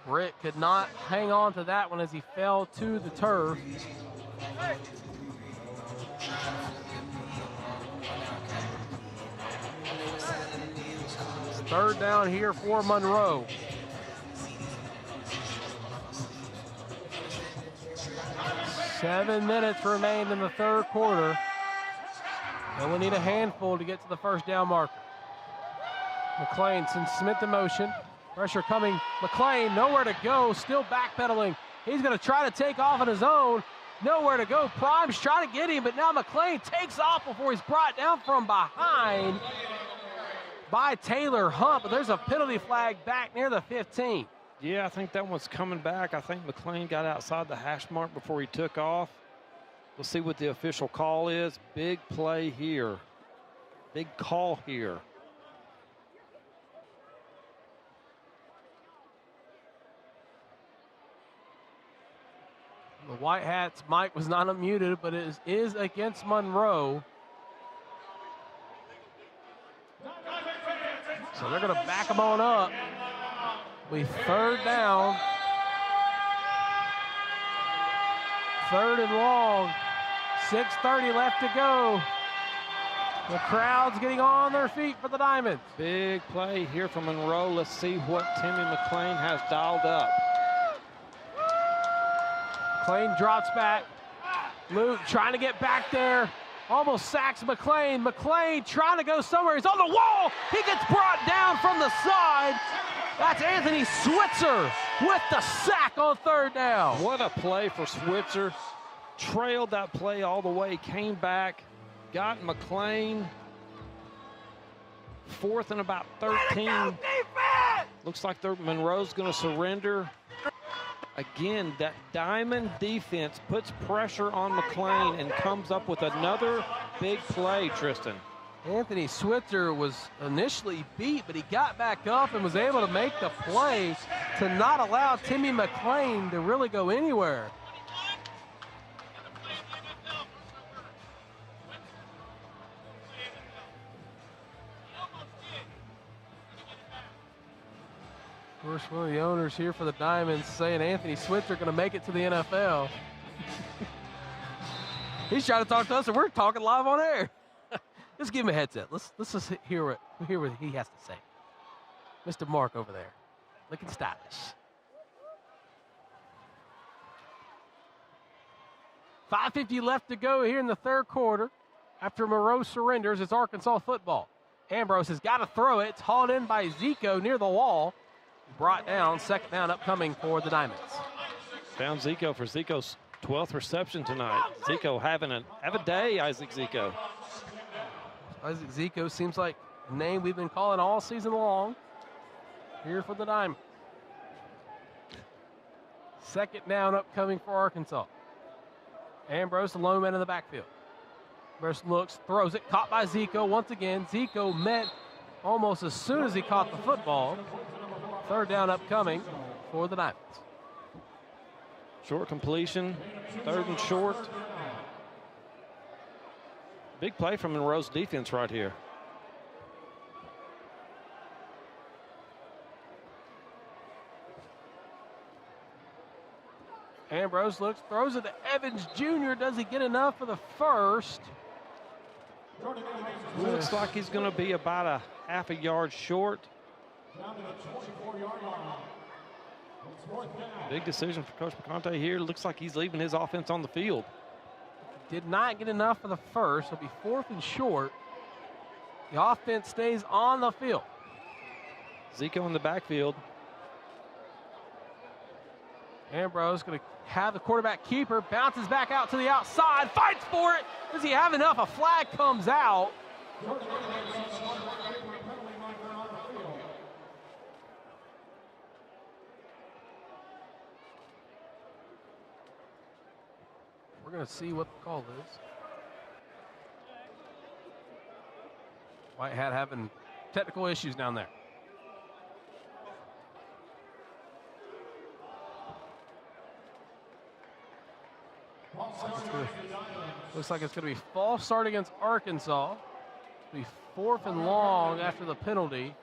Britt could not hang on to that one as he fell to the turf. It's 3rd down here for Monroe. Seven minutes remain in the third quarter. And we need a handful to get to the 1st down marker. McClain sends Smith in motion. Pressure coming. McClain nowhere to go, still backpedaling. He's going to try to take off on his own. Nowhere to go. Prime's trying to get him, but now McClain takes off before he's brought down from behind by Taylor Hunt. But there's a penalty flag back near the 15. Yeah, I think that one's coming back. I think McClain got outside the hash mark before he took off. We'll see what the official call is. Big play here. Big call here. The White Hats' mic was not unmuted, but it is against Monroe. So they're going to back them on up. We third down. Third and long. 6:30 left to go. The crowd's getting on their feet for the Diamonds. Big play here from Monroe. Let's see what Timmy McClain has dialed up. McClain drops back. Luke trying to get back there. Almost sacks McClain. McClain trying to go somewhere. He's on the wall. He gets brought down from the side. That's Anthony Switzer with the sack on third down. What a play for Switzer. Trailed that play all the way, came back, got McClain. 4th and about 13. Looks like Monroe's going to surrender. Again, that Diamond defense puts pressure on McClain and comes up with another big play, Tristan. Anthony Switzer was initially beat, but he got back up and was able to make the play to not allow Timmy McClain to really go anywhere. Of course, one of the owners here for the Diamonds saying Anthony Switzer going to make it to the NFL. He's trying to talk to us, and we're talking live on air. Just give him a headset. Let's just hear what he has to say. Mr. Mark over there, looking stylish. 5:50 left to go here in the third quarter. After Monroe surrenders, it's Arkansas football. Ambrose has got to throw it. It's hauled in by Zico near the wall. Brought down, second down upcoming for the Diamonds. Found Zico for Zico's 12th reception tonight. Zico have a day, Isaac Zico. Isaac Zico seems like a name we've been calling all season long here for the Diamond. Second down upcoming for Arkansas. Ambrose, the lone man in the backfield. Ambrose looks, throws it, caught by Zico once again. Zico met almost as soon as he caught the football. Third down upcoming for the Diamonds. Short completion, 3rd and short. Big play from Monroe's defense right here. Ambrose looks, throws it to Evans Jr. Does he get enough for the first? Looks like he's going to be about a half a yard short. Big decision for Coach Picante here. Looks like he's leaving his offense on the field. Did not get enough for the first. It'll be 4th and short. The offense stays on the field. Zico in the backfield. Ambrose going to have the quarterback keeper, bounces back out to the outside, fights for it. Does he have enough? A flag comes out. We're going to see what the call is. White Hat having technical issues down there. Looks like it's going to be false start against Arkansas. It'll be 4th and long after the penalty.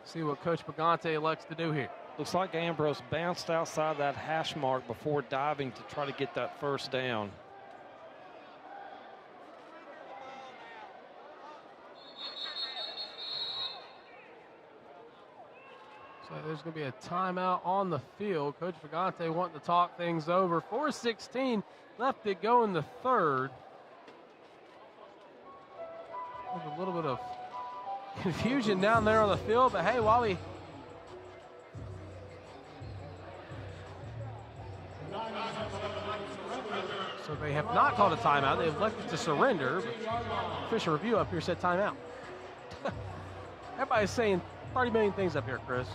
See what Coach Pagante elects to do here. Looks like Ambrose bounced outside that hash mark before diving to try to get that first down. So there's going to be a timeout on the field. Coach Pagante wanting to talk things over. 4:16 left to go in the third. There's a little bit of confusion down there on the field, but hey, while we so they have not called a timeout. They've elected to surrender. But official review up here said timeout. Everybody's saying 30 million things up here, Chris.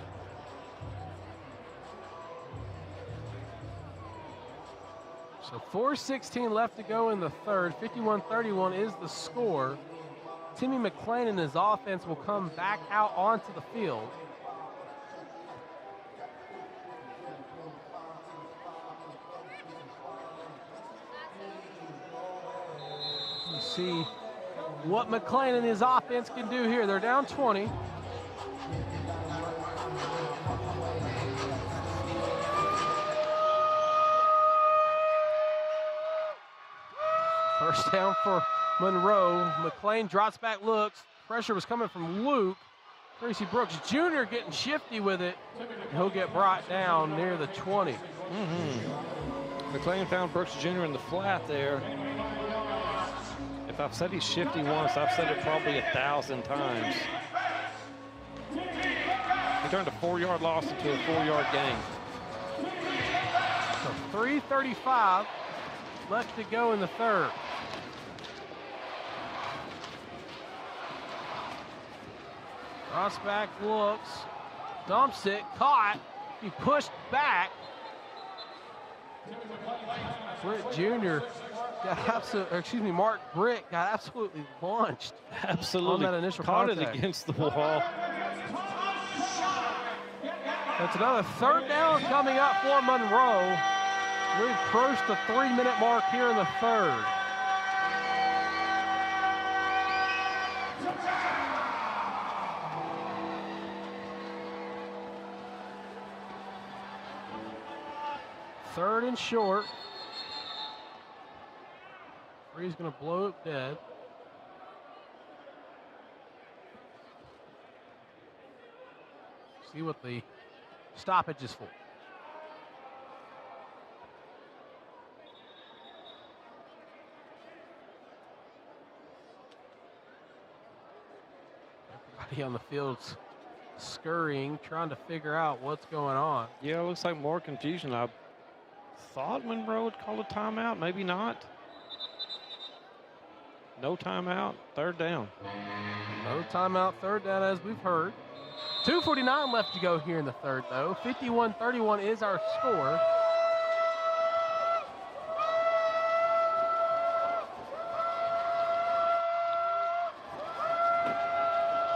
So 4:16 left to go in the third. 51-31 is the score. Timmy McClain and his offense will come back out onto the field. You see what McClain and his offense can do here. They're down 20. First down for Monroe. McLean drops back, looks. Pressure was coming from Luke. Tracy Brooks Jr. getting shifty with it. He'll get brought down near the 20. McLean found Brooks Jr. in the flat there. If I've said he's shifty once, I've said it probably 1,000 times. He turned a 4-yard loss into a 4-yard gain. So 3:35 left to go in the third. Crossback looks, dumps it, caught. He pushed back. Britt Jr. Mark Britt got absolutely launched. Absolutely. On that initial caught contact. it against the wall. That's another third down coming up for Monroe. We approached the 3-minute mark here in the third. Third and short. Free's going to blow it dead. See what the stoppage is for. Everybody on the field's scurrying, trying to figure out what's going on. Yeah, it looks like more confusion. I thought Monroe would call a timeout, maybe not. No timeout, third down. No timeout, third down as we've heard. 2:49 left to go here in the third, though. 51-31 is our score.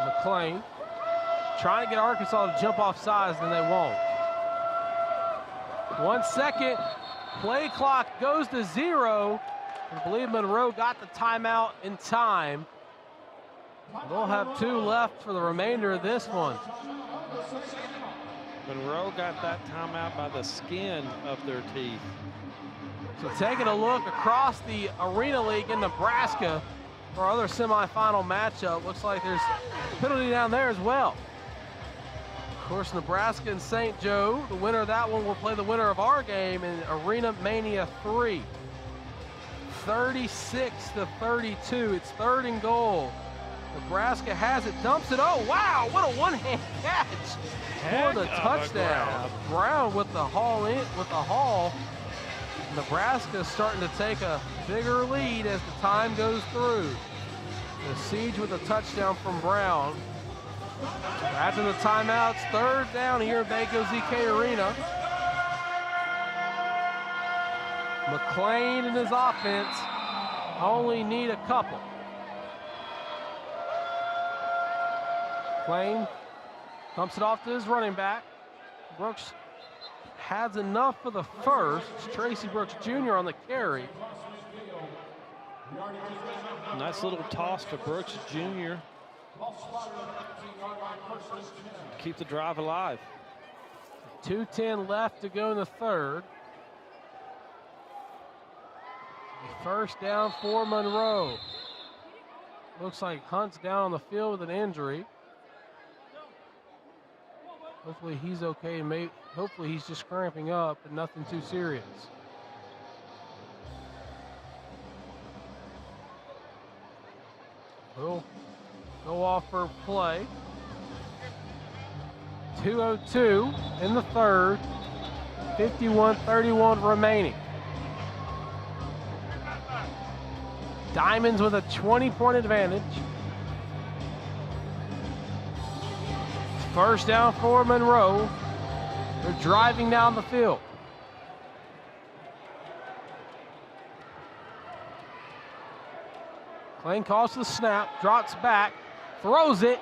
McLean trying to get Arkansas to jump off sides, and they won't. 1 second, play clock goes to 0. I believe Monroe got the timeout in time. We'll have 2 left for the remainder of this one. Monroe got that timeout by the skin of their teeth. So taking a look across the Arena League in Nebraska for our other semifinal matchup, looks like there's a penalty down there as well. Of course, Nebraska and St. Joe, the winner of that one will play the winner of our game in Arena Mania 3. 36-32, it's third and goal. Nebraska has it, dumps it. Oh, wow, what a one-hand catch for the touchdown. Brown with the haul. Nebraska starting to take a bigger lead as the time goes through. The Siege with a touchdown from Brown. After the timeouts, third down here at Banco ZK Arena. McLean and his offense only need a couple. McLean dumps it off to his running back. Brooks has enough for the first. It's Tracy Brooks Jr. on the carry. Nice little toss to Brooks Jr. Keep the drive alive. 2:10 left to go in the third. First down for Monroe. Looks like Hunt's down on the field with an injury. Hopefully he's okay. Hopefully he's just cramping up and nothing too serious. We'll go off for play. 2:02 in the third. 51-31 remaining. Diamonds with a 20-point advantage. First down for Monroe. They're driving down the field. McLean calls the snap, drops back, throws it,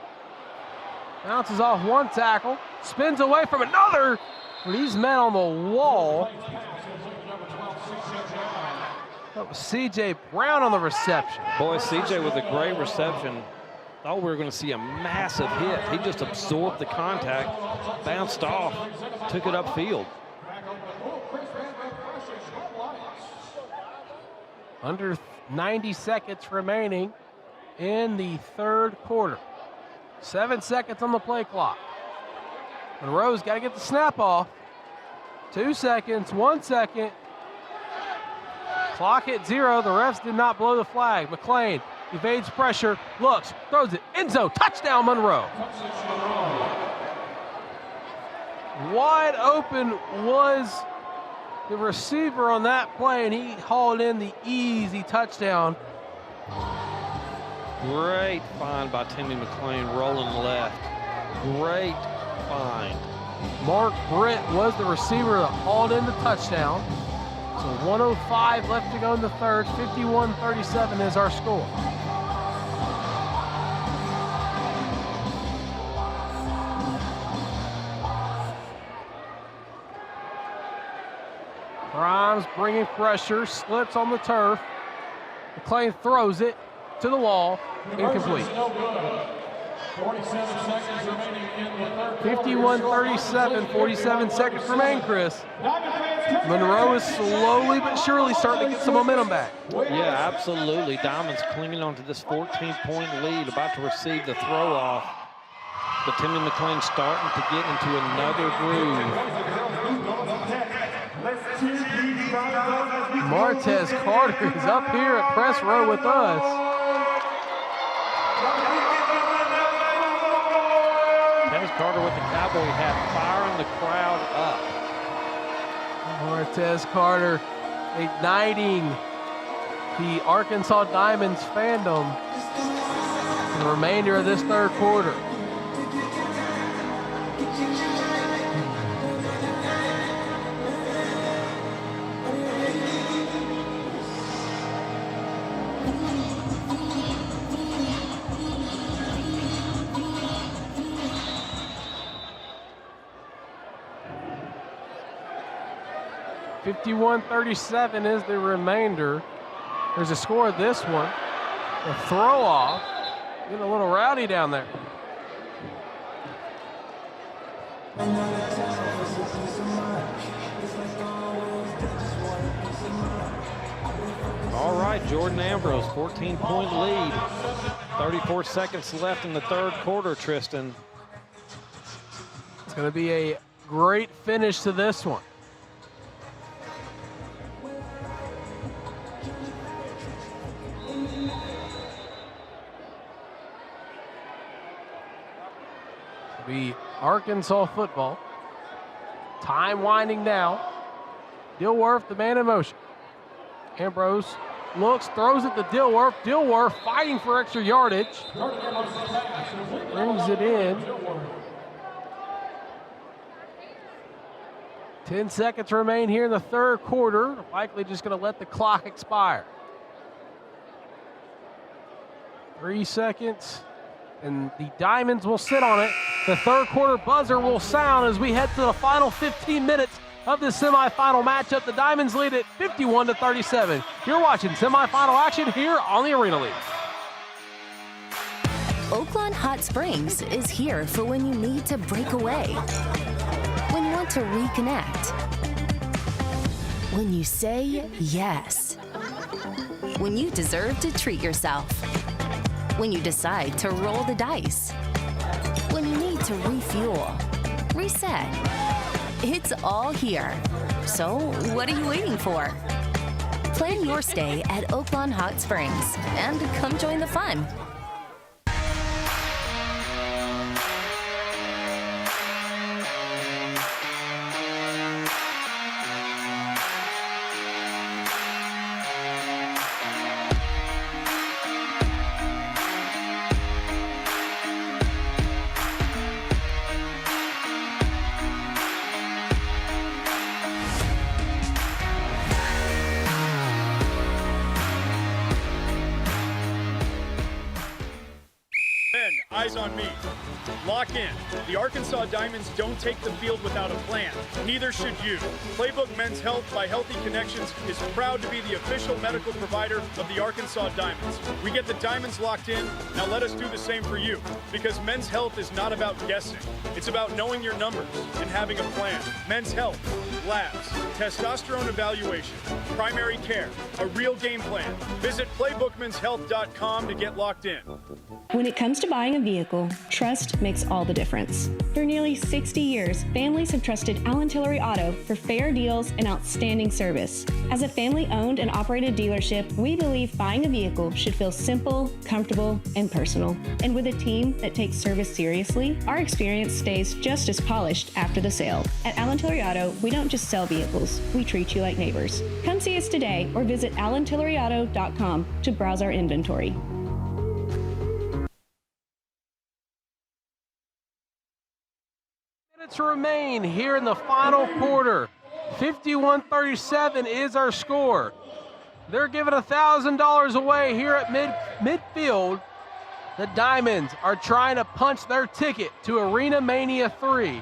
bounces off one tackle, spins away from another, but he's met on the wall. That was C.J. Brown on the reception. Boy, C.J. with a great reception. Thought we were going to see a massive hit. He just absorbed the contact, bounced off, took it upfield. Under 90 seconds remaining in the third quarter. 7 seconds on the play clock. Monroe's got to get the snap off. 2 seconds, 1 second. Clock at 0. The refs did not blow the flag. McClain evades pressure, looks, throws it, end zone, touchdown Monroe. Wide open was the receiver on that play, and he hauled in the easy touchdown. Great find by Timmy McClain, rolling left. Great find. Mark Britt was the receiver that hauled in the touchdown. So 1:05 left to go in the third. 51-37 is our score. Grimes bringing pressure, slips on the turf. McClain throws it to the wall, incomplete. 51-37, 47 seconds remain, Chris. Monroe is slowly but surely starting to get some momentum back. Yeah, absolutely. Diamonds clinging onto this 14-point lead, about to receive the throw off. But Timmy McClain starting to get into another groove. Martez Carter is up here at press row with us. Carter with the Cowboy hat, firing the crowd up. Martez Carter igniting the Arkansas Diamonds fandom in the remainder of this third quarter. .37 is the remainder. There's a score of this one. A throw off. Getting a little rowdy down there. All right, Jordan Ambrose, 14-point lead. 34 seconds left in the third quarter, Tristan. It's going to be a great finish to this one. Be Arkansas football. Time winding down. Dilworth, the man in motion. Ambrose looks, throws it to Dilworth. Dilworth fighting for extra yardage. Brings it in. 10 seconds remain here in the third quarter. Likely just going to let the clock expire. 3 seconds. And the Diamonds will sit on it. The third quarter buzzer will sound as we head to the final 15 minutes of this semifinal matchup. The Diamonds lead at 51-37. You're watching semifinal action here on the Arena League. Oaklawn Hot Springs is here for when you need to break away, when you want to reconnect, when you say yes, when you deserve to treat yourself, when you decide to roll the dice, when you need to refuel, reset. It's all here. So what are you waiting for? Plan your stay at Oaklawn Hot Springs and come join the fun. me. Lock in. The Arkansas Diamonds don't take the field without a plan. Neither should you. Playbook Men's Health by Healthy Connections is proud to be the official medical provider of the Arkansas Diamonds. We get the Diamonds locked in. Now let us do the same for you. Because Men's Health is not about guessing. It's about knowing your numbers and having a plan. Men's Health, labs, testosterone evaluation, primary care, a real game plan. Visit playbookmenshealth.com to get locked in. When it comes to buying a vehicle, trust makes all the difference. For nearly 60 years, families have trusted Allen Tillery Auto for fair deals and outstanding service. As a family-owned and operated dealership, we believe buying a vehicle should feel simple, comfortable, and personal. And with a team that takes service seriously, our experience stays just as polished after the sale. At Allen Tillery Auto, we don't just sell vehicles, we treat you like neighbors. Come see us today or visit allentilleryauto.com to browse our inventory. To remain here in the final quarter. 51-37 is our score. They're giving $1,000 away here at midfield. The Diamonds are trying to punch their ticket to Arena Mania 3.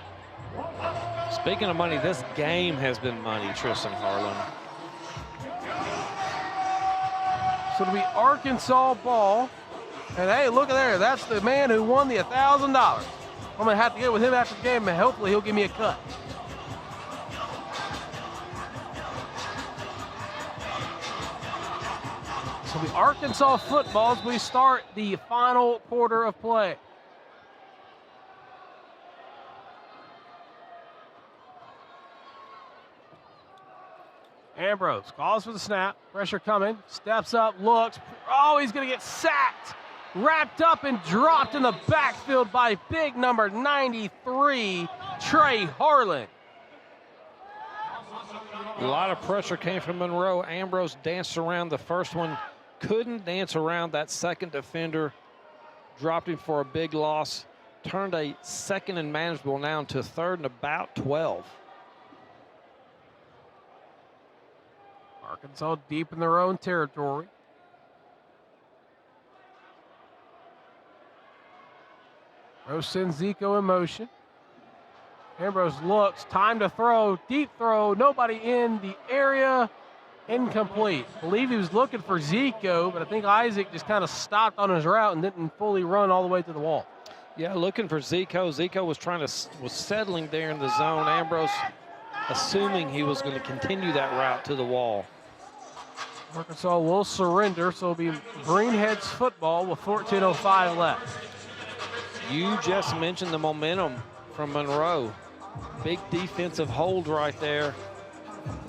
Speaking of money, this game has been money, Tristan Harlan. So it'll be Arkansas ball. And hey, look at there. That's the man who won the $1,000. I'm going to have to get with him after the game, and hopefully he'll give me a cut. So the Arkansas football as we start the final quarter of play. Ambrose calls for the snap. Pressure coming. Steps up, looks. Oh, he's going to get sacked. Wrapped up and dropped in the backfield by big number 93, Trey Harlan. A lot of pressure came from Monroe. Ambrose danced around the first one. Couldn't dance around that second defender. Dropped him for a big loss. Turned a second and manageable now into third and about 12. Arkansas deep in their own territory. Rose sends Zico in motion. Ambrose looks, time to throw, deep throw, nobody in the area, incomplete. I believe he was looking for Zico, but I think Isaac just kind of stopped on his route and didn't fully run all the way to the wall. Yeah, looking for Zico. Zico was settling there in the zone. Ambrose assuming he was going to continue that route to the wall. Arkansas will surrender, so it'll be Greenheads football with 14:05 left. You just mentioned the momentum from Monroe. Big defensive hold right there.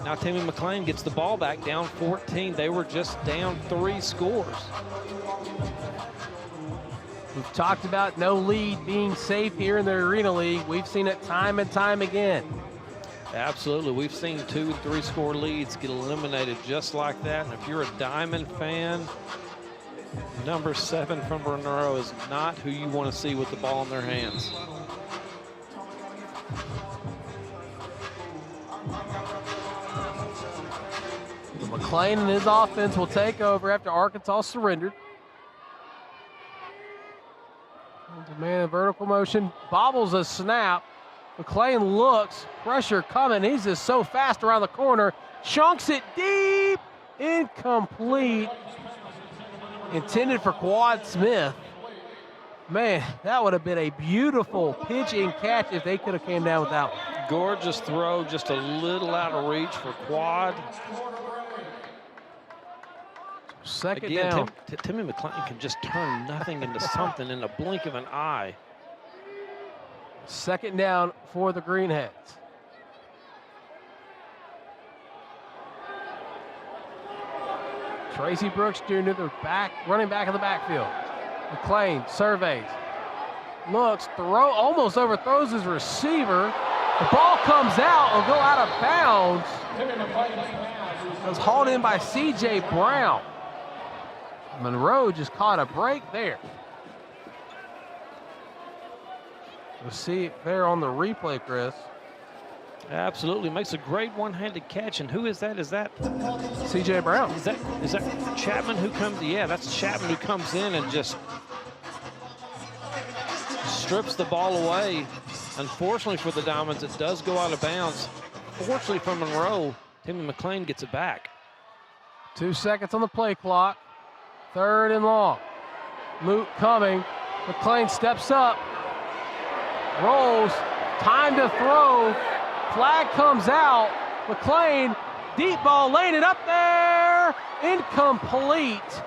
Now Timmy McClain gets the ball back down 14. They were just down 3 scores. We've talked about no lead being safe here in the Arena League. We've seen it time and time again. Absolutely. We've seen 2 and 3 score leads get eliminated just like that. And if you're a Diamond fan, number 7 from Monroe is not who you want to see with the ball in their hands. McClain and his offense will take over after Arkansas surrendered. The man in vertical motion bobbles a snap. McClain looks, pressure coming. He's just so fast around the corner. Chunks it deep, incomplete. Intended for Quad Smith. Man, that would have been a beautiful pitch and catch if they could have came down with that one. Gorgeous throw, just a little out of reach for Quad. Second again, down. Timmy McClain can just turn nothing into something in the blink of an eye. Second down for the Greenheads. Tracy Brooks Jr., the running back in the backfield. McClain surveys, looks, almost overthrows his receiver. The ball comes out and go out of bounds. It was hauled in by C.J. Brown. Monroe just caught a break there. We'll see it there on the replay, Chris. Absolutely, makes a great one-handed catch. And who is that? Is that C.J. Brown? Is that Chapman who comes? Yeah, that's Chapman who comes in and just strips the ball away. Unfortunately for the Diamonds, it does go out of bounds. Fortunately for Monroe, Timmy McClain gets it back. 2 seconds on the play clock. 3rd and long. Luke coming. McClain steps up. Rolls. Time to throw. Flag comes out. McClain, deep ball, laying it up there. Incomplete.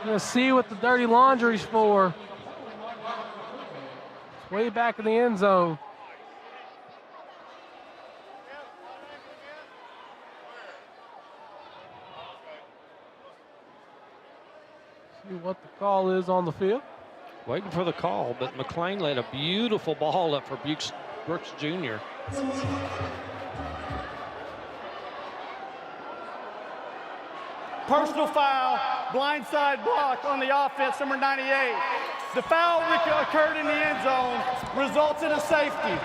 Gonna see what the dirty laundry's for. It's way back in the end zone. See what the call is on the field. Waiting for the call, but McClain laid a beautiful ball up for Brooks Jr. Personal foul, blindside block on the offense, number 98. The foul occurred in the end zone, results in a safety.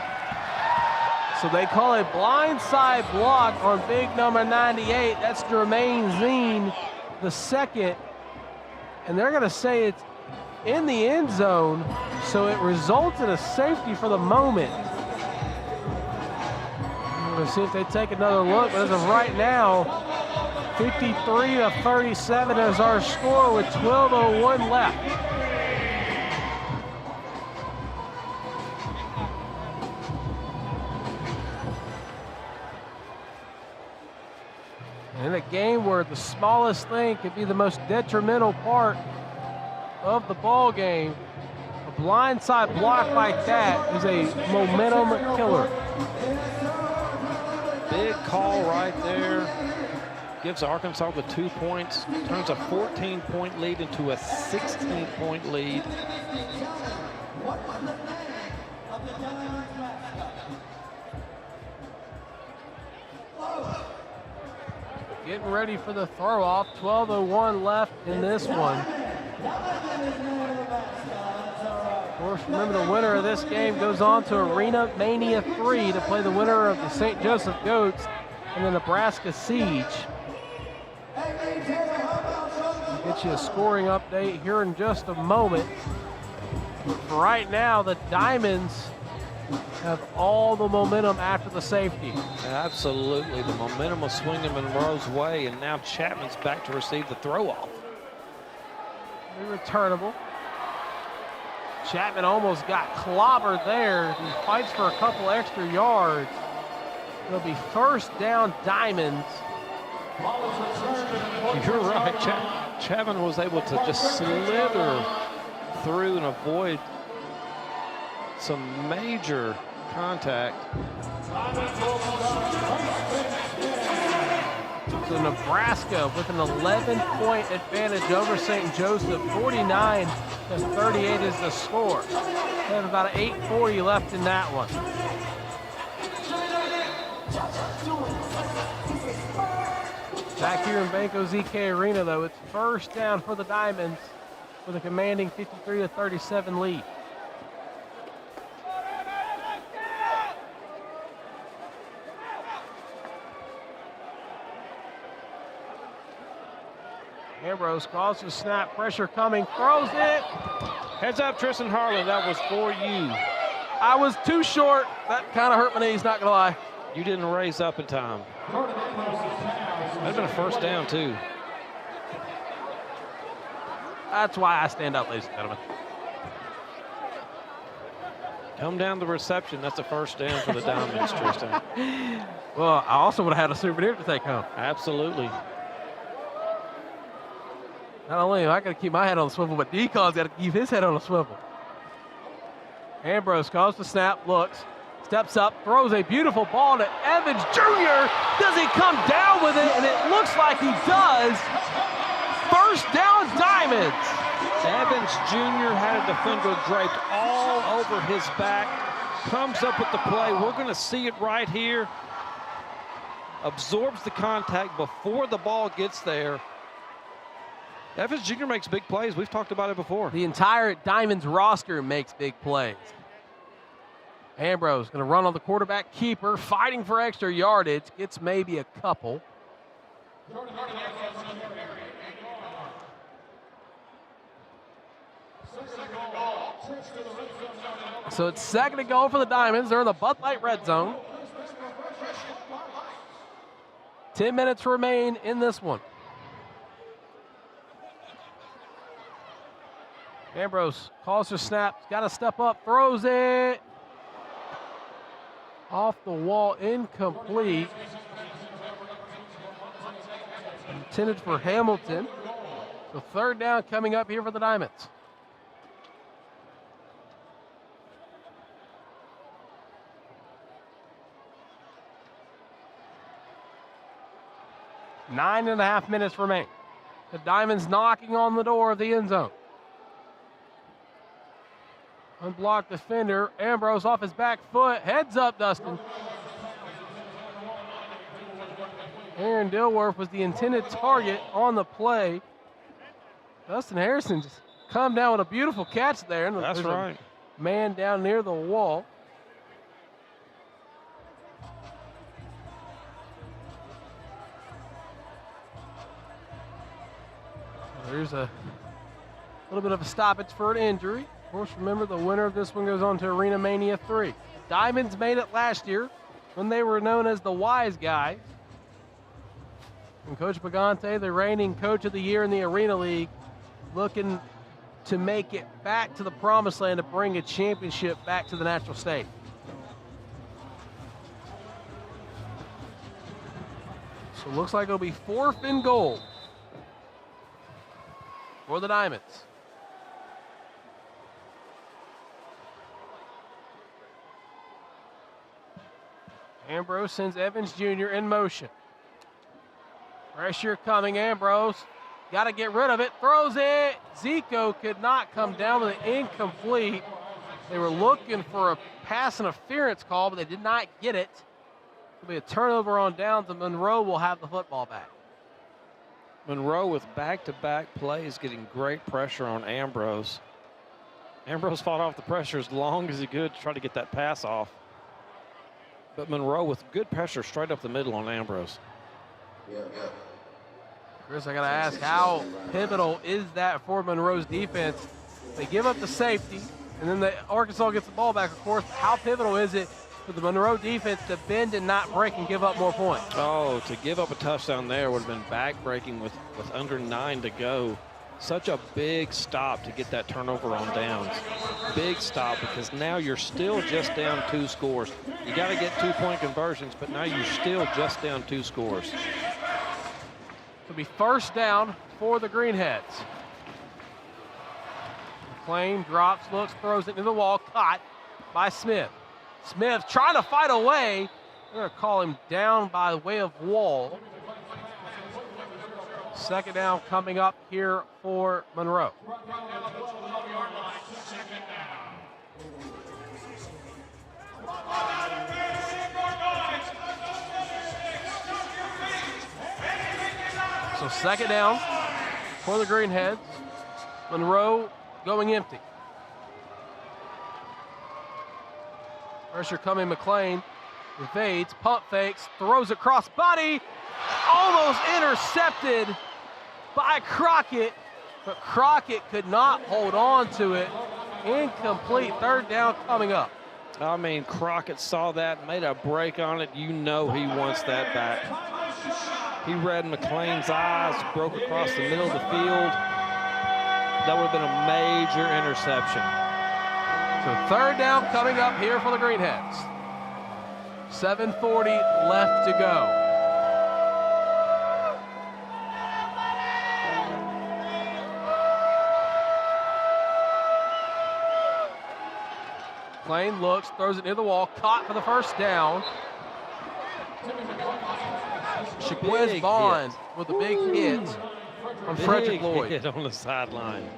So they call it blindside block on big number 98. That's Jermaine Zine, the second. And they're going to say it's in the end zone, so it results in a safety for the moment. We're going to see if they take another look, but as of right now, 53-37 is our score with 12:01 left. In a game where the smallest thing could be the most detrimental part of the ball game, a blindside block like that is a momentum killer. Big call right there. Gives Arkansas the 2 points. Turns a 14-point lead into a 16-point lead. Getting ready for the throw off. 12:01 left in this one. Of course, remember the winner of this game goes on to Arena Mania 3 to play the winner of the St. Joseph Goats and the Nebraska Siege. We'll get you a scoring update here in just a moment. For right now, the Diamonds have all the momentum after the safety. Absolutely. The momentum was swinging Monroe's way, and now Chapman's back to receive the throw-off. Returnable. Chapman almost got clobbered there. He fights for a couple extra yards. It'll be first down Diamonds. You're right. Chapman was able to just slither through and avoid some major contact. So Nebraska with an 11-point advantage over St. Joseph. 49-38 is the score. They have about 8:40 left in that one. Back here in Banco ZK Arena, though, it's first down for the Diamonds with a commanding 53-37 lead. Ambrose calls the snap, pressure coming, throws it. Heads up, Tristan Harlan, that was for you. I was too short. That kind of hurt my knees, not gonna lie. You didn't raise up in time. That'd been a first down, too. That's why I stand up, ladies and gentlemen. Come down the reception. That's a first down for the Diamonds, Tristan. Well, I also would have had a souvenir to take home. Absolutely. Not only am I got to keep my head on the swivel, but D-Call's got to keep his head on the swivel. Ambrose calls the snap, looks, steps up, throws a beautiful ball to Evans Jr. Does he come down with it? And it looks like he does. First down, Diamonds. Evans Jr. had a defender draped all over his back. Comes up with the play. We're going to see it right here. Absorbs the contact before the ball gets there. Evans Jr. makes big plays. We've talked about it before. The entire Diamonds roster makes big plays. Ambrose going to run on the quarterback keeper, fighting for extra yardage. Gets maybe a couple. So it's second and goal for the Diamonds. They're in the Bud Light red zone. 10 minutes remain in this one. Ambrose calls for snap. Got to step up. Throws it. Off the wall. Incomplete. Intended for Hamilton. So third down coming up here for the Diamonds. Nine and a half minutes remain. The Diamonds knocking on the door of the end zone. Unblocked defender. Ambrose off his back foot. Heads up, Dustin. Aaron Dilworth was the intended target on the play. Dustin Harrison just come down with a beautiful catch there. That's right. Man down near the wall. There's a little bit of a stoppage for an injury. Of course, remember the winner of this one goes on to Arena Mania 3. Diamonds made it last year when they were known as the Wise Guys. And Coach Pagante, the reigning Coach of the Year in the Arena League, looking to make it back to the promised land to bring a championship back to the natural state. So it looks like it'll be 4th and goal for the Diamonds. Ambrose sends Evans Jr. in motion. Pressure coming, Ambrose. Got to get rid of it. Throws it. Zico could not come down with it. Incomplete. They were looking for a pass interference call, but they did not get it. It'll be a turnover on downs, and Monroe will have the football back. Monroe with back-to-back plays getting great pressure on Ambrose. Ambrose fought off the pressure as long as he could to try to get that pass off. But Monroe with good pressure straight up the middle on Ambrose. Chris, I got to ask, how pivotal is that for Monroe's defense? They give up the safety, and then the Arkansas gets the ball back, of course. How pivotal is it for the Monroe defense to bend and not break and give up more points? Oh, to give up a touchdown there would have been back-breaking with under 9 to go. Such a big stop to get that turnover on downs. Big stop, because now you're still just down 2 scores. You got to get 2-point conversions, but now you're still just down 2 scores. It'll be first down for the Greenheads. McClain drops, looks, throws it into the wall, caught by Smith. Smith trying to fight away. They're going to call him down by way of wall. Second down coming up here for Monroe. So second down for the Greenheads. Monroe going empty. Pressure coming, McClain evades, pump fakes, throws it cross body, almost intercepted by Crockett, but Crockett could not hold on to it. Incomplete, third down coming up. I mean, Crockett saw that, made a break on it. You know he wants that back. He read McClain's eyes, broke across the middle of the field. That would have been a major interception. So third down coming up here for the Greenheads. 7:40 left to go. McClain looks, throws it near the wall, caught for the first down. Shaquez Vaughn with a big hit on Frederick Lloyd. Hit on the sideline.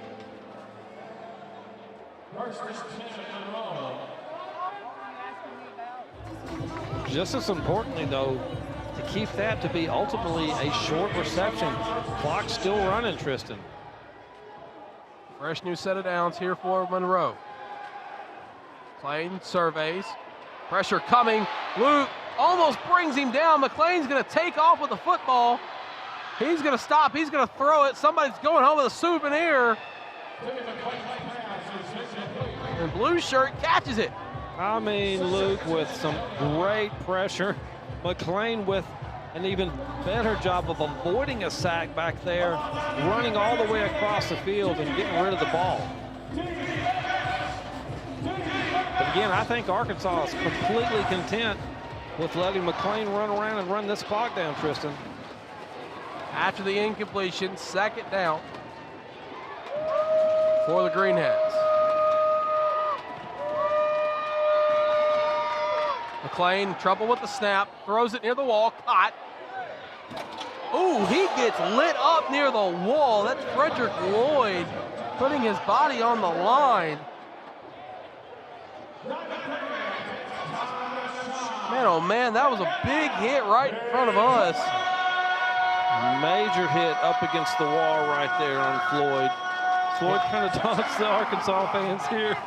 Just as importantly, though, to keep that to be ultimately a short reception. Clock's still running, Tristan. Fresh new set of downs here for Monroe. McClain surveys. Pressure coming. Luke almost brings him down. McClain's going to take off with the football. He's going to stop. He's going to throw it. Somebody's going home with a souvenir. And blue shirt catches it. I mean, Luke with some great pressure. McLean with an even better job of avoiding a sack back there, running all the way across the field and getting rid of the ball. But again, I think Arkansas is completely content with letting McLean run around and run this clock down, Tristan. After the incompletion, second down for the Greenheads. McLean, trouble with the snap, throws it near the wall, caught. Ooh, he gets lit up near the wall. That's Frederick Lloyd putting his body on the line. Man, oh man, that was a big hit right in front of us. Major hit up against the wall right there on Floyd. Floyd kind of taunts the Arkansas fans here.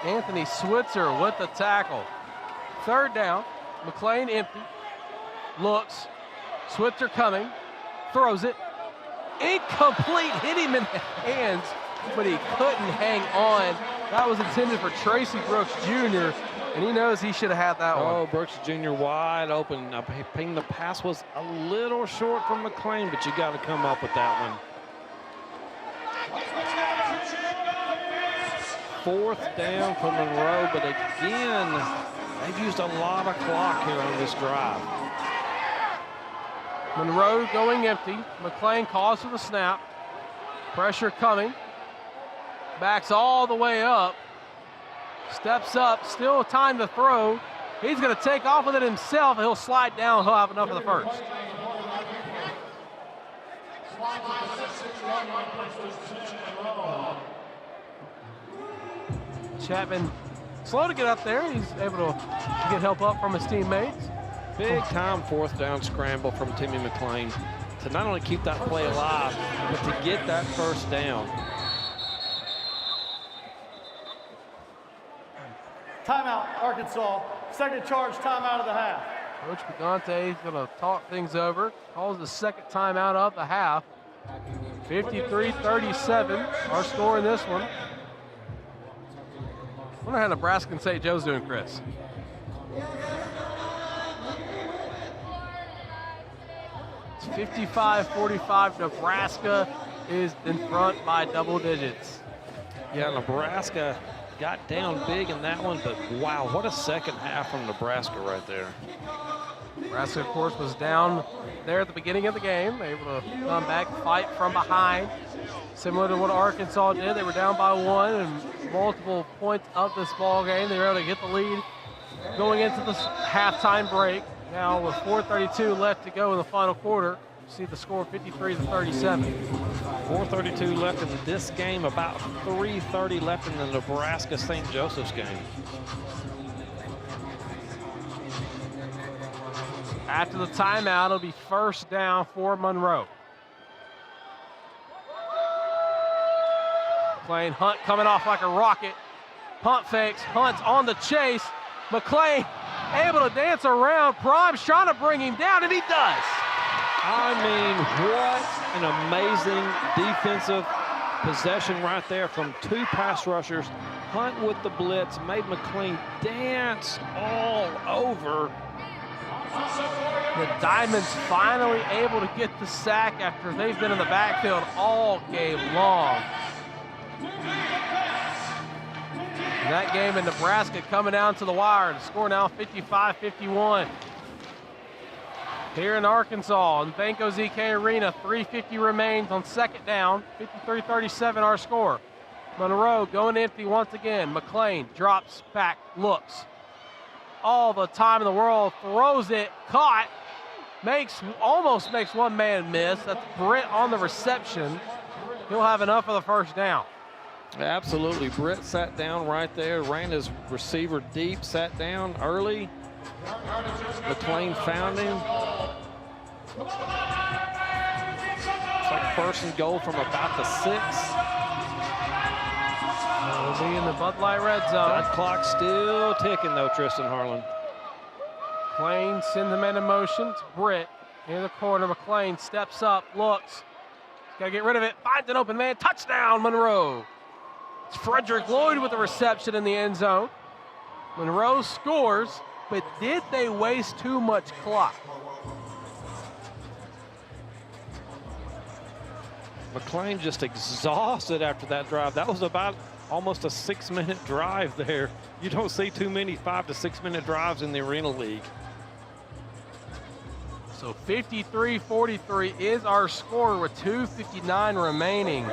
Anthony Switzer with the tackle. Third down, McLean empty, looks, Switzer coming, throws it, incomplete, hit him in the hands, but he couldn't hang on. That was intended for Tracy Brooks Jr., and he knows he should have had that one. Oh, Brooks Jr. wide open. The pass was a little short from McLean, but you got to come up with that one. Fourth down for Monroe, but again, they've used a lot of clock here on this drive. Monroe going empty. McLean calls for the snap. Pressure coming. Backs all the way up. Steps up. Still time to throw. He's going to take off with it himself. He'll slide down. He'll have enough of the first. Chapman slow to get up there. He's able to get help up from his teammates. Big time fourth down scramble from Timmy McLean to not only keep that play alive, but to get that first down. Timeout, Arkansas. Second charge timeout of the half. Coach Pagante is going to talk things over. Calls the second timeout of the half. 53-37, our score in this one. I wonder how Nebraska and St. Joe's doing, Chris. It's 55-45. Nebraska is in front by double digits. Yeah, Nebraska got down big in that one, but wow, what a second half from Nebraska right there. Nebraska, of course, was down there at the beginning of the game. They were able to come back, fight from behind. Similar to what Arkansas did, they were down by one and multiple points of this ball game. They were able to get the lead going into the halftime break. Now with 4:32 left to go in the final quarter, you see the score 53-37. 4:32 left in this game, about 3:30 left in the Nebraska-St. Joseph's game. After the timeout, it'll be first down for Monroe. McLean, Hunt coming off like a rocket. Punt fakes, Hunt's on the chase. McLean able to dance around. Prime's trying to bring him down, and he does. I mean, what an amazing defensive possession right there from two pass rushers. Hunt with the blitz made McLean dance all over. The Diamonds finally able to get the sack after they've been in the backfield all game long. That game in Nebraska coming down to the wire. The score now 55-51. Here in Arkansas, in Banco ZK Arena, 3:50 remains on second down. 53-37 our score. Monroe going empty once again. McLean drops back, looks. All the time in the world, throws it, caught. Almost makes one man miss. That's Britt on the reception. He'll have enough of the first down. Absolutely. Britt sat down right there, ran his receiver deep, sat down early. McLean found him. It's like first and goal from about the 6. We'll be in the Bud Light red zone. That clock's still ticking though, Tristan Harlan. McLean sends the man in motion. It's Britt in the corner. McLean steps up, looks. Got to get rid of it. Finds an open man. Touchdown, Monroe. It's Frederick Lloyd with the reception in the end zone. Monroe scores, but did they waste too much clock? McLean just exhausted after that drive. That was about almost a 6-minute drive there. You don't see too many 5 to 6 minute drives in the Arena League. So 53-43 is our score with 2:59 remaining.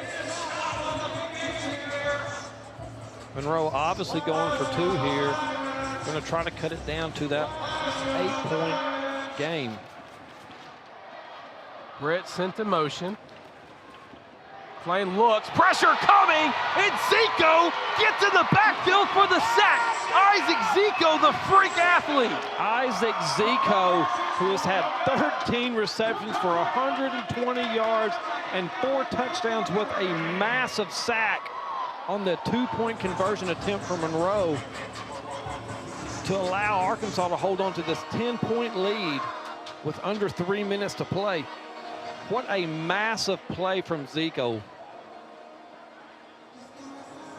Monroe obviously going for 2 here. Going to try to cut it down to that 8-point game. Britt sent in motion. McLean looks, pressure coming, and Zico gets in the backfield for the sack. Isaac Zico, the freak athlete. Isaac Zico, who has had 13 receptions for 120 yards and 4 touchdowns with a massive sack on the 2-point conversion attempt for Monroe to allow Arkansas to hold on to this 10-point lead with under 3 minutes to play. What a massive play from Zico.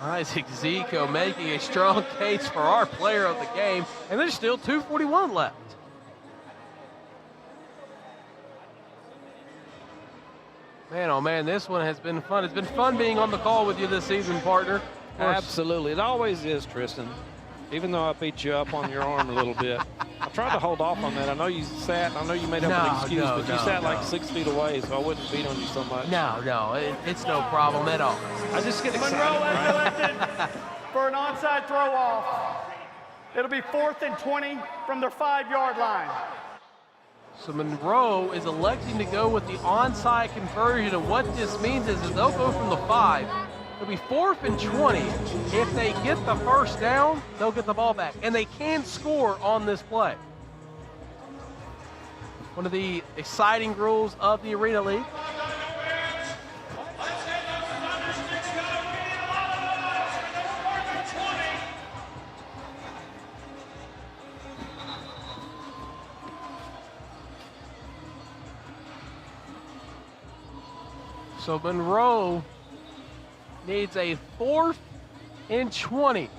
Isaac Zico making a strong case for our player of the game, and there's still 2:41 left. Man, oh man, this one has been fun. It's been fun being on the call with you this season, partner. Absolutely, it always is, Tristan. Even though I beat you up on your arm a little bit. I tried to hold off on that. I know you sat, I know you made up an excuse, but you sat like 6 feet away, so I wouldn't beat on you so much. No, it's no problem at all. I just get excited. Monroe has elected for an onside throw off. It'll be 4th and 20 from their 5-yard line. So Monroe is electing to go with the onside conversion, and what this means is that they'll go from the 5. It'll be 4th and 20. If they get the first down, they'll get the ball back, and they can score on this play. One of the exciting rules of the Arena League. So Monroe needs a 4th and 20.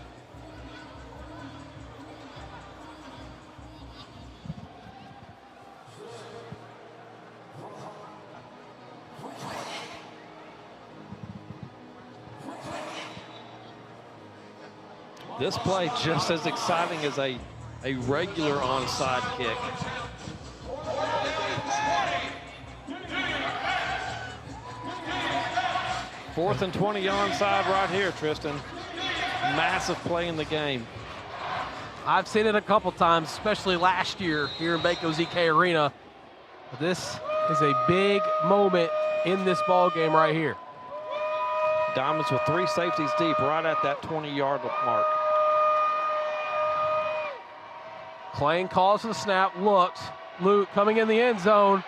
This play just as exciting as a regular onside kick. Fourth and 20 onside right here, Tristan. Massive play in the game. I've seen it a couple times, especially last year here in Baco ZK Arena. But this is a big moment in this ball game right here. Diamonds with 3 safeties deep right at that 20-yard mark. McLean calls for the snap, looks. Luke coming in the end zone.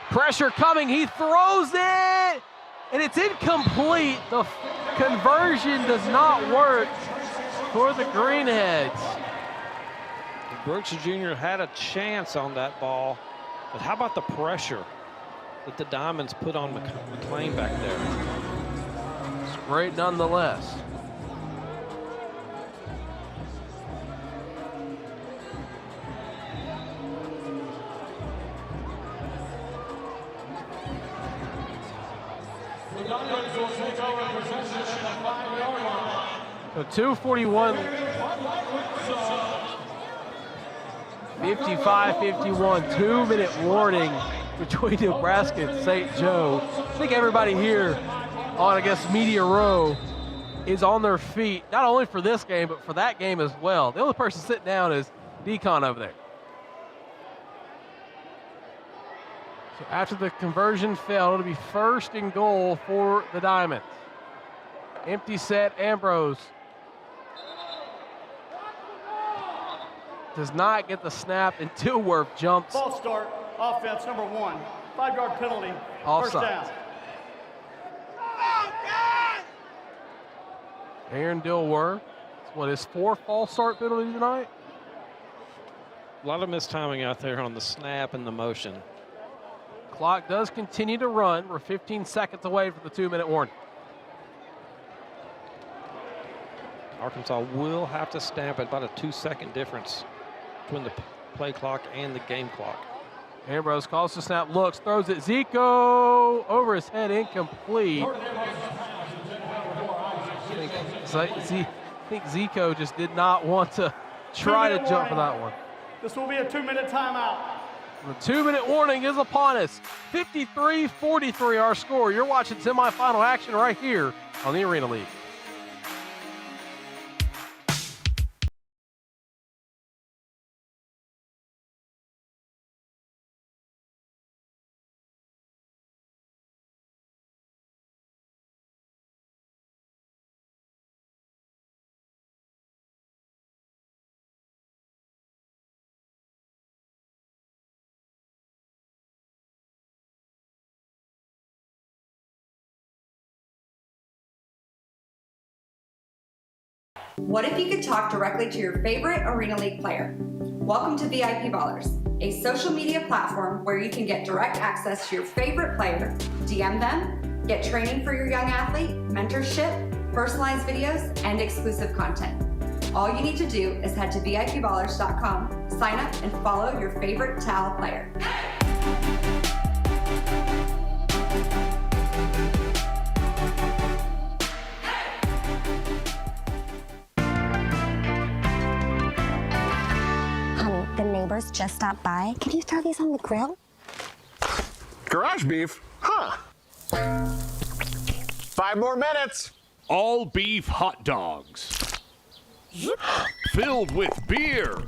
Pressure coming, he throws it! And it's incomplete. The conversion does not work for the Greenheads. Brooks Jr. had a chance on that ball, but how about the pressure that the Diamonds put on McLean back there? It's great nonetheless. So 2:41, 55-51, 2-minute warning between Nebraska and St. Joe. I think everybody here on, Media Row is on their feet, not only for this game, but for that game as well. The only person sitting down is Decon over there. So after the conversion failed, it'll be 1st and goal for the Diamonds. Empty set, Ambrose. Does not get the snap, and Dilworth jumps. Ball start, offense number 1. 5-yard penalty, Offside. first down. Aaron Dilworth, his 4th false start penalty tonight? A lot of mistiming out there on the snap and the motion. Clock does continue to run. We're 15 seconds away from the 2-minute warning. Arkansas will have to stamp at about a 2-second difference between the play clock and the game clock. Ambrose calls the snap, looks, throws it. Zico over his head, incomplete. I think Zico just did not want to try to jump for that one. This will be a 2-minute timeout. The 2-minute warning is upon us. 53-43 our score. You're watching semifinal action right here on the Arena League. What if you could talk directly to your favorite Arena League player? Welcome to VIP Ballers, a social media platform where you can get direct access to your favorite player, DM them, get training for your young athlete, mentorship, personalized videos, and exclusive content. All you need to do is head to VIPballers.com, sign up, and follow your favorite Towel player. The neighbors just stopped by. Can you throw these on the grill? Garage beef? Huh. 5 more minutes. All beef hot dogs. Filled with beer.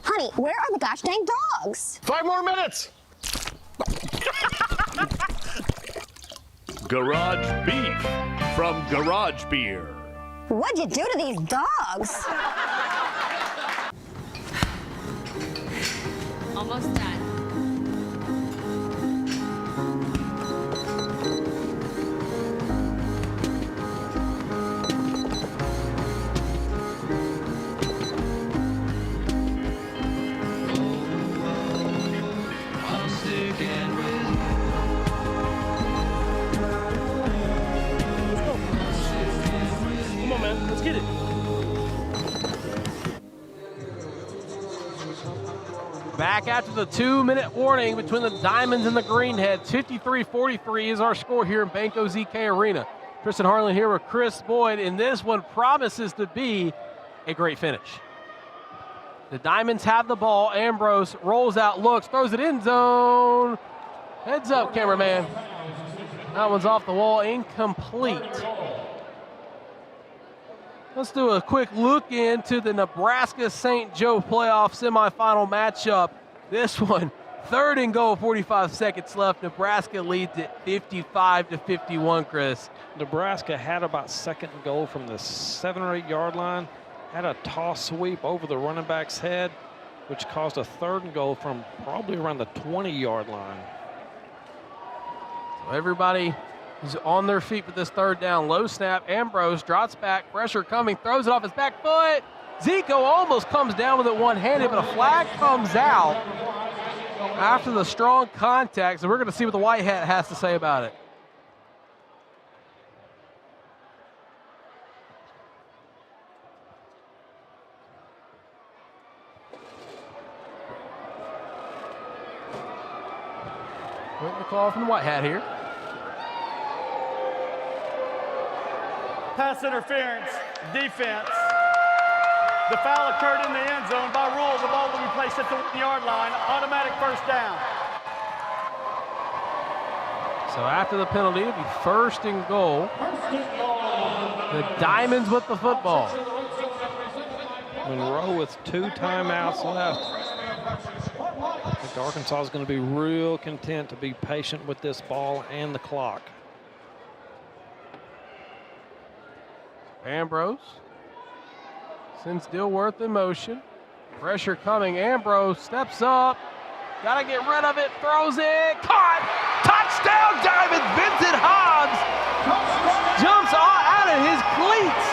Honey, where are the gosh dang dogs? 5 more minutes. Garage beef from Garage Beer. What'd you do to these dogs? Almost done. Come on, man. Let's get it. Back after the 2-minute warning between the Diamonds and the Greenheads. 53-43 is our score here in Banco ZK Arena. Tristan Harlan here with Chris Boyd, and this one promises to be a great finish. The Diamonds have the ball. Ambrose rolls out, looks, throws it in zone. Heads up, cameraman. That one's off the wall, incomplete. Let's do a quick look into the Nebraska-St. Joe playoff semifinal matchup. This one, 3rd and goal, 45 seconds left. Nebraska leads it 55-51, Chris. Nebraska had about 2nd and goal from the 7 or 8 yard line, had a toss sweep over the running back's head, which caused a 3rd and goal from probably around the 20-yard line. So everybody is on their feet with this 3rd down. Low snap, Ambrose drops back, pressure coming, throws it off his back foot. Zico almost comes down with it one-handed, but a flag comes out after the strong contact, so we're going to see what the white hat has to say about it. Waiting the call from the white hat here. Pass interference, defense. The foul occurred in the end zone. By rule, the ball will be placed at the 1-yard line. Automatic 1st down. So after the penalty, it'll be 1st and goal. The Diamonds with the football. Monroe with 2 timeouts left. I think Arkansas is going to be real content to be patient with this ball and the clock. Ambrose sends Dilworth in motion. Pressure coming. Ambrose steps up. Got to get rid of it. Throws it. Caught. Touchdown, Diamonds. Vincent Hobbs jumps out of his cleats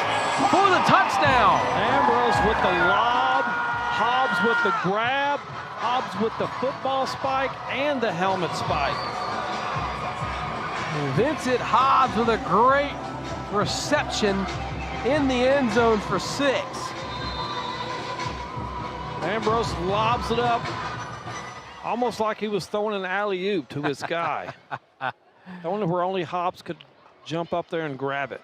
for the touchdown. Ambrose with the lob. Hobbs with the grab. Hobbs with the football spike and the helmet spike. Vincent Hobbs with a great reception in the end zone for 6. Ambrose lobs it up, almost like he was throwing an alley-oop to his guy. Only where only Hobbs could jump up there and grab it.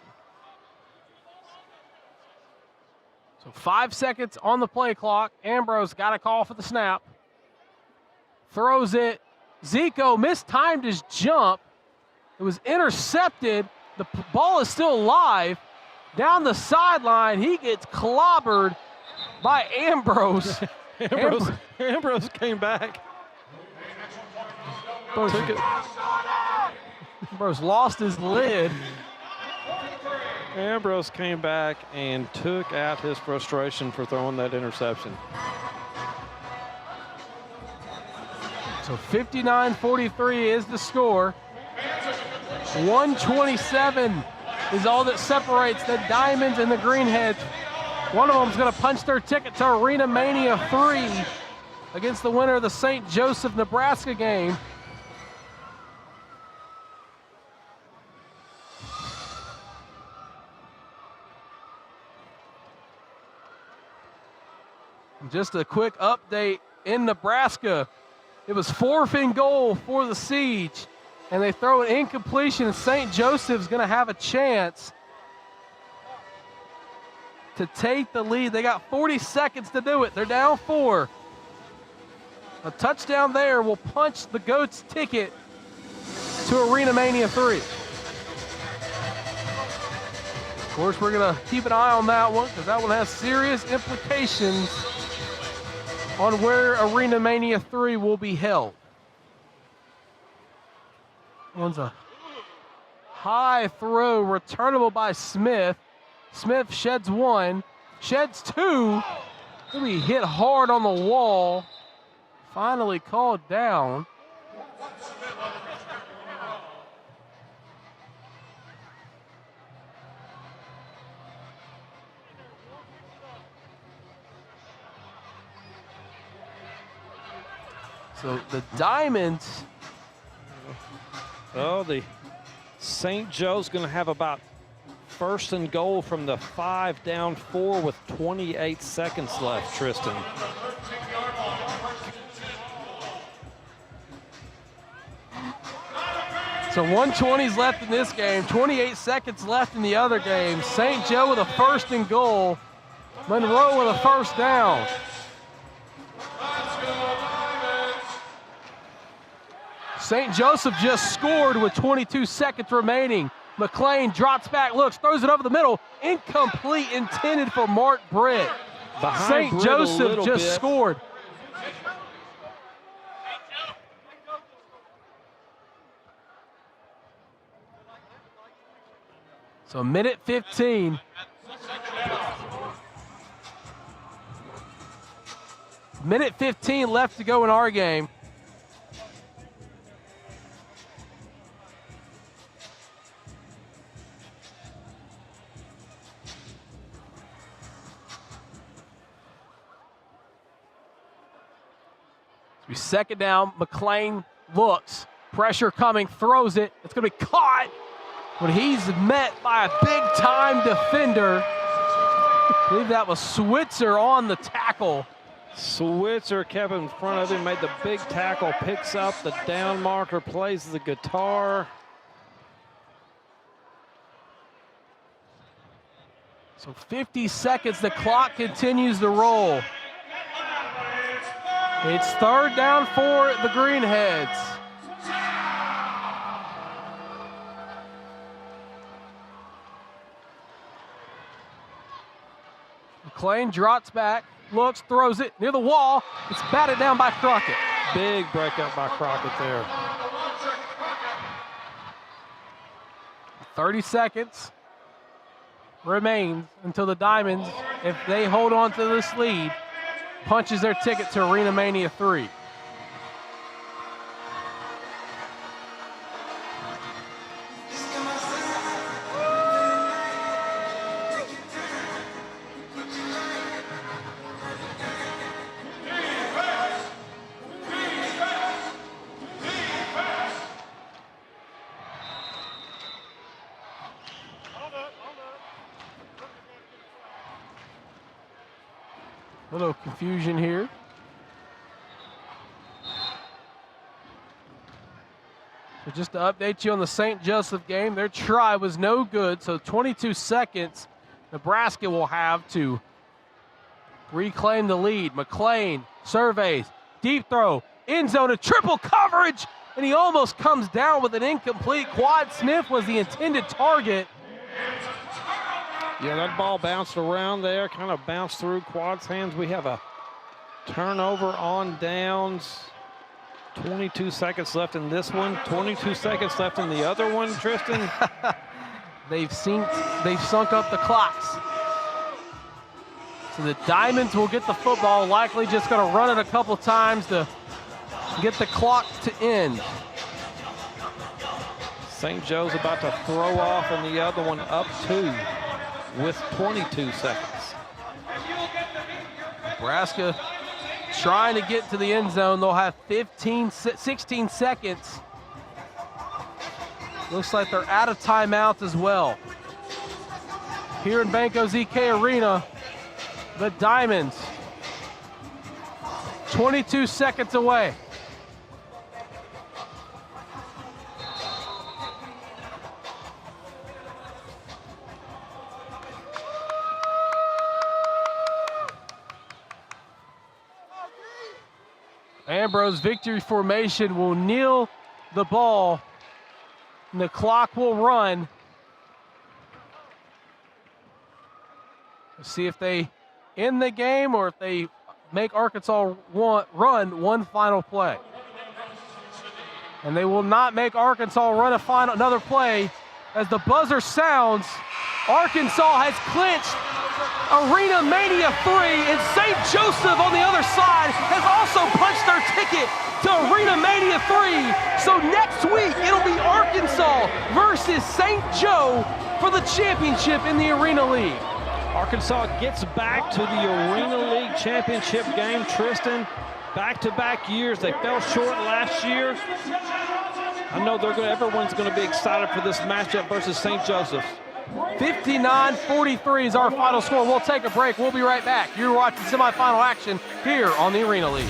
So 5 seconds on the play clock. Ambrose got a call for the snap. Throws it. Zico mistimed his jump. It was intercepted. The ball is still live. Down the sideline, he gets clobbered by Ambrose. Ambrose came back. Ambrose lost his lid. Ambrose came back and took out his frustration for throwing that interception. So 59-43 is the score. 127 is all that separates the Diamonds and the Greenheads. One of them is going to punch their ticket to Arena Mania 3 against the winner of the St. Joseph, Nebraska game. Just a quick update in Nebraska. It was 4th and goal for the Siege, and they throw an incompletion. St. Joseph's going to have a chance to take the lead. They got 40 seconds to do it. They're down 4. A touchdown there will punch the Goats' ticket to Arena Mania 3. Of course, we're going to keep an eye on that one because that one has serious implications on where Arena Mania 3 will be held. One's a high throw, returnable by Smith. Smith sheds 1, sheds 2. He'll be hit hard on the wall. Finally called down. So the Diamonds. Oh, the St. Joe's going to have about 1st and goal from the 5, down 4 with 28 seconds left, Tristan. So 120's left in this game, 28 seconds left in the other game. St. Joe with a 1st and goal. Monroe with a 1st down. St. Joseph just scored with 22 seconds remaining. McLean drops back, looks, throws it over the middle. Incomplete, intended for Mark Britt. St. Joseph just scored. So minute 15. Minute 15 left to go in our game. Second down, McLean looks, pressure coming, throws it. It's going to be caught, but he's met by a big-time defender. I believe that was Switzer on the tackle. Switzer kept in front of him, made the big tackle, picks up the down marker, plays the guitar. So 50 seconds, the clock continues to roll. It's 3rd down for the Greenheads. McLean drops back, looks, throws it near the wall. It's batted down by Crockett. Big breakup by Crockett there. 30 seconds remains until the Diamonds, if they hold on to this lead, punches their ticket to Arena Mania 3. A little confusion here. So just to update you on the St. Joseph game, their try was no good, so 22 seconds Nebraska will have to reclaim the lead. McLean surveys, deep throw, end zone, a triple coverage, and he almost comes down with an incomplete. Quad Smith was the intended target. Yeah, that ball bounced around there, kind of bounced through Quad's hands. We have a turnover on downs. 22 seconds left in this one, 22 seconds left in the other one, Tristan. They've sunk up the clocks. So the Diamonds will get the football, likely just going to run it a couple times to get the clock to end. St. Joe's about to throw off, and the other one up 2 with 22 seconds. Nebraska trying to get to the end zone. They'll have 16 seconds. Looks like they're out of timeouts as well. Here in Banco ZK Arena, the Diamonds 22 seconds away. Ambrose victory formation will kneel the ball, and the clock will run. Let's see if they end the game or if they make Arkansas run one final play. And they will not make Arkansas run another play. As the buzzer sounds, Arkansas has clinched Arena Mania 3, and St. Joseph on the other side has also punched their ticket to Arena Mania 3. So next week, it'll be Arkansas versus St. Joe for the championship in the Arena League. Arkansas gets back to the Arena League championship game. Tristan, back-to-back years. They fell short last year. I know everyone's going to be excited for this matchup versus St. Joseph's. 59-43 is our final score. We'll take a break. We'll be right back. You're watching semifinal action here on the Arena League.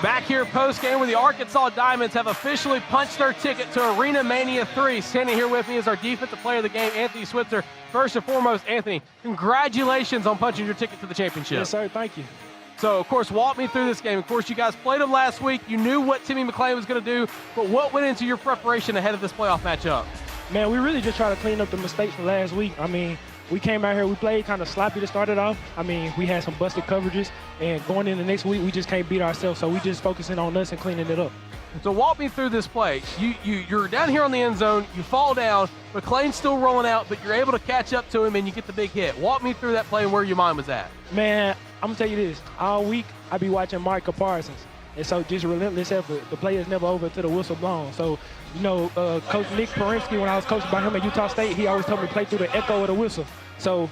Back here post-game where the Arkansas Diamonds have officially punched their ticket to Arena Mania 3. Standing here with me is our defensive player of the game, Anthony Switzer. First and foremost, Anthony, congratulations on punching your ticket to the championship. Yes, sir. Thank you. So, of course, walk me through this game. Of course, you guys played them last week. You knew what Timmy McLean was going to do, but what went into your preparation ahead of this playoff matchup? Man, we really just try to clean up the mistakes from last week. I mean, we came out here, we played kind of sloppy to start it off. I mean, we had some busted coverages, and going into next week, we just can't beat ourselves, so we just focusing on us and cleaning it up. So walk me through this play. You're down here on the end zone, you fall down, McClain's still rolling out, but you're able to catch up to him and you get the big hit. Walk me through that play and where your mind was at. Man, I'm going to tell you this. All week, I be watching Mark comparisons. And so just relentless effort. The play is never over until the whistle blown. So, you know, Coach Nick Perimsky, when I was coached by him at Utah State, he always told me to play through the echo of the whistle. So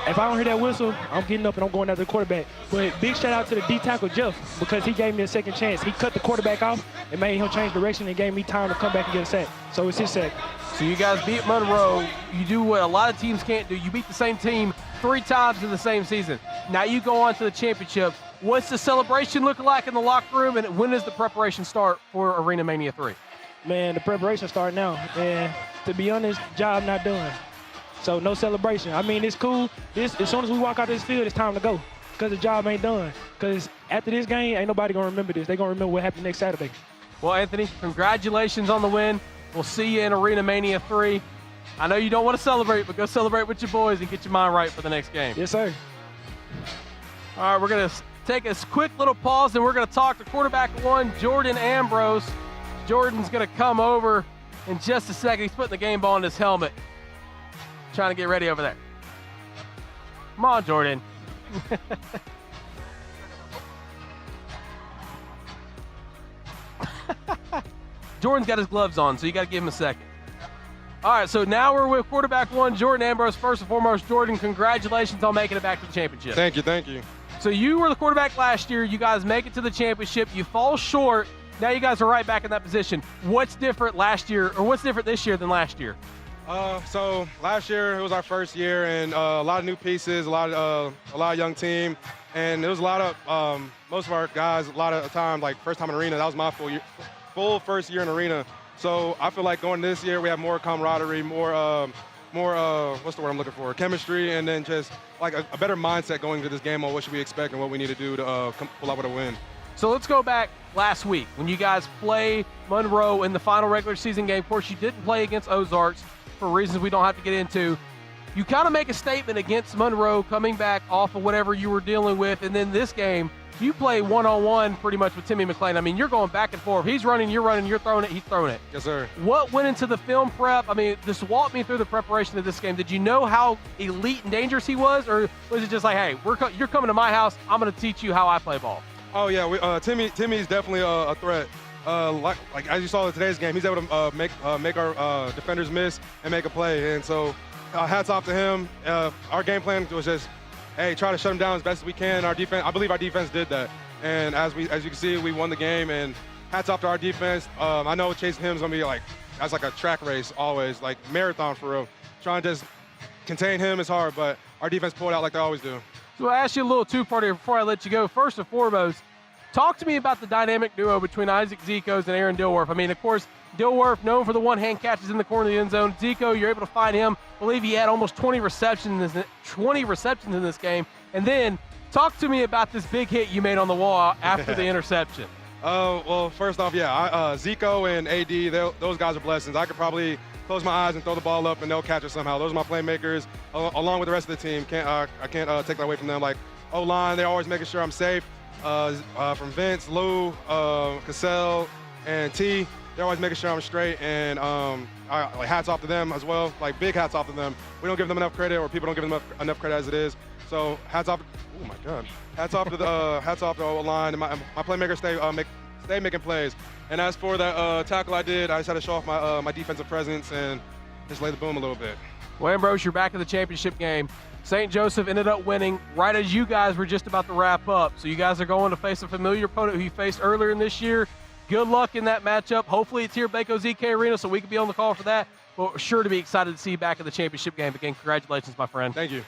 if I don't hear that whistle, I'm getting up and I'm going after the quarterback. But big shout out to the D tackle, Jeff, because he gave me a second chance. He cut the quarterback off and made him change direction and gave me time to come back and get a sack. So it's his sack. So you guys beat Monroe. You do what a lot of teams can't do. You beat the same team 3 times in the same season. Now you go on to the championship. What's the celebration look like in the locker room, and when does the preparation start for Arena Mania 3? Man, the preparation start now. And to be honest, job not done. So no celebration. I mean, it's cool. As soon as we walk out this field, it's time to go because the job ain't done. Because after this game, ain't nobody going to remember this. They're going to remember what happened next Saturday. Well, Anthony, congratulations on the win. We'll see you in Arena Mania 3. I know you don't want to celebrate, but go celebrate with your boys and get your mind right for the next game. Yes, sir. All right, we're going to take a quick little pause, and we're going to talk to quarterback 1, Jordan Ambrose. Jordan's going to come over in just a second. He's putting the game ball in his helmet, trying to get ready over there. Come on, Jordan. Jordan's got his gloves on, so you got to give him a second. All right, so now we're with quarterback 1, Jordan Ambrose. First and foremost, Jordan, congratulations on making it back to the championship. Thank you, thank you. So you were the quarterback last year. You guys make it to the championship. You fall short. Now you guys are right back in that position. What's different last year, or what's different this year than last year? So last year it was our first year, and a lot of new pieces, a lot of young team, and it was a lot of most of our guys. A lot of time, like first time in arena. That was my full first year in arena. So I feel like going this year we have more camaraderie, more what's the word I'm looking for? Chemistry, and then just like a better mindset going into this game on what should we expect and what we need to do to pull out with a win. So let's go back last week when you guys play Monroe in the final regular season game. Of course, you didn't play against Ozarks for reasons we don't have to get into. You kind of make a statement against Monroe coming back off of whatever you were dealing with, and then this game, you play one-on-one pretty much with Timmy McClain. I mean, you're going back and forth. He's running, you're throwing it, he's throwing it. Yes, sir. What went into the film prep? I mean, just walk me through the preparation of this game. Did you know how elite and dangerous he was, or was it just like, hey, you're coming to my house, I'm going to teach you how I play ball? Oh, yeah. Timmy's definitely a threat. Like as you saw in today's game, he's able to make our defenders miss and make a play. And so hats off to him. Our game plan was just, hey, try to shut him down as best as we can. Our defense, I believe our defense did that. And as you can see, we won the game. And hats off to our defense. I know chasing him is going to be that's like a track race always, like marathon for real. Trying to just contain him is hard, but our defense pulled out like they always do. So I'll ask you a little two-parter before I let you go. First and foremost, talk to me about the dynamic duo between Isaac Zikos and Aaron Dilworth. I mean, of course, Dilworth known for the one-hand catches in the corner of the end zone. Zico, you're able to find him. I believe he had almost 20 receptions in this game. And then talk to me about this big hit you made on the wall after the interception. Well, first off, Zico and AD, those guys are blessings. I could probably close my eyes and throw the ball up and they'll catch it somehow. Those are my playmakers, along with the rest of the team. I can't take that away from them. Like O-line, they're always making sure I'm safe. From Vince, Lou, Cassell, and T, they're always making sure I'm straight. And hats off to them as well. Like big hats off to them. We don't give them enough credit, or people don't give them enough credit as it is. So hats off. Oh my God. Hats off to the O-line. And my playmakers stay making plays. And as for that tackle I did, I just had to show off my defensive presence and just lay the boom a little bit. Well, Ambrose, you're back in the championship game. St. Joseph ended up winning right as you guys were just about to wrap up. So you guys are going to face a familiar opponent who you faced earlier in this year. Good luck in that matchup. Hopefully it's here at Banco ZK Arena, so we can be on the call for that. But we're sure to be excited to see you back in the championship game. Again, congratulations, my friend. Thank you.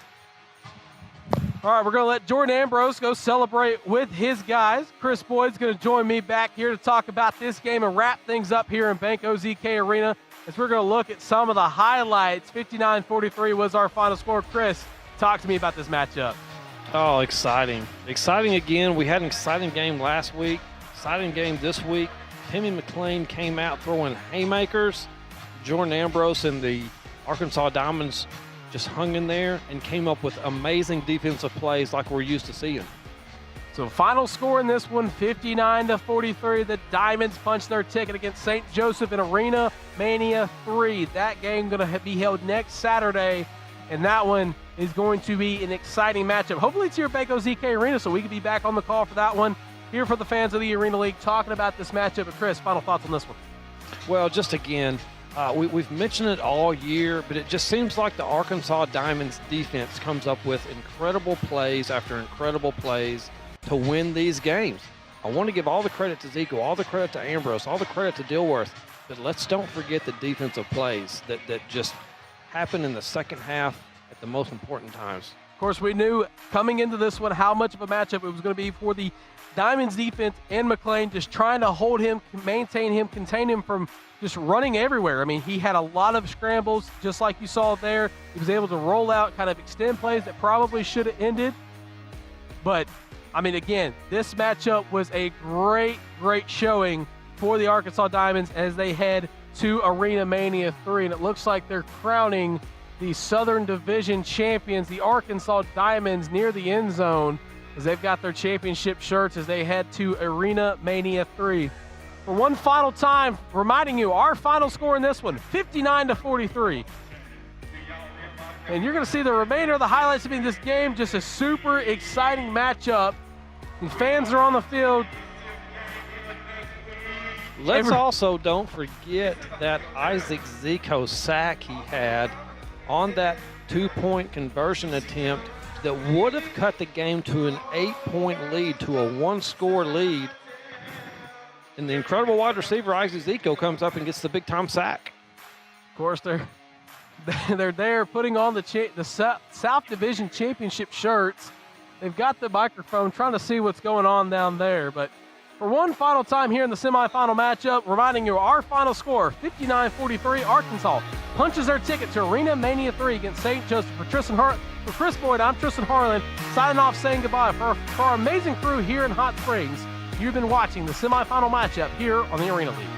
All right, we're going to let Jordan Ambrose go celebrate with his guys. Chris Boyd's going to join me back here to talk about this game and wrap things up here in Banco ZK Arena as we're going to look at some of the highlights. 59-43 was our final score. Chris, talk to me about this matchup. Oh, exciting. Exciting again. We had an exciting game last week. Exciting game this week. Timmy McClain came out throwing haymakers. Jordan Ambrose and the Arkansas Diamonds just hung in there and came up with amazing defensive plays like we're used to seeing. So final score in this one, 59-43. The Diamonds punched their ticket against St. Joseph in Arena Mania 3. That game going to be held next Saturday, and that one is going to be an exciting matchup. Hopefully it's here at Banco ZK Arena, so we can be back on the call for that one. Here for the fans of the Arena League talking about this matchup. But Chris, final thoughts on this one? Well, just again, we've mentioned it all year, but it just seems like the Arkansas Diamonds defense comes up with incredible plays after incredible plays to win these games. I want to give all the credit to Zico, all the credit to Ambrose, all the credit to Dilworth, but let's don't forget the defensive plays that just happen in the second half at the most important times. Of course, we knew coming into this one how much of a matchup it was going to be for the Diamonds defense and McLean, just trying to hold him, maintain him, contain him from just running everywhere. I mean, he had a lot of scrambles, just like you saw there. He was able to roll out, kind of extend plays that probably should have ended. But, I mean, again, this matchup was a great, great showing for the Arkansas Diamonds as they head to Arena Mania 3. And it looks like they're crowning the Southern Division champions, the Arkansas Diamonds, near the end zone as they've got their championship shirts as they head to Arena Mania 3. For one final time, reminding you, our final score in this one, 59-43. And you're going to see the remainder of the highlights of this game, just a super exciting matchup. And fans are on the field. Let's also don't forget that Isaac Zico sack he had on that two-point conversion attempt that would have cut the game to an 8-point lead, to a one-score lead. And the incredible wide receiver, Isaac Zico, comes up and gets the big-time sack. Of course, they're there putting on the South Division Championship shirts. They've got the microphone trying to see what's going on down there. But for one final time here in the semifinal matchup, reminding you our final score, 59-43. Arkansas punches their ticket to Arena Mania 3 against St. Joseph. For Chris Boyd, I'm Tristan Harlan, signing off saying goodbye. For our amazing crew here in Hot Springs, you've been watching the semifinal matchup here on the Arena League.